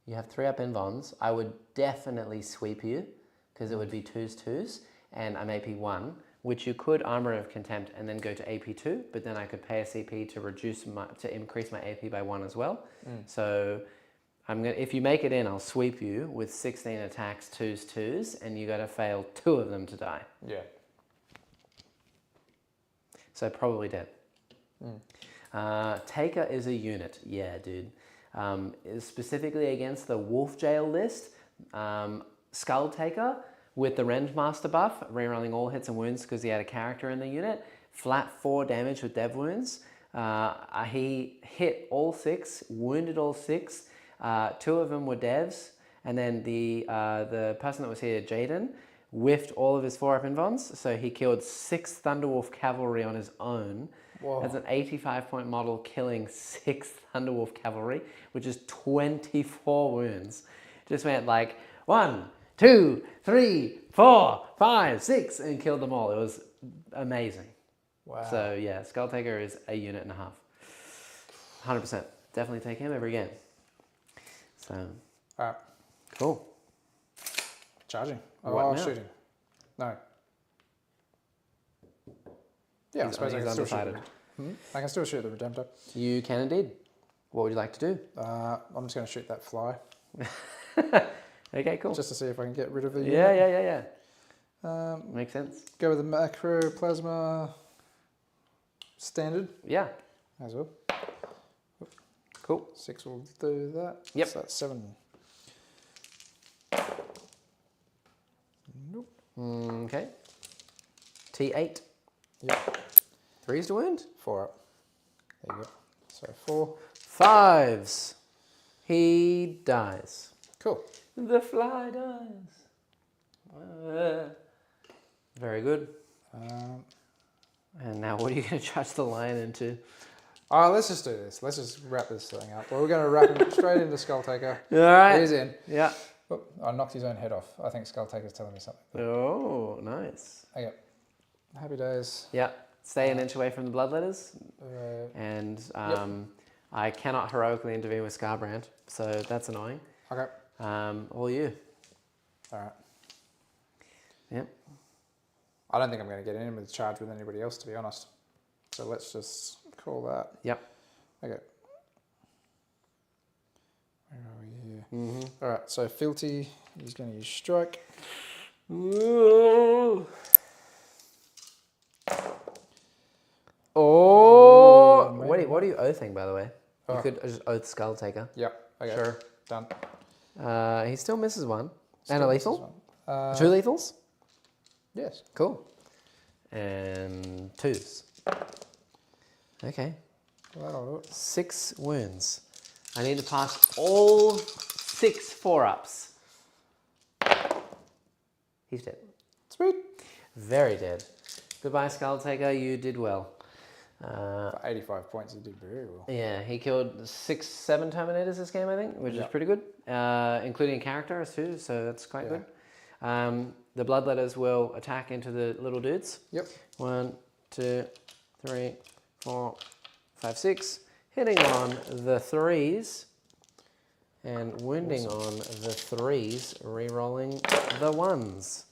You have 3-up invons. I would definitely sweep you, because it would be 2s, and I'm AP1, which you could Armor of Contempt and then go to AP2, but then I could pay a CP to increase my AP by 1 as well. So if you make it in, I'll sweep you with 16 attacks, 2s, and you got to fail 2 of them to die. Yeah. So probably dead. Taker is a unit. Yeah, dude. Specifically against the Wolf Jail list, Skull Taker with the Rend Master buff, rerolling all hits and wounds because he had a character in the unit. Flat 4 damage with dev wounds. He hit all 6, wounded all 6. 2 of them were devs, and then the person that was here, Jaden, whiffed all of his 4-up invons, so he killed 6 Thunderwolf Cavalry on his own. Whoa. As an 85-point model, killing 6 Thunderwolf Cavalry, which is 24 wounds. Just went like 1, 2, 3, 4, 5, 6, and killed them all. It was amazing. Wow. So yeah, Skull Taker is a unit and a half. 100%. Definitely take him every game. So. All right. Cool. Charging. What now? Shooting. No. Yeah, I suppose I can still shoot. I can still shoot the Redemptor. You can indeed. What would you like to do? I'm just going to shoot that fly. Okay, cool. Just to see if I can get rid of the unit. Yeah. Makes sense. Go with the macro plasma standard. Yeah. As well. Cool. 6 will do that. Yep. So that's 7. Nope. Okay. T8. Yep. 3's to wound. 4 up. There you go. So 4. 5s. He dies. Cool. The fly dies. Very good. And now what are you going to charge the lion into? Let's just do this. Let's just wrap this thing up. Well, we're going to wrap him straight into Skull Taker. All right. He's in. Yeah. Oh, I knocked his own head off. I think Skull Taker's telling me something. Oh, nice. Okay. Happy days. Yeah. Stay an inch away from the bloodletters. And I cannot heroically intervene with Scarbrand, so that's annoying. Okay. All you. All right. Yep. I don't think I'm going to get in with charge with anybody else, to be honest. So let's just call that. Yep. Okay. Where are we here? All right. So Filthy, he's going to use Strike. Ooh. Oh! What are you oathing, by the way? You could just oath Skull Taker. Yep. Okay. Sure. Done. He still misses one. Still and a misses lethal? one. 2 lethals? Yes. Cool. And 2s. Okay. Well, that'll do it. 6 wounds. I need to pass all 6 4-ups. He's dead. Sweet. Very dead. Goodbye, Skull Taker. You did well. For 85 points, he did very well. Yeah, he killed 7 Terminators this game, I think, which is pretty good, including characters too, so that's quite good. The Bloodletters will attack into the little dudes. Yep. 1, 2, 3, 4, 5, 6. Hitting on the 3s and wounding on the 3s, re-rolling the 1s.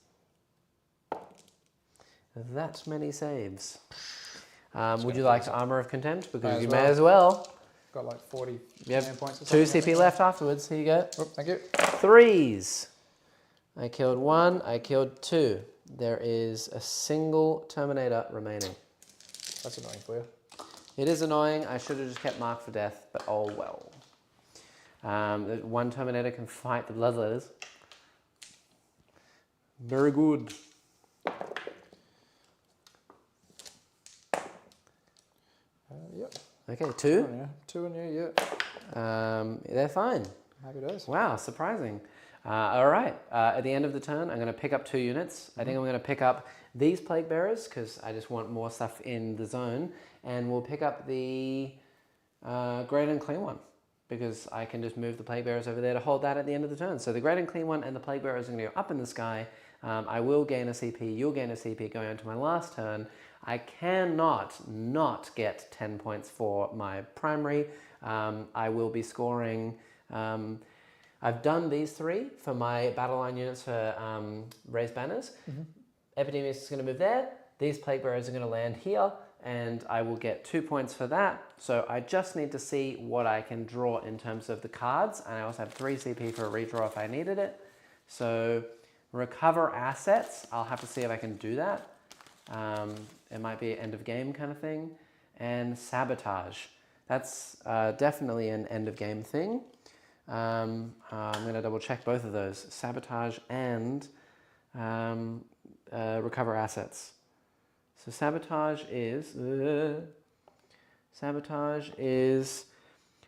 That many saves. Would you like Armor of Contempt? Because you may as well. Got like 40 points or 2 something. CP left afterwards. Here you go. Oh, thank you. 3s. I killed 1. I killed 2. There is a single Terminator remaining. That's annoying for you. It is annoying. I should have just kept Mark for Death, but oh well. 1 Terminator can fight the Bloodletters. Very good. Yep. Okay, 2. Oh, yeah. 2 and you, They're fine. Happy days. Wow, surprising. All right, at the end of the turn, I'm going to pick up 2 units. I think I'm going to pick up these Plague Bearers because I just want more stuff in the zone. And we'll pick up the Great and Clean one because I can just move the Plague Bearers over there to hold that at the end of the turn. So the Great and Clean one and the Plague Bearers are going to go up in the sky. I will gain a CP, you'll gain a CP going on to my last turn. I cannot not get 10 points for my primary. I will be scoring... I've done these 3 for my battle line units for raised banners. Epidemius is going to move there. These Plague Bearers are going to land here, and I will get 2 points for that. So I just need to see what I can draw in terms of the cards, and I also have 3 CP for a redraw if I needed it. So recover assets, I'll have to see if I can do that. It might be an end of game kind of thing. And sabotage. That's definitely an end of game thing. I'm going to double check both of those. Sabotage and recover assets. So sabotage is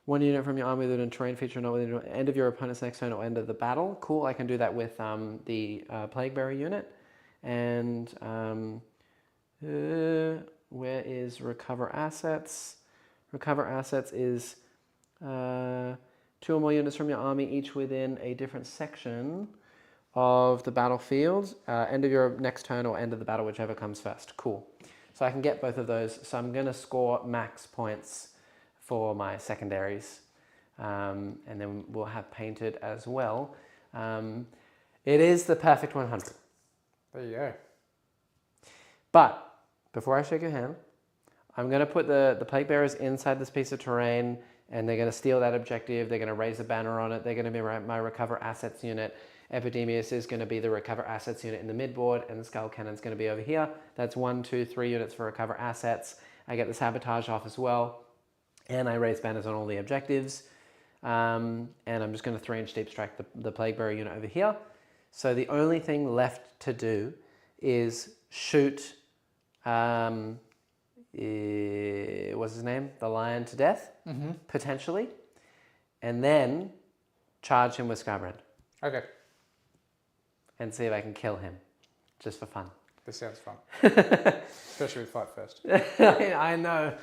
1 unit from your army within a terrain feature not within the end of your opponent's next turn or end of the battle. Cool, I can do that with the Plague Bearer unit. And where is recover assets? Recover assets is 2 or more units from your army, each within a different section of the battlefield, end of your next turn or end of the battle, whichever comes first. Cool. So I can get both of those. So I'm going to score max points for my secondaries. And then we'll have painted as well. It is the perfect 100. There you go. But before I shake your hand, I'm going to put the plague bearers inside this piece of terrain, and they're going to steal that objective. They're going to raise a banner on it. They're going to be my recover assets unit. Epidemius is going to be the recover assets unit in the midboard, and the skull cannon's going to be over here. That's 1, 2, 3 units for recover assets. I get the sabotage off as well, and I raise banners on all the objectives. And I'm just going to 3-inch deep strike the plague bearer unit over here. So the only thing left to do is shoot, what's his name? The lion to death, potentially. And then charge him with Scarbrand. Okay. And see if I can kill him, just for fun. This sounds fun. Especially with fight first. I know.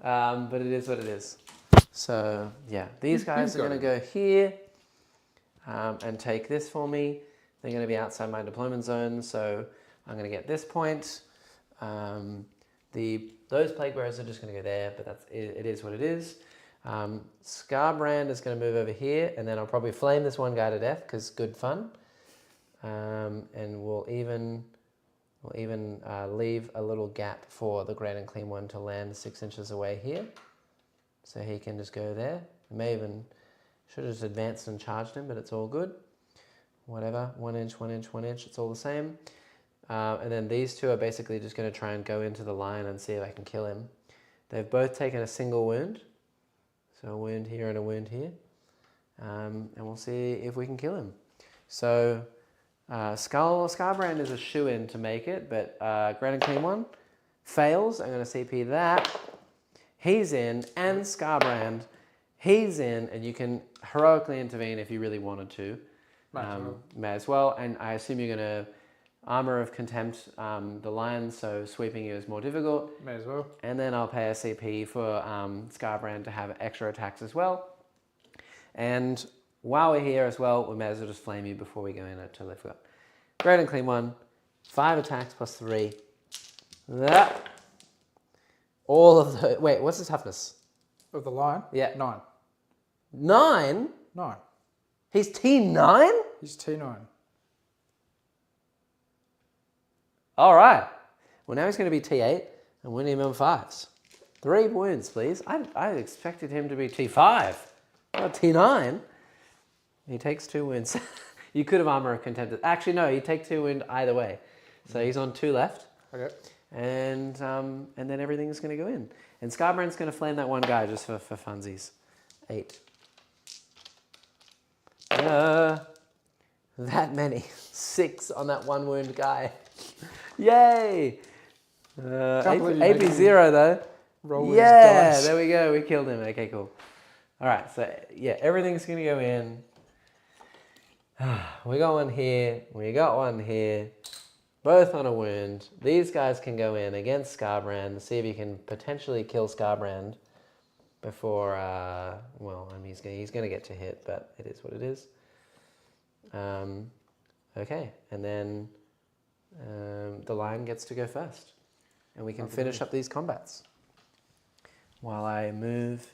But it is what it is. So yeah, these guys are going to go here and take this for me. They're going to be outside my deployment zone, so I'm going to get this point. Those plague bearers are just going to go there, but it is what it is. Scarbrand is going to move over here, and then I'll probably flame this one guy to death because good fun. And we'll even leave a little gap for the Great and Clean one to land 6 inches away here. So he can just go there. Should have just advanced and charged him, but it's all good. Whatever, 1 inch, 1 inch, 1 inch, it's all the same. And then these two are basically just going to try and go into the lion and see if I can kill him. They've both taken a single wound. So a wound here and a wound here. And we'll see if we can kill him. So Scarbrand is a shoo-in to make it, but Great and Clean one fails. I'm going to CP that. He's in, and Scarbrand, he's in, and you can heroically intervene if you really wanted to. May as well. And I assume you're going to Armor of Contempt the lion, so sweeping you is more difficult. May as well. And then I'll pay a CP for Scarbrand to have extra attacks as well. And while we're here as well, we may as well just flame you before we go in to lift up. Great and Clean one, 5 attacks plus 3. That. All of the, wait, what's the toughness? Of the lion? Yeah. 9. 9? 9. He's T9? He's T9. All right. Well, now he's going to be T8, and we need him on 5s. 3 wounds, please. I expected him to be T5, not T9. He takes 2 wounds. You could have Armor of Contempt. Actually, no, you take 2 wounds either way. So he's on 2 left. Okay. And then everything's going to go in. And Scarbrand's going to flame that one guy just for funsies. 8. That many. 6 on that 1 wound guy. Yay! AP 0 though. Roll yeah, his dice. There we go. We killed him. Okay, cool. All right, so yeah, everything's going to go in. We got one here. We got one here. Both on a wound. These guys can go in against Scarbrand, see if he can potentially kill Scarbrand before, well, I mean, he's going to get to hit, but it is what it is. Okay, and then the lion gets to go first. And we can finish up these combats while I move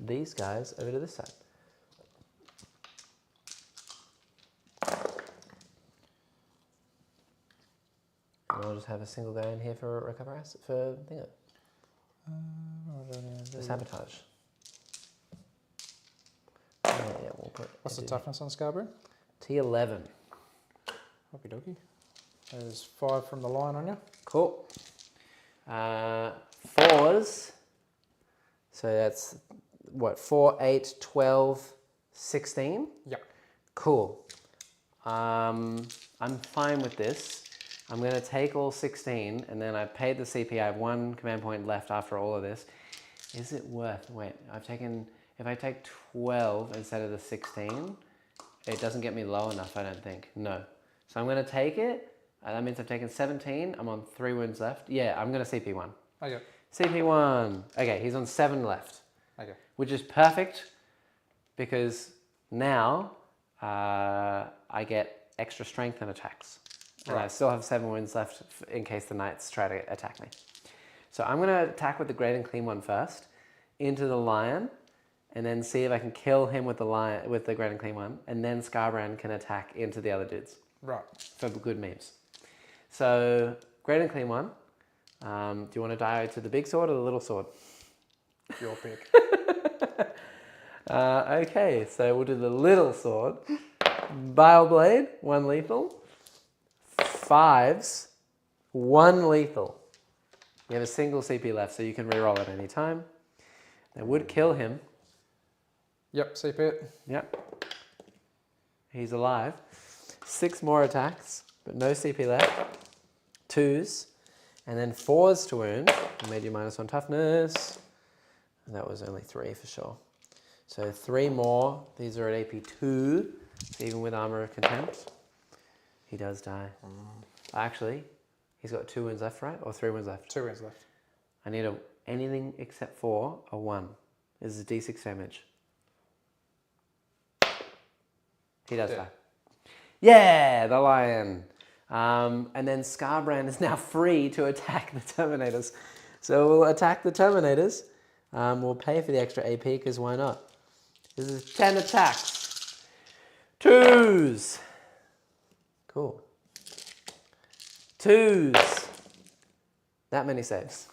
these guys over to this side. And I'll just have a single guy in here for recover asset for thingo. For sabotage. Yeah, we'll put. What's the toughness on Scarborough? T11. Okie dokie. There's 5 from the lion on you. Cool. 4s. So that's what, 4, 8, 12, 16? Yep. Cool. I'm fine with this. I'm going to take all 16, and then I paid the CP. I have 1 command point left after all of this. Is it worth, wait, if I take 12 instead of the 16, it doesn't get me low enough, I don't think. No. So I'm going to take it. That means I've taken 17. I'm on 3 wounds left. Yeah, I'm going to CP 1. Okay. CP 1. Okay, he's on 7 left. Okay. Which is perfect because now I get extra strength and attacks. And I still have 7 wounds left in case the knights try to attack me. So I'm going to attack with the great and clean one first, into the lion, and then see if I can kill him with the great and clean one, and then Scarbrand can attack into the other dudes. Right. For good memes. So, great and clean one. Do you want to die to the big sword or the little sword? Your pick. Okay, so we'll do the little sword. Bile Blade, 1 lethal. 5s, 1 lethal. You have a single CP left, so you can reroll at any time. That would kill him. Yep, CP it. Yep. He's alive. 6 more attacks, but no CP left. 2s, and then 4s to wound. I made you -1 toughness. And that was only 3 for sure. So 3 more. These are at AP 2, even with Armor of Contempt. He does die. Actually, he's got 2 wounds left, right? Or 3 wounds left? 2 wounds left. I need anything except for a 1. This is D6 damage. He does die. Yeah, the lion. And then Scarbrand is now free to attack the Terminators. So we'll attack the Terminators. We'll pay for the extra AP because why not? This is 10 attacks. 2s. Cool. 2s. That many saves.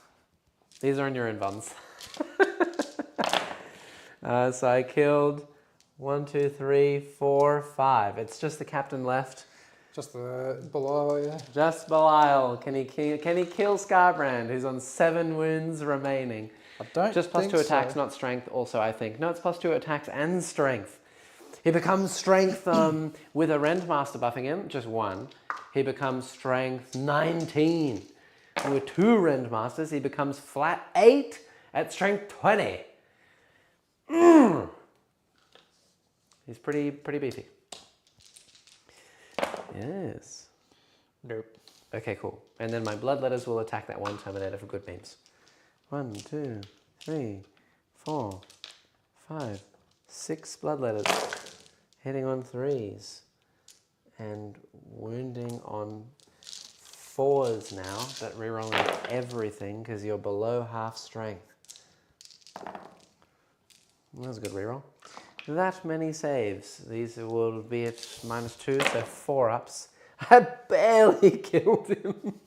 These are in your invulns. So I killed 1, 2, 3, 4, 5. It's just the captain left. Just the Belial, yeah. Just Belial. Can he kill Scarbrand, who's on 7 wounds remaining? I don't Just +2 think attacks, so. not strength, also, I think. No, it's +2 attacks and strength. He becomes strength with a Rendmaster buffing him, just 1. He becomes strength 19. And with 2 Rendmasters, he becomes flat 8 at strength 20. He's pretty beefy. Yes. Nope. Okay, cool. And then my Bloodletters will attack that 1 Terminator for good memes. 1, 2, 3, 4, 5, 6 Bloodletters. Hitting on 3s. And wounding on 4s now, but rerolling everything because you're below half strength. That was a good reroll. That many saves. These will be at -2, so 4 ups. I barely killed him.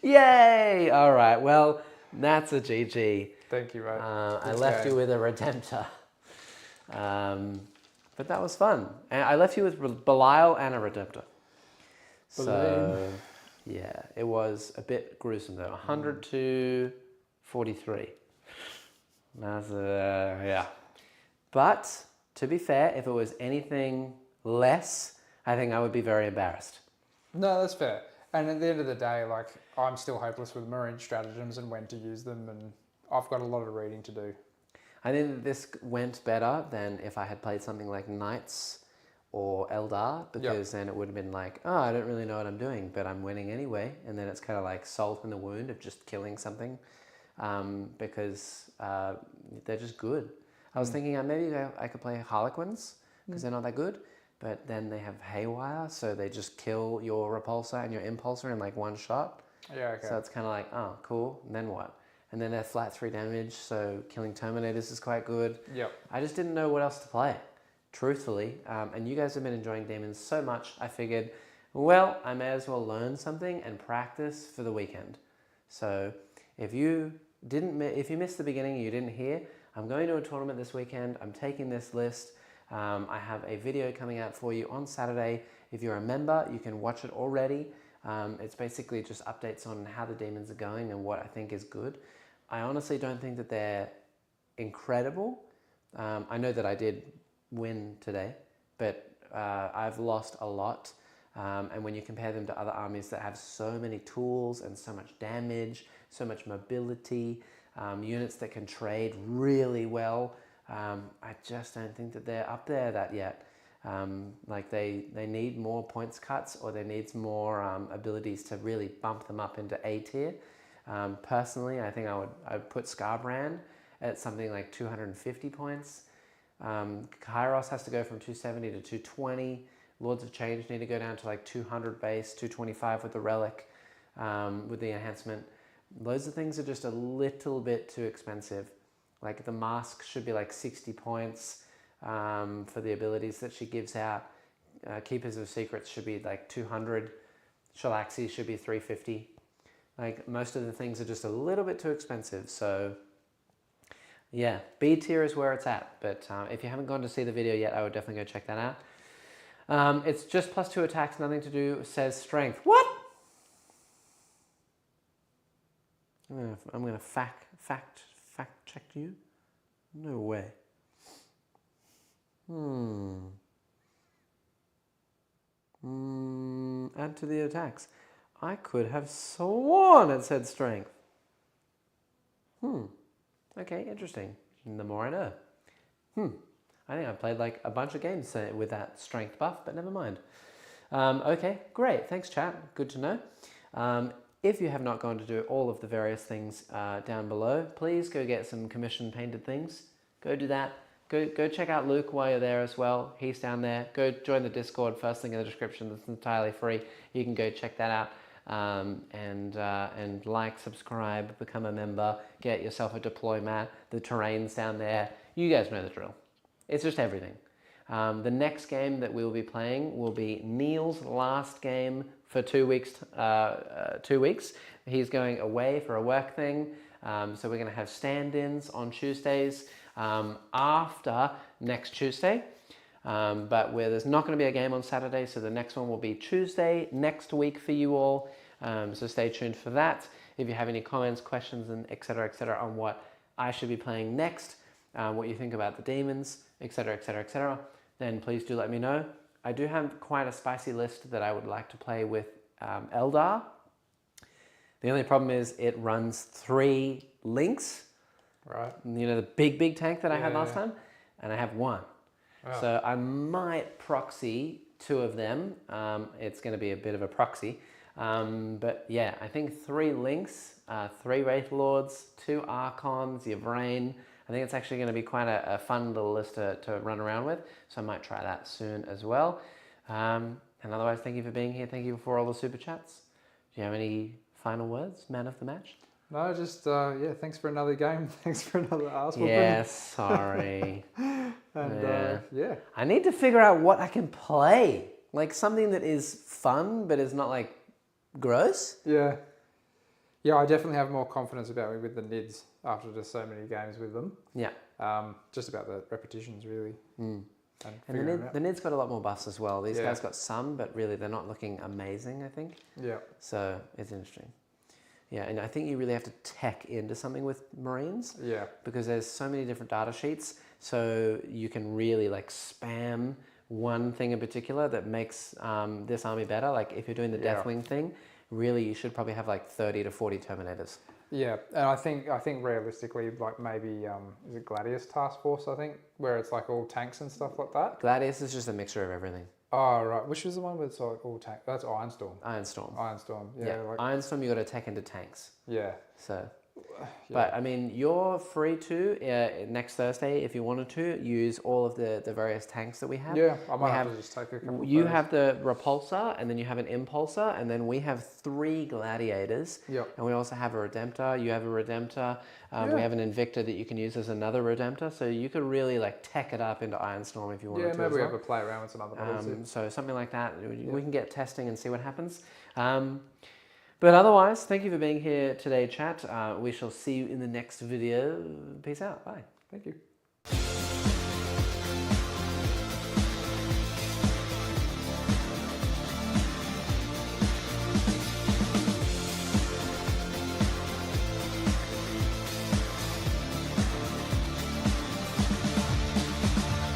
Yay! All right, well, that's a GG. Thank you, mate. I left you with a Redemptor. But that was fun. And I left you with Belial and a Redemptor. So, yeah, it was a bit gruesome though. 100 to 43. That's, yeah. But, to be fair, if it was anything less, I think I would be very embarrassed. No, that's fair. And at the end of the day, like, I'm still hopeless with marine stratagems and when to use them, and I've got a lot of reading to do. I think that this went better than if I had played something like Knights or Eldar, because then it would have been like, oh, I don't really know what I'm doing, but I'm winning anyway. And then it's kind of like salt in the wound of just killing something because they're just good. I was thinking maybe I could play Harlequins because they're not that good, but then they have Haywire, so they just kill your Repulsor and your Impulsor in like 1 shot. Yeah, okay. So it's kind of like, oh, cool, and then what? And then they're flat 3 damage, so killing Terminators is quite good. Yep. I just didn't know what else to play, truthfully. And you guys have been enjoying Daemons so much, I figured, well, I may as well learn something and practice for the weekend. So if you missed the beginning and you didn't hear, I'm going to a tournament this weekend. I'm taking this list. I have a video coming out for you on Saturday. If you're a member, you can watch it already. It's basically just updates on how the Daemons are going and what I think is good. I honestly don't think that they're incredible. I know that I did win today, but I've lost a lot. And when you compare them to other armies that have so many tools and so much damage, so much mobility, units that can trade really well, I just don't think that they're up there that yet. Like they need more points cuts, or they need more abilities to really bump them up into A tier. Personally, I think I would put Scarbrand at something like 250 points. Kairos has to go from 270 to 220. Lords of Change need to go down to like 200 base, 225 with the relic, with the enhancement. Those of things are just a little bit too expensive. Like the mask should be like 60 points for the abilities that she gives out. Keepers of Secrets should be like 200. Shalaxi should be 350. Like most of the things are just a little bit too expensive. So yeah, B tier is where it's at. But if you haven't gone to see the video yet, I would definitely go check that out. It's just +2 attacks, nothing to do, says strength. What? I'm gonna fact check you. No way. Add to the attacks. I could have sworn it said strength. Okay, interesting. The more I know. I think I've played like a bunch of games with that strength buff, but never mind. Okay, great. Thanks, chat. Good to know. If you have not gone to do all of the various things down below, please go get some commission painted things. Go do that. Go check out Luke while you're there as well. He's down there. Go join the Discord. First link in the description. That's entirely free. You can go check that out. And like, subscribe, become a member, get yourself a deploy mat. The terrain's down there. You guys know the drill. It's just everything. The next game that we'll be playing will be Neil's last game for 2 weeks. 2 weeks. He's going away for a work thing. So we're going to have stand-ins on Tuesdays after next Tuesday. But there's not going to be a game on Saturday, so the next one will be Tuesday next week for you all. So stay tuned for that. If you have any comments, questions, and etc. on what I should be playing next, what you think about the Daemons, etc., then please do let me know. I do have quite a spicy list that I would like to play with Eldar. The only problem is it runs 3 links. Right. You know, the big tank that I had last time, and I have 1. Wow. So I might proxy 2 of them. It's going to be a bit of a proxy. But yeah, I think 3 links, 3 Wraith Lords, 2 Archons, your Vrain. I think it's actually going to be quite a fun little list to run around with. So I might try that soon as well. And otherwise, thank you for being here. Thank you for all the super chats. Do you have any final words, man of the match? No, just, yeah, thanks for another game. Thanks for another ass whooping. Yeah, sorry. And yeah. I need to figure out what I can play. Like something that is fun, but is not like gross. Yeah. Yeah, I definitely have more confidence about me with the NIDs after just so many games with them. Yeah. Just about the repetitions, really. And the NID's got a lot more buffs as well. These guys got some, but really they're not looking amazing, I think. Yeah. So it's interesting. Yeah, and I think you really have to tech into something with Marines. Yeah. Because there's so many different data sheets, so you can really like spam one thing in particular that makes this army better. Like if you're doing the Deathwing thing, really you should probably have like 30 to 40 Terminators. Yeah, and I think realistically, like maybe is it Gladius Task Force? I think where it's like all tanks and stuff like that. Gladius is just a mixture of everything. Oh right, which was the one with like all tank? That's Ironstorm. Ironstorm. Yeah. Like, Ironstorm, you got to tech into tanks. Yeah. So. But I mean, you're free to next Thursday if you wanted to use all of the various tanks that we have. Yeah, I might have to just take a couple. You have the repulsor, and then you have an impulsor, and then we have 3 gladiators. Yep. And we also have a redemptor. You have a redemptor. We have an invictor that you can use as another redemptor. So you could really like tech it up into Ironstorm if you wanted to. Yeah, maybe we have a play around with some other models. So something like that. We can get testing and see what happens. But otherwise, thank you for being here today, chat. We shall see you in the next video. Peace out. Bye. Thank you.